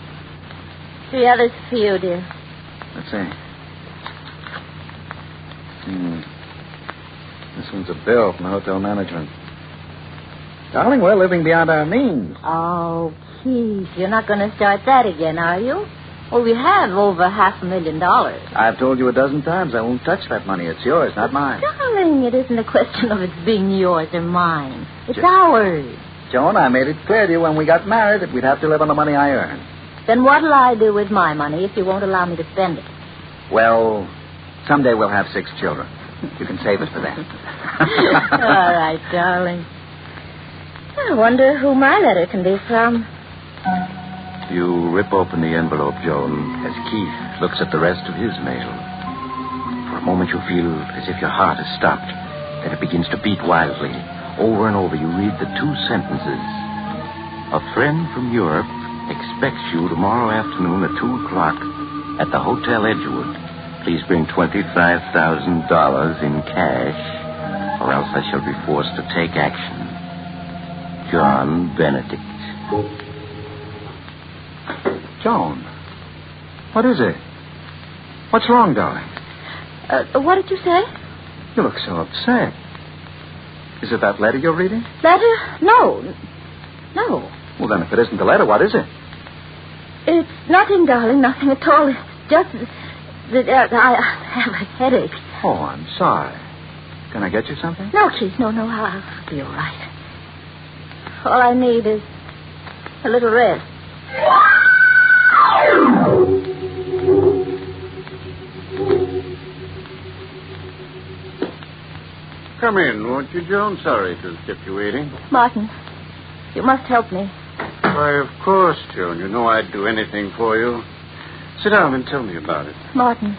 3 others for you, dear. Let's see. This one's a bill from the hotel management. Darling, we're living beyond our means. Oh, Keith, you're not going to start that again, are you? Well, we have over $500,000. I've told you a dozen times I won't touch that money. It's yours, not mine. Darling, it isn't a question of it being yours or mine. It's ours. Joan, I made it clear to you when we got married that we'd have to live on the money I earn. Then what'll I do with my money if you won't allow me to spend it? Well, someday we'll have 6 children. You can save it for that. All right, darling. I wonder who my letter can be from. You rip open the envelope, Joan, as Keith looks at the rest of his mail. For a moment you feel as if your heart has stopped. Then it begins to beat wildly. Over and over you read the 2 sentences. A friend from Europe expects you tomorrow afternoon at 2 o'clock at the Hotel Edgewood. Please bring $25,000 in cash, or else I shall be forced to take action. John Benedict. Joan, what is it? What's wrong, darling? What did you say? You look so upset. Is it that letter you're reading? Letter? No. No. Well, then, if it isn't the letter, what is it? It's nothing, darling, nothing at all. It's just that I have a headache. Oh, I'm sorry. Can I get you something? No, Keith, no, I'll be all right. All I need is a little rest. Come in, won't you, Joan? Sorry to have kept you waiting. Martin, you must help me. Why, of course, Joan. You know I'd do anything for you. Sit down and tell me about it. Martin,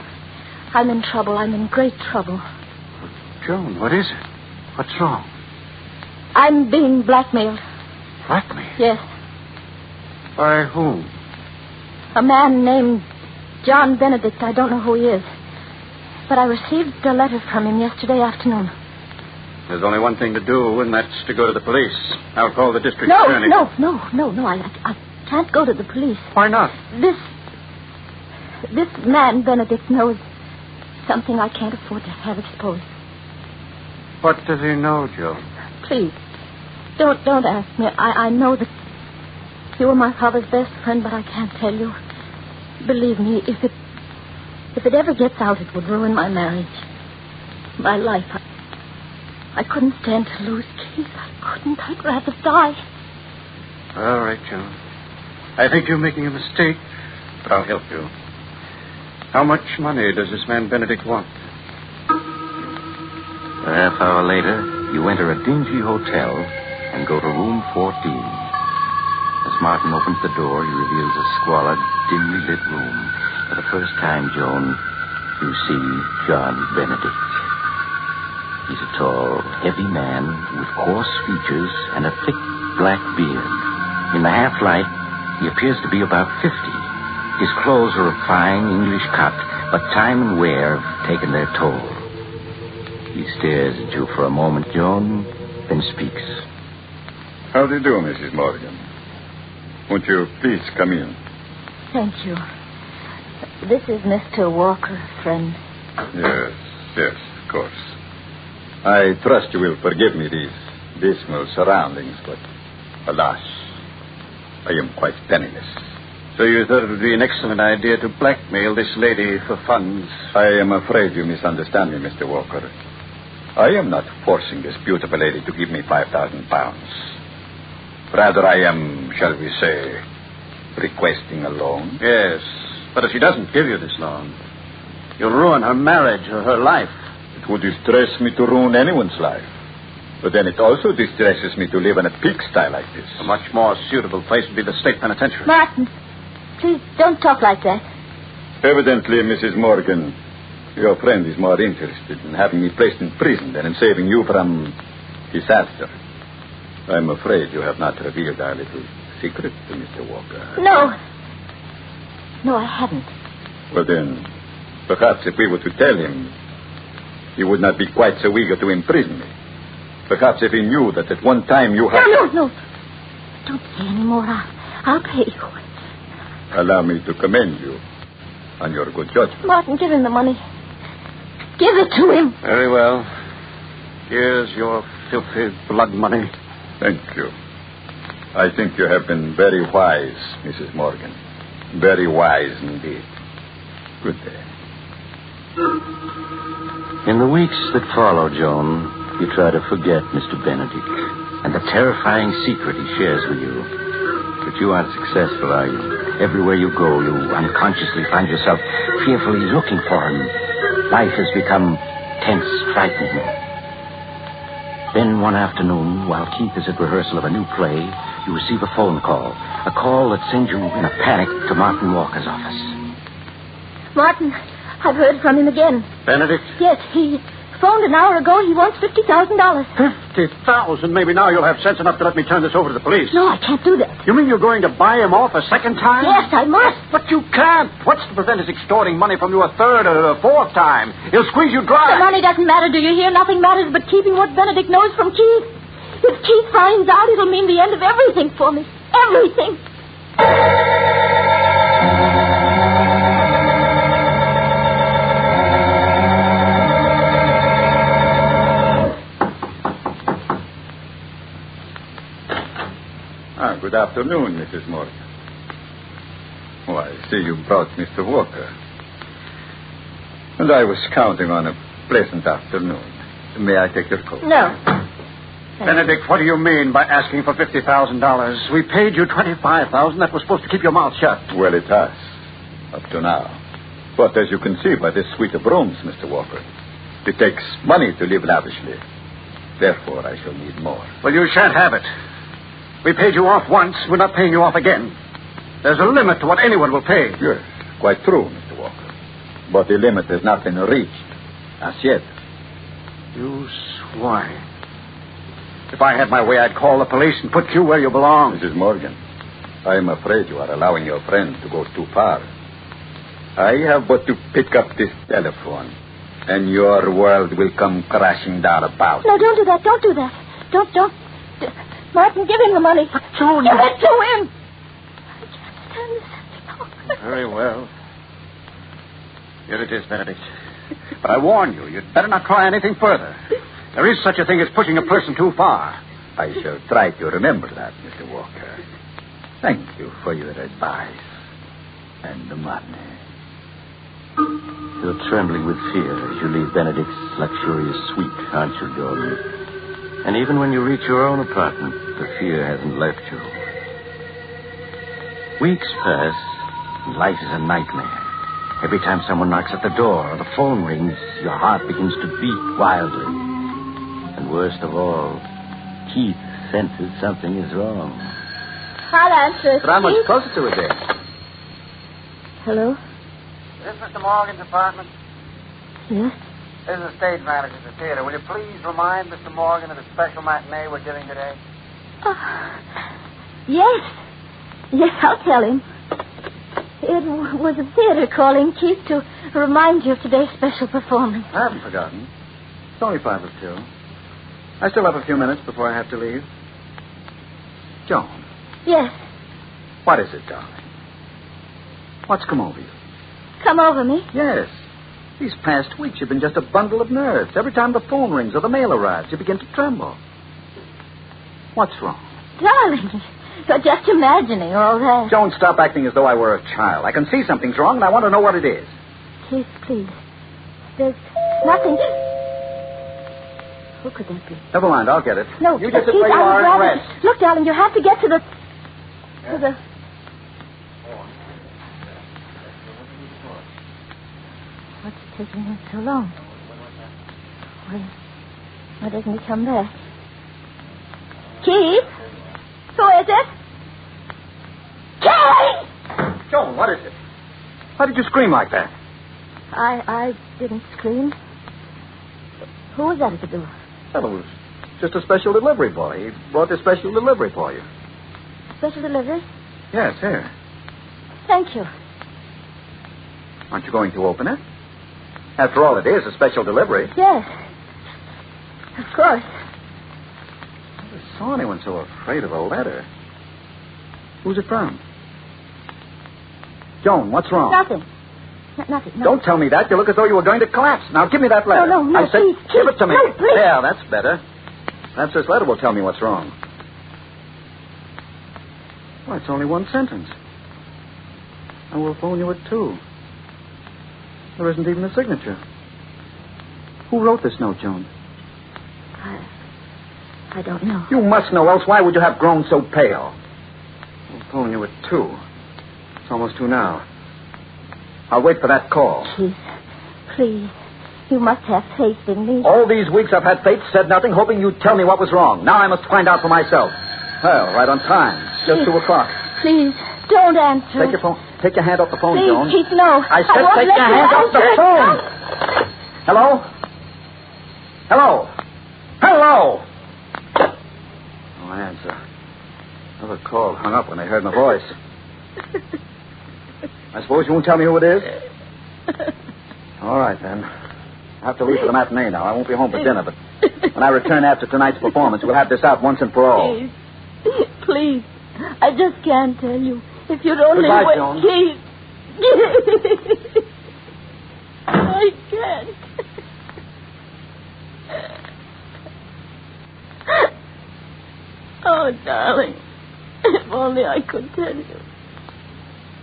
I'm in trouble. I'm in great trouble. Joan, what is it? What's wrong? I'm being blackmailed. Blackmailed? Yes. By whom? A man named John Benedict. I don't know who he is. But I received a letter from him yesterday afternoon. There's only one thing to do, and that's to go to the police. I'll call the district attorney. No. I can't go to the police. Why not? This man, Benedict, knows something I can't afford to have exposed. What does he know, Joe? Please, don't ask me. I know that you were my father's best friend, but I can't tell you. Believe me, if it ever gets out, it would ruin my marriage. My life. I couldn't stand to lose Keith. I couldn't. I'd rather die. All right, Joan. I think you're making a mistake, but I'll help you. How much money does this man Benedict want? A half hour later, you enter a dingy hotel and go to room 14. As Martin opens the door, he reveals a squalid, dimly lit room. For the first time, Joan, you see John Benedict. He's a tall, heavy man with coarse features and a thick black beard. In the half-light, he appears to be about 50. His clothes are of fine English cut, but time and wear have taken their toll. He stares at you for a moment, Joan, then speaks. How do you do, Mrs. Morgan? Won't you please come in? Thank you. This is Mr. Walker, friend. Yes, of course. I trust you will forgive me these dismal surroundings, but alas, I am quite penniless. So you thought it would be an excellent idea to blackmail this lady for funds? I am afraid you misunderstand me, Mr. Walker. I am not forcing this beautiful lady to give me £5,000. Rather, I am, shall we say, requesting a loan. Yes, but if she doesn't give you this loan, you'll ruin her marriage or her life. It would distress me to ruin anyone's life. But then it also distresses me to live in a pigsty like this. A much more suitable place would be the state penitentiary. Martin, please don't talk like that. Evidently, Mrs. Morgan, your friend is more interested in having me placed in prison than in saving you from disaster. I'm afraid you have not revealed our little secret to Mr. Walker. No, I haven't. Well, then, perhaps if we were to tell him, he would not be quite so eager to imprison me. Perhaps if he knew that at one time you had... No. Don't say any more. I'll pay you. Allow me to commend you on your good judgment. Martin, give him the money. Give it to him. Very well. Here's your filthy blood money. Thank you. I think you have been very wise, Mrs. Morgan. Very wise indeed. Good day. In the weeks that follow, Joan, you try to forget Mr. Benedict and the terrifying secret he shares with you. But you aren't successful, are you? Everywhere you go, you unconsciously find yourself fearfully looking for him. Life has become tense, frightening. Then one afternoon, while Keith is at rehearsal of a new play, you receive a phone call. A call that sends you in a panic to Martin Walker's office. Martin, I've heard from him again. Benedict? Yes, he phoned an hour ago. He wants $50,000. $50,000? Maybe now you'll have sense enough to let me turn this over to the police. No, I can't do that. You mean you're going to buy him off a second time? Yes, I must. But you can't. What's to prevent his extorting money from you a third or a fourth time? He'll squeeze you dry. The money doesn't matter, do you hear? Nothing matters but keeping what Benedict knows from Keith. If Keith finds out, it'll mean the end of everything for me. Everything. Good afternoon, Mrs. Morgan. Oh, I see you brought Mr. Walker. And I was counting on a pleasant afternoon. May I take your coat? No. Benedict, what do you mean by asking for $50,000? We paid you $25,000. That was supposed to keep your mouth shut. Well, it has, up to now. But as you can see by this suite of rooms, Mr. Walker, it takes money to live lavishly. Therefore, I shall need more. Well, you shan't have it. We paid you off once. We're not paying you off again. There's a limit to what anyone will pay. Yes, quite true, Mr. Walker. But the limit has not been reached. As yet. You swine. If I had my way, I'd call the police and put you where you belong. Mrs. Morgan, I am afraid you are allowing your friend to go too far. I have but to pick up this telephone, and your world will come crashing down about. No, don't do that. Don't do that. Don't. Martin, give him the money. Give it to him. I can't stand this anymore. Very well. Here it is, Benedict. But I warn you, you'd better not try anything further. There is such a thing as pushing a person too far. I shall try to remember that, Mr. Walker. Thank you for your advice and the money. You're trembling with fear as you leave Benedict's luxurious suite, aren't you, Jordan? And even when you reach your own apartment, the fear hasn't left you. Weeks pass, and life is a nightmare. Every time someone knocks at the door or the phone rings, your heart begins to beat wildly. And worst of all, Keith senses something is wrong. I'll answer it. But how much closer to it there? Hello? Is this Mr. Morgan's apartment? Yes? This is the stage manager at the theater. Will you please remind Mr. Morgan of the special matinee we're giving today? Yes. Yes, I'll tell him. It was a theater calling Keith to remind you of today's special performance. I haven't forgotten. It's only 1:55. I still have a few minutes before I have to leave. Joan. Yes. What is it, darling? What's come over you? Come over me? Yes. These past weeks, you've been just a bundle of nerves. Every time the phone rings or the mail arrives, you begin to tremble. What's wrong? Darling, you're just imagining all that. Joan, stop acting as though I were a child. I can see something's wrong, and I want to know what it is. Keith, please. There's nothing. Who could that be? Never mind, I'll get it. No, you just sit Keith, where you are and rest. Look, darling, you have to get to the... What's taking him so long? Why doesn't he come back? Keith? Who is it? Keith! Joan, what is it? Why did you scream like that? I didn't scream. Who was that at the door? Well, it was just a special delivery boy. He brought the special delivery for you. Special delivery? Yes, here. Thank you. Aren't you going to open it? After all, it is a special delivery. Yes. Of course. I never saw anyone so afraid of a letter. Who's it from? Joan, what's wrong? Nothing. Nothing. No. Don't tell me that. You look as though you were going to collapse. Now, give me that letter. No, I said, please. give it to me. No, please. There, that's better. Perhaps this letter will tell me what's wrong. Well, it's only one sentence. I will phone you at 2. There isn't even a signature. Who wrote this note, Joan? I don't know. You must know, else why would you have grown so pale? I'll phone you at 2. It's almost 2 now. I'll wait for that call. Please. You must have faith in me. All these weeks I've had faith, said nothing, hoping you'd tell me what was wrong. Now I must find out for myself. Well, right on time. It's just 2 o'clock. Please, don't answer. Take your phone. Take your hand off the phone, Please, Joan. Keith, no. I said take your hand off the phone. Hello? Hello? Hello? No answer. Another call hung up when they heard my voice. I suppose you won't tell me who it is? All right, then. I have to leave for the matinee now. I won't be home for dinner, but when I return after tonight's performance, we'll have this out once and for all. Please. I just can't tell you. If you'd only Goodbye, wait, Joan. Keith. I can't. Oh, darling. If only I could tell you.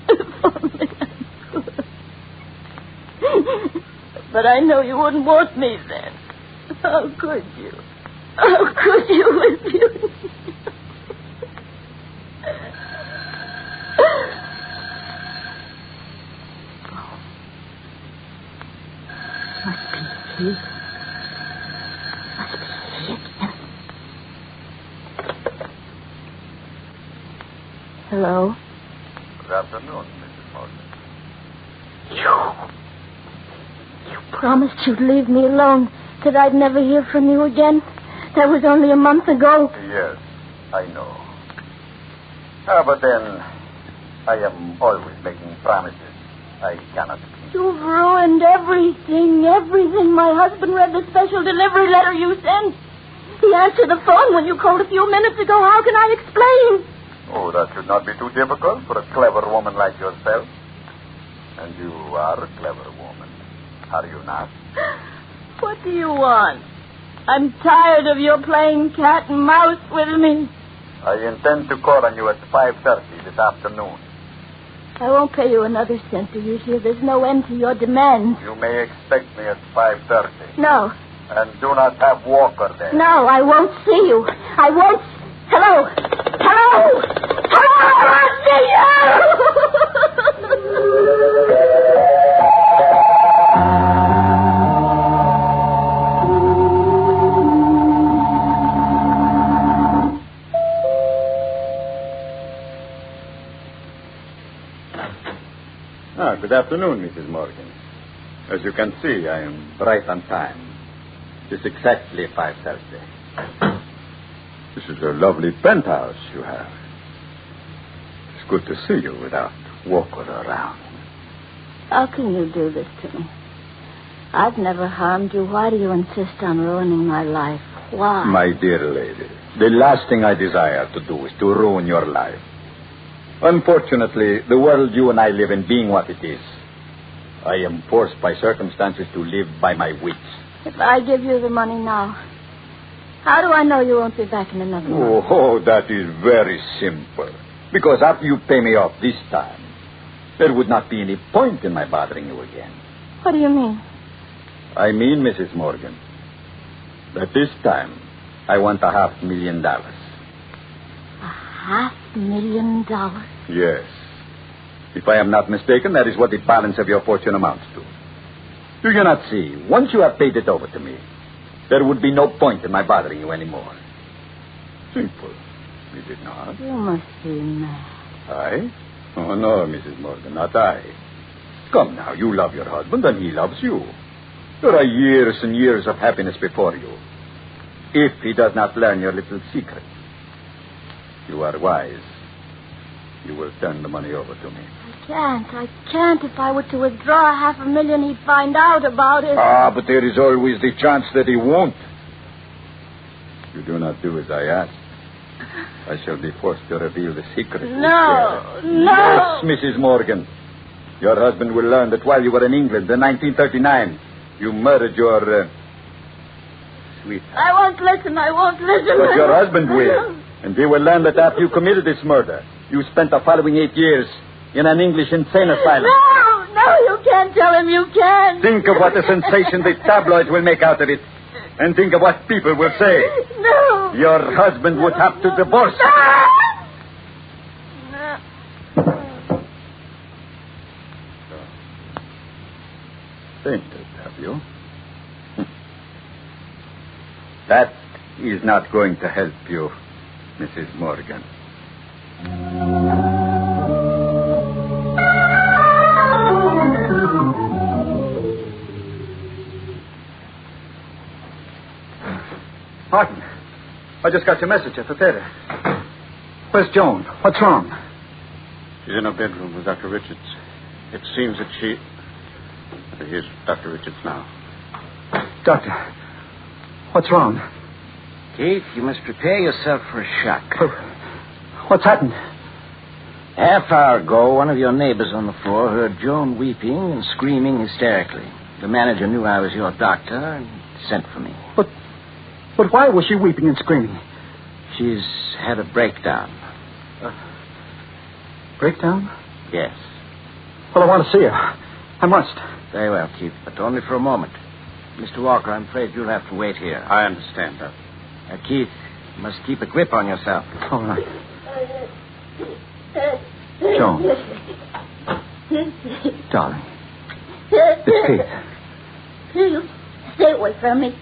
If only I could. But I know you wouldn't want me then. How could you? How could you if you... Must be he. Must be he again. Hello? Good afternoon, Mrs. Morgan. You promised you'd leave me alone, that I'd never hear from you again. That was only a month ago. Yes, I know. But then, I am always making promises I cannot keep. You've ruined everything. My husband read the special delivery letter you sent. He answered the phone when you called a few minutes ago. How can I explain? Oh, that should not be too difficult for a clever woman like yourself. And you are a clever woman, are you not? What do you want? I'm tired of your playing cat and mouse with me. I intend to call on you at 5:30 this afternoon. I won't pay you another cent. Do you hear? There's no end to your demands. You may expect me at 5:30. No. And do not have Walker there. No, I won't see you. I won't. Hello? Hello? Hello? I won't see Good afternoon, Mrs. Morgan. As you can see, I am right on time. It's exactly 5:30. This is a lovely penthouse you have. It's good to see you without Walker around. How can you do this to me? I've never harmed you. Why do you insist on ruining my life? Why? My dear lady, the last thing I desire to do is to ruin your life. Unfortunately, the world you and I live in being what it is, I am forced by circumstances to live by my wits. If I give you the money now, how do I know you won't be back in another month? Oh, that is very simple. Because after you pay me off this time, there would not be any point in my bothering you again. What do you mean? I mean, Mrs. Morgan, that this time I want $500,000. $500,000? Yes. If I am not mistaken, that is what the balance of your fortune amounts to. Do you not see? Once you have paid it over to me, there would be no point in my bothering you anymore. Simple. Is it not? You must be mad. I? Oh, no, Mrs. Morgan, not I. Come now, you love your husband and he loves you. There are years and years of happiness before you. If he does not learn your little secret, you are wise. You will turn the money over to me. I can't. If I were to withdraw $500,000, he'd find out about it. But there is always the chance that he won't. You do not do as I ask, I shall be forced to reveal the secret. No. Yes, Mrs. Morgan. Your husband will learn that while you were in England in 1939, you murdered your sweetheart. I won't listen. But your husband will. And he will learn that after you committed this murder, you spent the following 8 years in an English insane asylum. No, you can't tell him. You can't. Think of what a sensation the tabloids will make out of it. And think of what people will say. No. Your husband would have to divorce you. No. Fainted, have you? That is not going to help you, Mrs. Morgan. Martin, I just got your message at the theater. Where's Joan? What's wrong? She's in her bedroom with Dr. Richards. It seems that she... Here's Dr. Richards now. Doctor, what's wrong? Keith, you must prepare yourself for a shock. What's happened? Half hour ago, one of your neighbors on the floor heard Joan weeping and screaming hysterically. The manager knew I was your doctor and sent for me. But why was she weeping and screaming? She's had a breakdown. Breakdown? Yes. Well, I want to see her. I must. Very well, Keith, but only for a moment. Mr. Walker, I'm afraid you'll have to wait here. I understand, Doctor. Keith, you must keep a grip on yourself. All right. Joan. Darling. It's Keith. Please, stay away from me.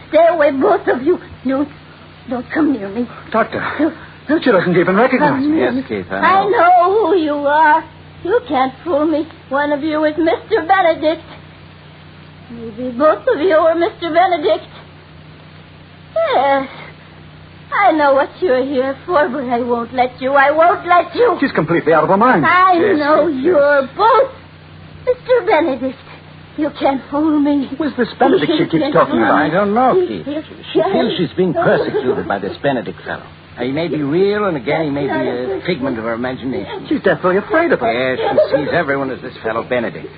Stay away, both of you. Don't come near me. Doctor. She doesn't even recognize me. Yes, Keith, I know who you are. You can't fool me. One of you is Mr. Benedict. Maybe both of you are Mr. Benedict. Yes. I know what you're here for, but I won't let you. I won't let you. She's completely out of her mind. I know you're both Mr. Benedict. You can't fool me. Who's this Benedict she keeps talking about? I don't know, Keith. She feels she's being persecuted by this Benedict fellow. He may be real, and again, he may be a figment of her imagination. She's deathly afraid of her. Yes, she sees everyone as this fellow Benedict.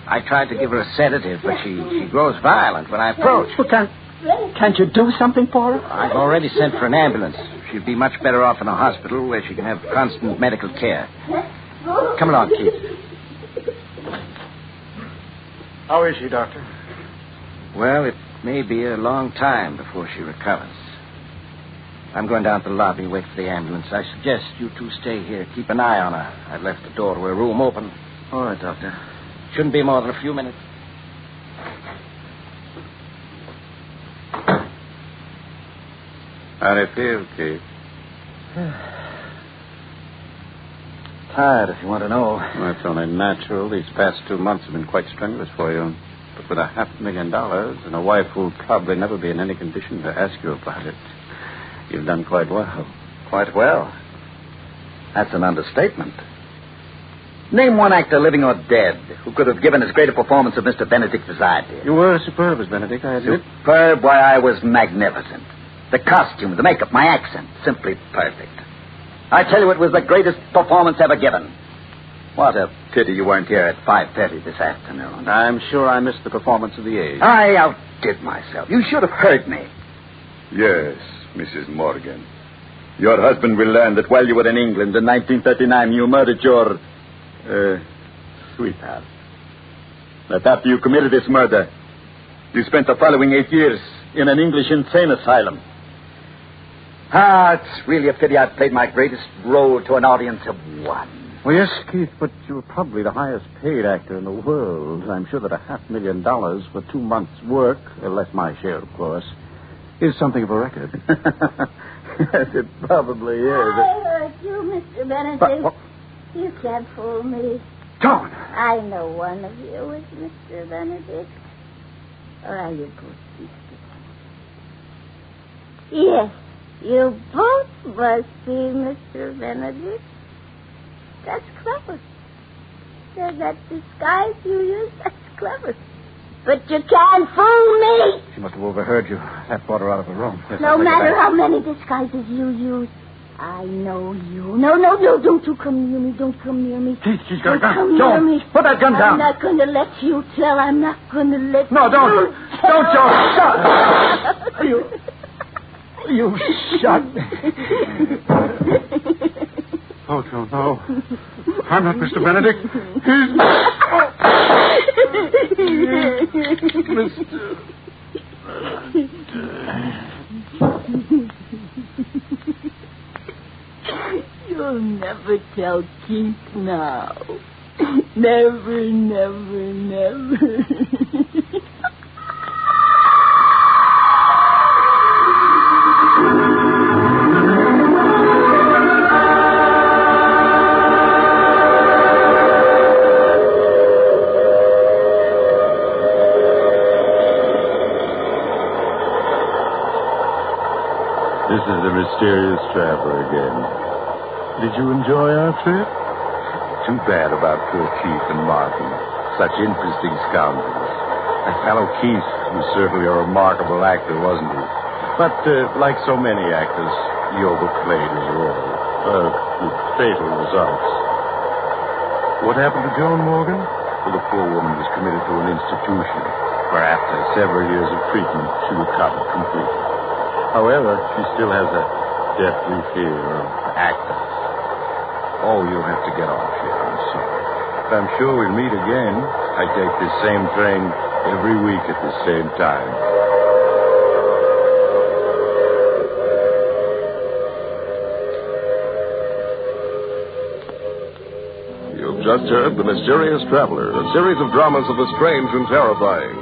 I tried to give her a sedative, but she grows violent when I approach. Well, can't you do something for her? I've already sent for an ambulance. She'd be much better off in a hospital where she can have constant medical care. Come along, Keith. How is she, Doctor? Well, it may be a long time before she recovers. I'm going down to the lobby, wait for the ambulance. I suggest you two stay here. Keep an eye on her. I've left the door to her room open. All right, Doctor. Shouldn't be more than a few minutes. How do you feel, Keith? Tired, if you want to know. Well, that's only natural. These past 2 months have been quite strenuous for you. But with $500,000 and a wife who'll probably never be in any condition to ask you about it, you've done quite well. Quite well. That's an understatement. Name one actor, living or dead, who could have given as great a performance as Mr. Benedict as I did. You were superb as Benedict, I admit. Superb? Why, I was magnificent. The costume, the makeup, my accent, simply perfect. I tell you, it was the greatest performance ever given. What a pity you weren't here at 5:30 this afternoon. I'm sure I missed the performance of the age. I outdid myself. You should have heard me. Yes, Mrs. Morgan. Your husband will learn that while you were in England in 1939, you murdered your, sweetheart. That after you committed this murder, you spent the following 8 years in an English insane asylum. It's really a pity I played my greatest role to an audience of one. Well, yes, Keith, but you were probably the highest paid actor in the world. I'm sure that $500,000 for 2 months' work, less my share, of course, is something of a record. Yes, it probably is. I heard you, Mr. Benedict. But, you can't fool me. Don't. I know one of you is Mr. Benedict. Or are you both Mr. Benedict? Yes, you both must be Mr. Benedict. That's clever. That disguise you use, that's clever. But you can't fool me. She must have overheard you. That brought her out of the room. Yes, no matter how many disguises you use, I know you. No, don't you come near me. Don't come near me. She's got a gun. Come near me. Put that gun down. I'm not going to let you tell. I'm not going to let No, you. don't. Don't, Joe. Shut. You shot me. Oh, Joe, no. I'm not Mr. Benedict. He's... You'll never tell Keith now. Never, never, never. This is the mysterious traveler again. Did you enjoy our trip? Too bad about poor Keith and Martin. Such interesting scoundrels. That fellow Keith was certainly a remarkable actor, wasn't he? But, like so many actors, he overplayed his role. With fatal results. What happened to Joan Morgan? Well, the poor woman was committed to an institution, where after several years of treatment, she recovered completely. However, she still has a deathly fear of actors. Oh, you'll have to get off here. I'm sorry. But I'm sure we'll meet again. I take this same train every week at the same time. You've just heard The Mysterious Traveler, a series of dramas of the strange and terrifying.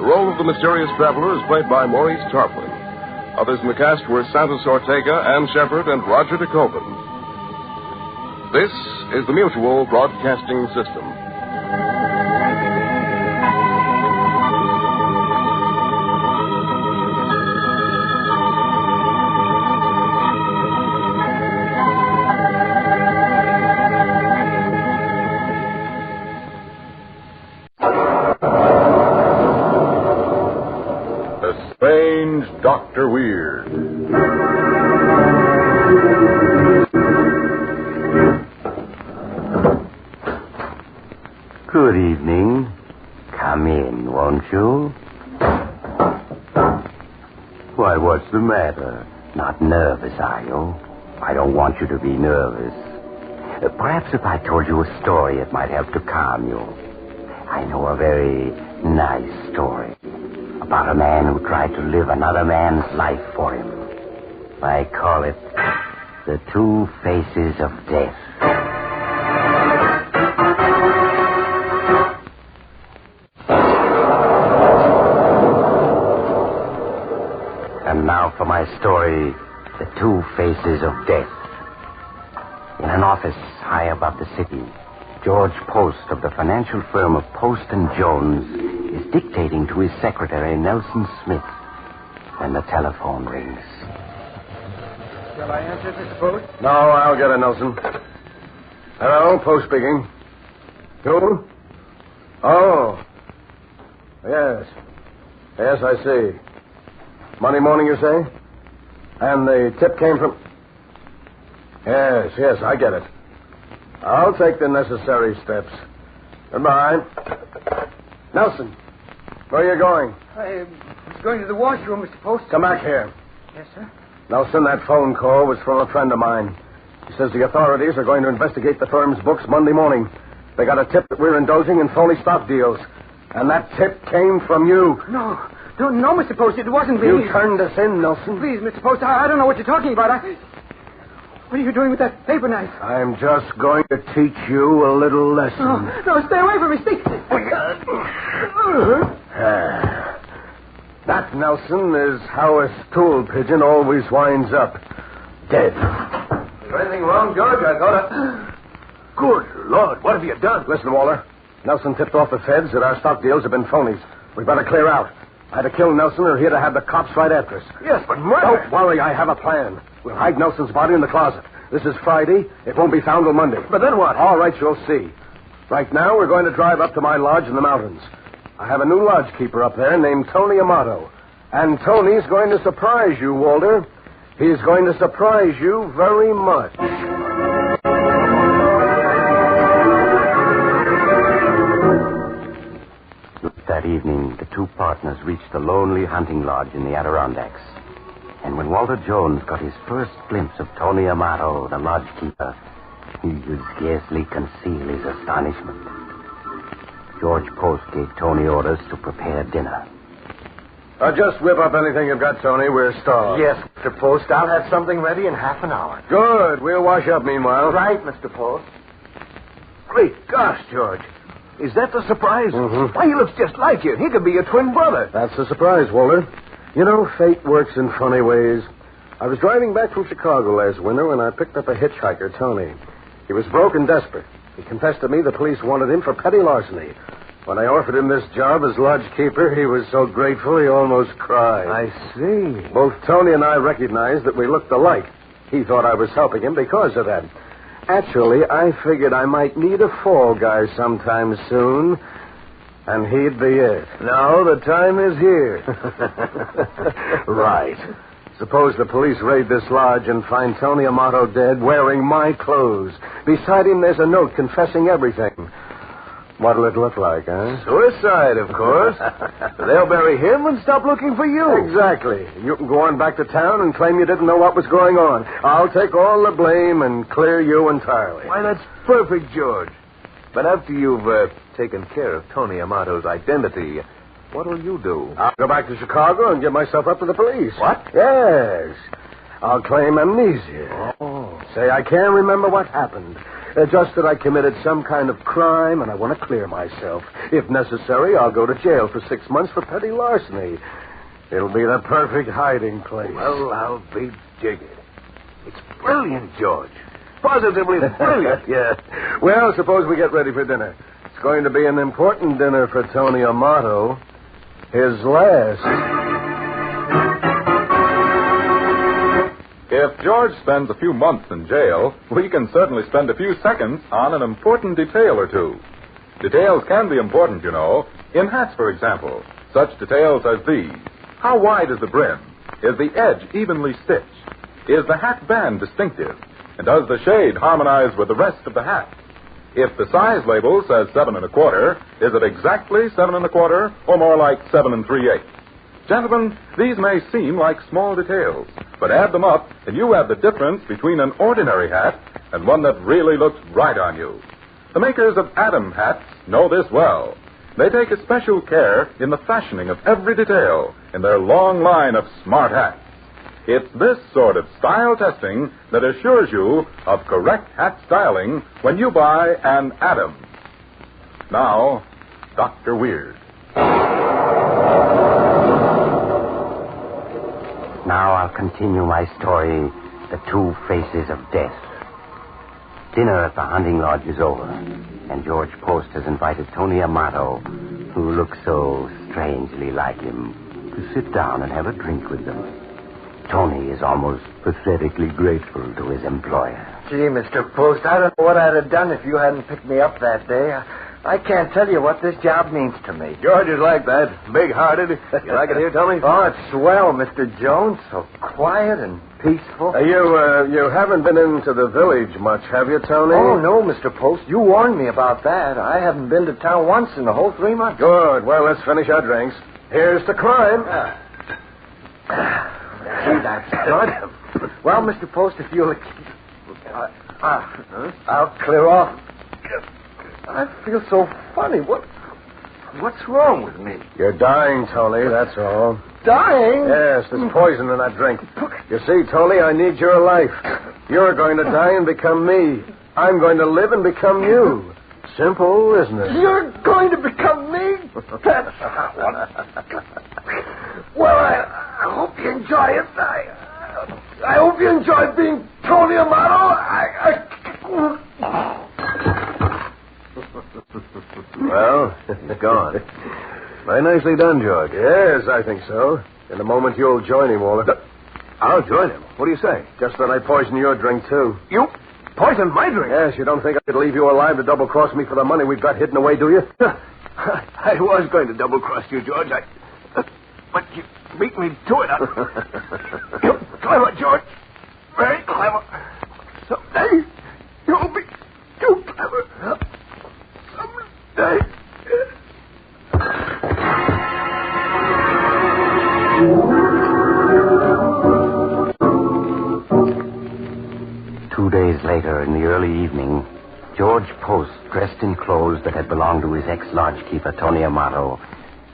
The role of the mysterious traveler is played by Maurice Tarplin. Others in the cast were Santos Ortega, Ann Shepard, and Roger DeCoven. This is the Mutual Broadcasting System. Dr. Weird. Good evening. Come in, won't you? Why, what's the matter? Not nervous, are you? I don't want you to be nervous. Perhaps if I told you a story, it might help to calm you. I know a very nice story. About a man who tried to live another man's life for him. I call it The Two Faces of Death. And now for my story, The Two Faces of Death. In an office high above the city, George Post of the financial firm of Post & Jones is dictating to his secretary, Nelson Smith, when the telephone rings. Shall I answer, Mr. Post? No, I'll get it, Nelson. Hello, Post speaking. Who? Oh. Yes. Yes, I see. Monday morning, you say? And the tip came from... Yes, I get it. I'll take the necessary steps. Goodbye. Nelson, where are you going? I was going to the washroom, Mr. Post. Come back here. Yes, sir. Nelson, that phone call was from a friend of mine. He says the authorities are going to investigate the firm's books Monday morning. They got a tip that we're indulging in phony stock deals. And that tip came from you. No, Mr. Post, it wasn't me. You turned us in, Nelson. Please, Mr. Post, I don't know what you're talking about. What are you doing with that paper knife? I'm just going to teach you a little lesson. No, stay away from me. Stay. That, Nelson, is how a stool pigeon always winds up. Dead. Is there anything wrong, George? I thought I... Good Lord, what have you done? Listen, Walter. Nelson tipped off the feds that our stock deals have been phonies. We've got to clear out. I had to kill Nelson or he'd have had the cops right after us. Yes, but murder... Don't worry, I have a plan. We'll hide Nelson's body in the closet. This is Friday. It won't be found till Monday. But then what? All right, you'll see. Right now, we're going to drive up to my lodge in the mountains. I have a new lodge keeper up there named Tony Amato. And Tony's going to surprise you, Walter. He's going to surprise you very much. That evening, the two partners reached the lonely hunting lodge in the Adirondacks. And when Walter Jones got his first glimpse of Tony Amato, the lodge keeper, he could scarcely conceal his astonishment. George Post gave Tony orders to prepare dinner. Just whip up anything you've got, Tony. We're starved. Yes, Mr. Post. I'll have something ready in half an hour. Good. We'll wash up meanwhile. Right, Mr. Post. Great gosh, George. Is that the surprise? Mm-hmm. Why, he looks just like you. He could be your twin brother. That's the surprise, Walter. You know, fate works in funny ways. I was driving back from Chicago last winter when I picked up a hitchhiker, Tony. He was broke and desperate. He confessed to me the police wanted him for petty larceny. When I offered him this job as lodge keeper, he was so grateful he almost cried. I see. Both Tony and I recognized that we looked alike. He thought I was helping him because of that. Actually, I figured I might need a fall guy sometime soon, and he'd be it. Now the time is here. Right. Suppose the police raid this lodge and find Tony Amato dead wearing my clothes. Beside him, there's a note confessing everything. What'll it look like, huh? Suicide, of course. They'll bury him and stop looking for you. Exactly. You can go on back to town and claim you didn't know what was going on. I'll take all the blame and clear you entirely. Why, that's perfect, George. But after you've taken care of Tony Amato's identity, what'll you do? I'll go back to Chicago and give myself up to the police. What? Yes. I'll claim amnesia. Oh. Say I can't remember what happened. Just that I committed some kind of crime, and I want to clear myself. If necessary, I'll go to jail for 6 months for petty larceny. It'll be the perfect hiding place. Well, I'll be jiggered. It's brilliant, George. Positively brilliant. Yeah. Well, suppose we get ready for dinner. It's going to be an important dinner for Tony Amato. His last. If George spends a few months in jail, we can certainly spend a few seconds on an important detail or two. Details can be important, you know. In hats, for example, such details as these. How wide is the brim? Is the edge evenly stitched? Is the hat band distinctive? And does the shade harmonize with the rest of the hat? If the size label says 7 1/4, is it exactly 7 1/4 or more like 7 3/8? Gentlemen, these may seem like small details, but add them up and you have the difference between an ordinary hat and one that really looks right on you. The makers of Adam hats know this well. They take a special care in the fashioning of every detail in their long line of smart hats. It's this sort of style testing that assures you of correct hat styling when you buy an Adam. Now, Dr. Weird. Now I'll continue my story, The Two Faces of Death. Dinner at the hunting lodge is over, and George Post has invited Tony Amato, who looks so strangely like him, to sit down and have a drink with them. Tony is almost pathetically grateful to his employer. Gee, Mr. Post, I don't know what I'd have done if you hadn't picked me up that day. I can't tell you what this job means to me. George is like that, big-hearted. You like it here, Tony? Oh, it's swell, Mr. Jones. So quiet and peaceful. You haven't been into the village much, have you, Tony? Oh, no, Mr. Post. You warned me about that. I haven't been to town once in the whole 3 months. Good. Well, let's finish our drinks. Here's to crime. Gee, that's good. Well, Mr. Post, if you'll... I'll clear off. I feel so funny. What's wrong with me? You're dying, Tony, that's all. Dying? Yes, there's poison in that drink. You see, Tony, I need your life. You're going to die and become me. I'm going to live and become you. Simple, isn't it? You're going to become me? That's... Well, I hope you enjoy it. I hope you enjoy being Tony Amato. Well, it's gone. Very nicely done, George. Yes, I think so. In a moment, you'll join him, Walter. I'll join him. What do you say? Just that I poisoned your drink, too. You poisoned my drink? Yes, you don't think I could leave you alive to double-cross me for the money we've got hidden away, do you? I was going to double-cross you, George. But you beat me to it. You're clever, George. Very clever. Someday, you'll be too clever. Someday. 2 days later, in the early evening, George Post, dressed in clothes that had belonged to his ex-lodgekeeper, Tony Amato,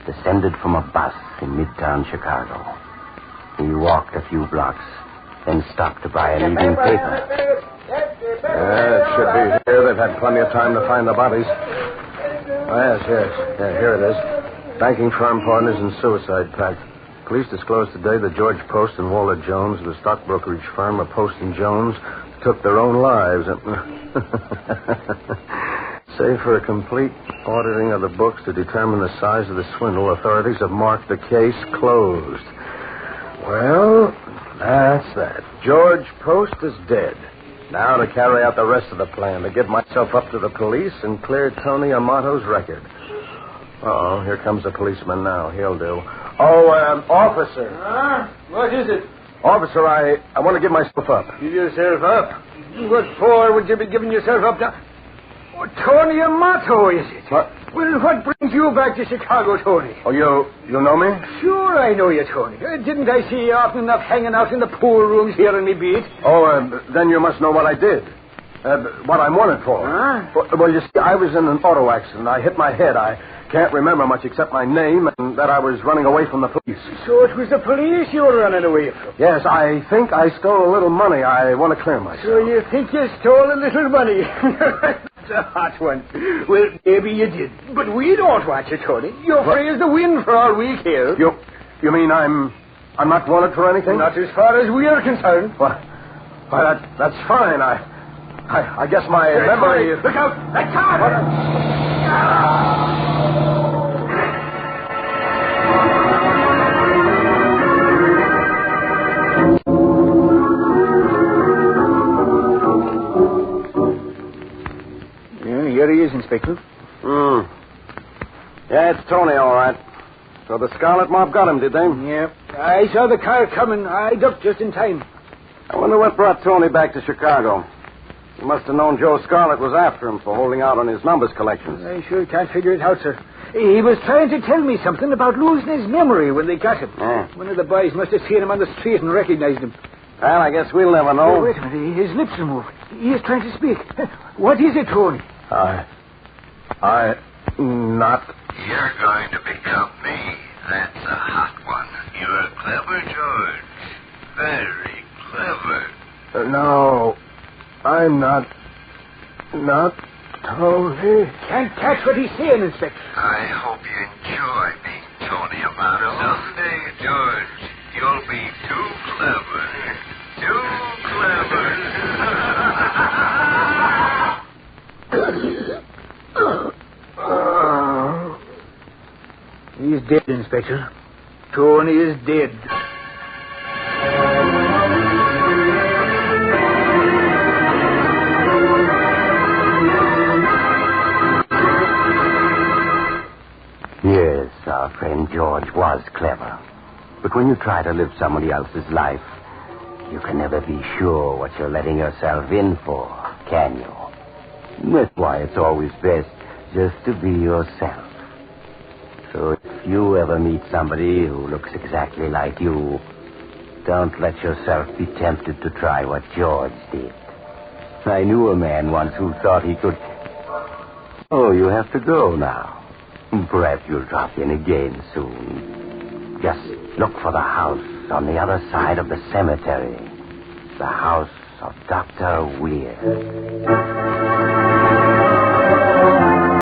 descended from a bus in midtown Chicago. He walked a few blocks, then stopped to buy an evening paper. It should be here. They've had plenty of time to find the bodies. Oh, yes. Yeah, here it is. Banking firm partners in suicide pact. Police disclosed today that George Post and Walter Jones, the stock brokerage firm of Post and Jones, took their own lives. Save for a complete auditing of the books to determine the size of the swindle, authorities have marked the case closed. Well, that's that. George Post is dead. Now to carry out the rest of the plan, to give myself up to the police and clear Tony Amato's record. Uh-oh, here comes a policeman now. He'll do. Oh, officer. What is it? Officer, I want to give myself up. Give yourself up? What for would you be giving yourself up now? Oh, Tony Amato, is it? What? Well, what brings you back to Chicago, Tony? Oh, you know me? Sure I know you, Tony. Didn't I see you often enough hanging out in the pool rooms here in me beat? Oh, then you must know what I did. What I'm wanted for. Huh? Well, you see, I was in an auto accident. I hit my head. I can't remember much except my name and that I was running away from the police. So it was the police you were running away from? Yes, I think I stole a little money. I want to clear myself. So you think you stole a little money? That's a hot one. Well, maybe you did. But we don't want you, Tony. You're free as the wind for all we care. You mean I'm not wanted for anything? Not as far as we are concerned. Well, that's fine. I guess my memory... Look out! That car! Here he is, Inspector. Yeah, it's Tony, all right. So the Scarlet mob got him, did they? Yeah. I saw the car coming. I ducked just in time. I wonder what brought Tony back to Chicago. He must have known Joe Scarlet was after him for holding out on his numbers collections. I sure can't figure it out, sir. He was trying to tell me something about losing his memory when they got him. Yeah. One of the boys must have seen him on the street and recognized him. Well, I guess we'll never know. Wait a minute. His lips are moving. He is trying to speak. What is it, Tony? Not... You're going to become me. That's a hot one. You're clever, George. Very clever. No, I'm not Tony. Can't catch what he's saying, Inspector. I hope you enjoy being Tony Amato. Someday, George, you'll be too clever. Too clever. He's dead, Inspector. Tony is dead. Yes, our friend George was clever. But when you try to live somebody else's life, you can never be sure what you're letting yourself in for, can you? That's why it's always best just to be yourself. So if you ever meet somebody who looks exactly like you, don't let yourself be tempted to try what George did. I knew a man once who thought he could... Oh, you have to go now. Perhaps you'll drop in again soon. Just look for the house on the other side of the cemetery. The house of Dr. Weir.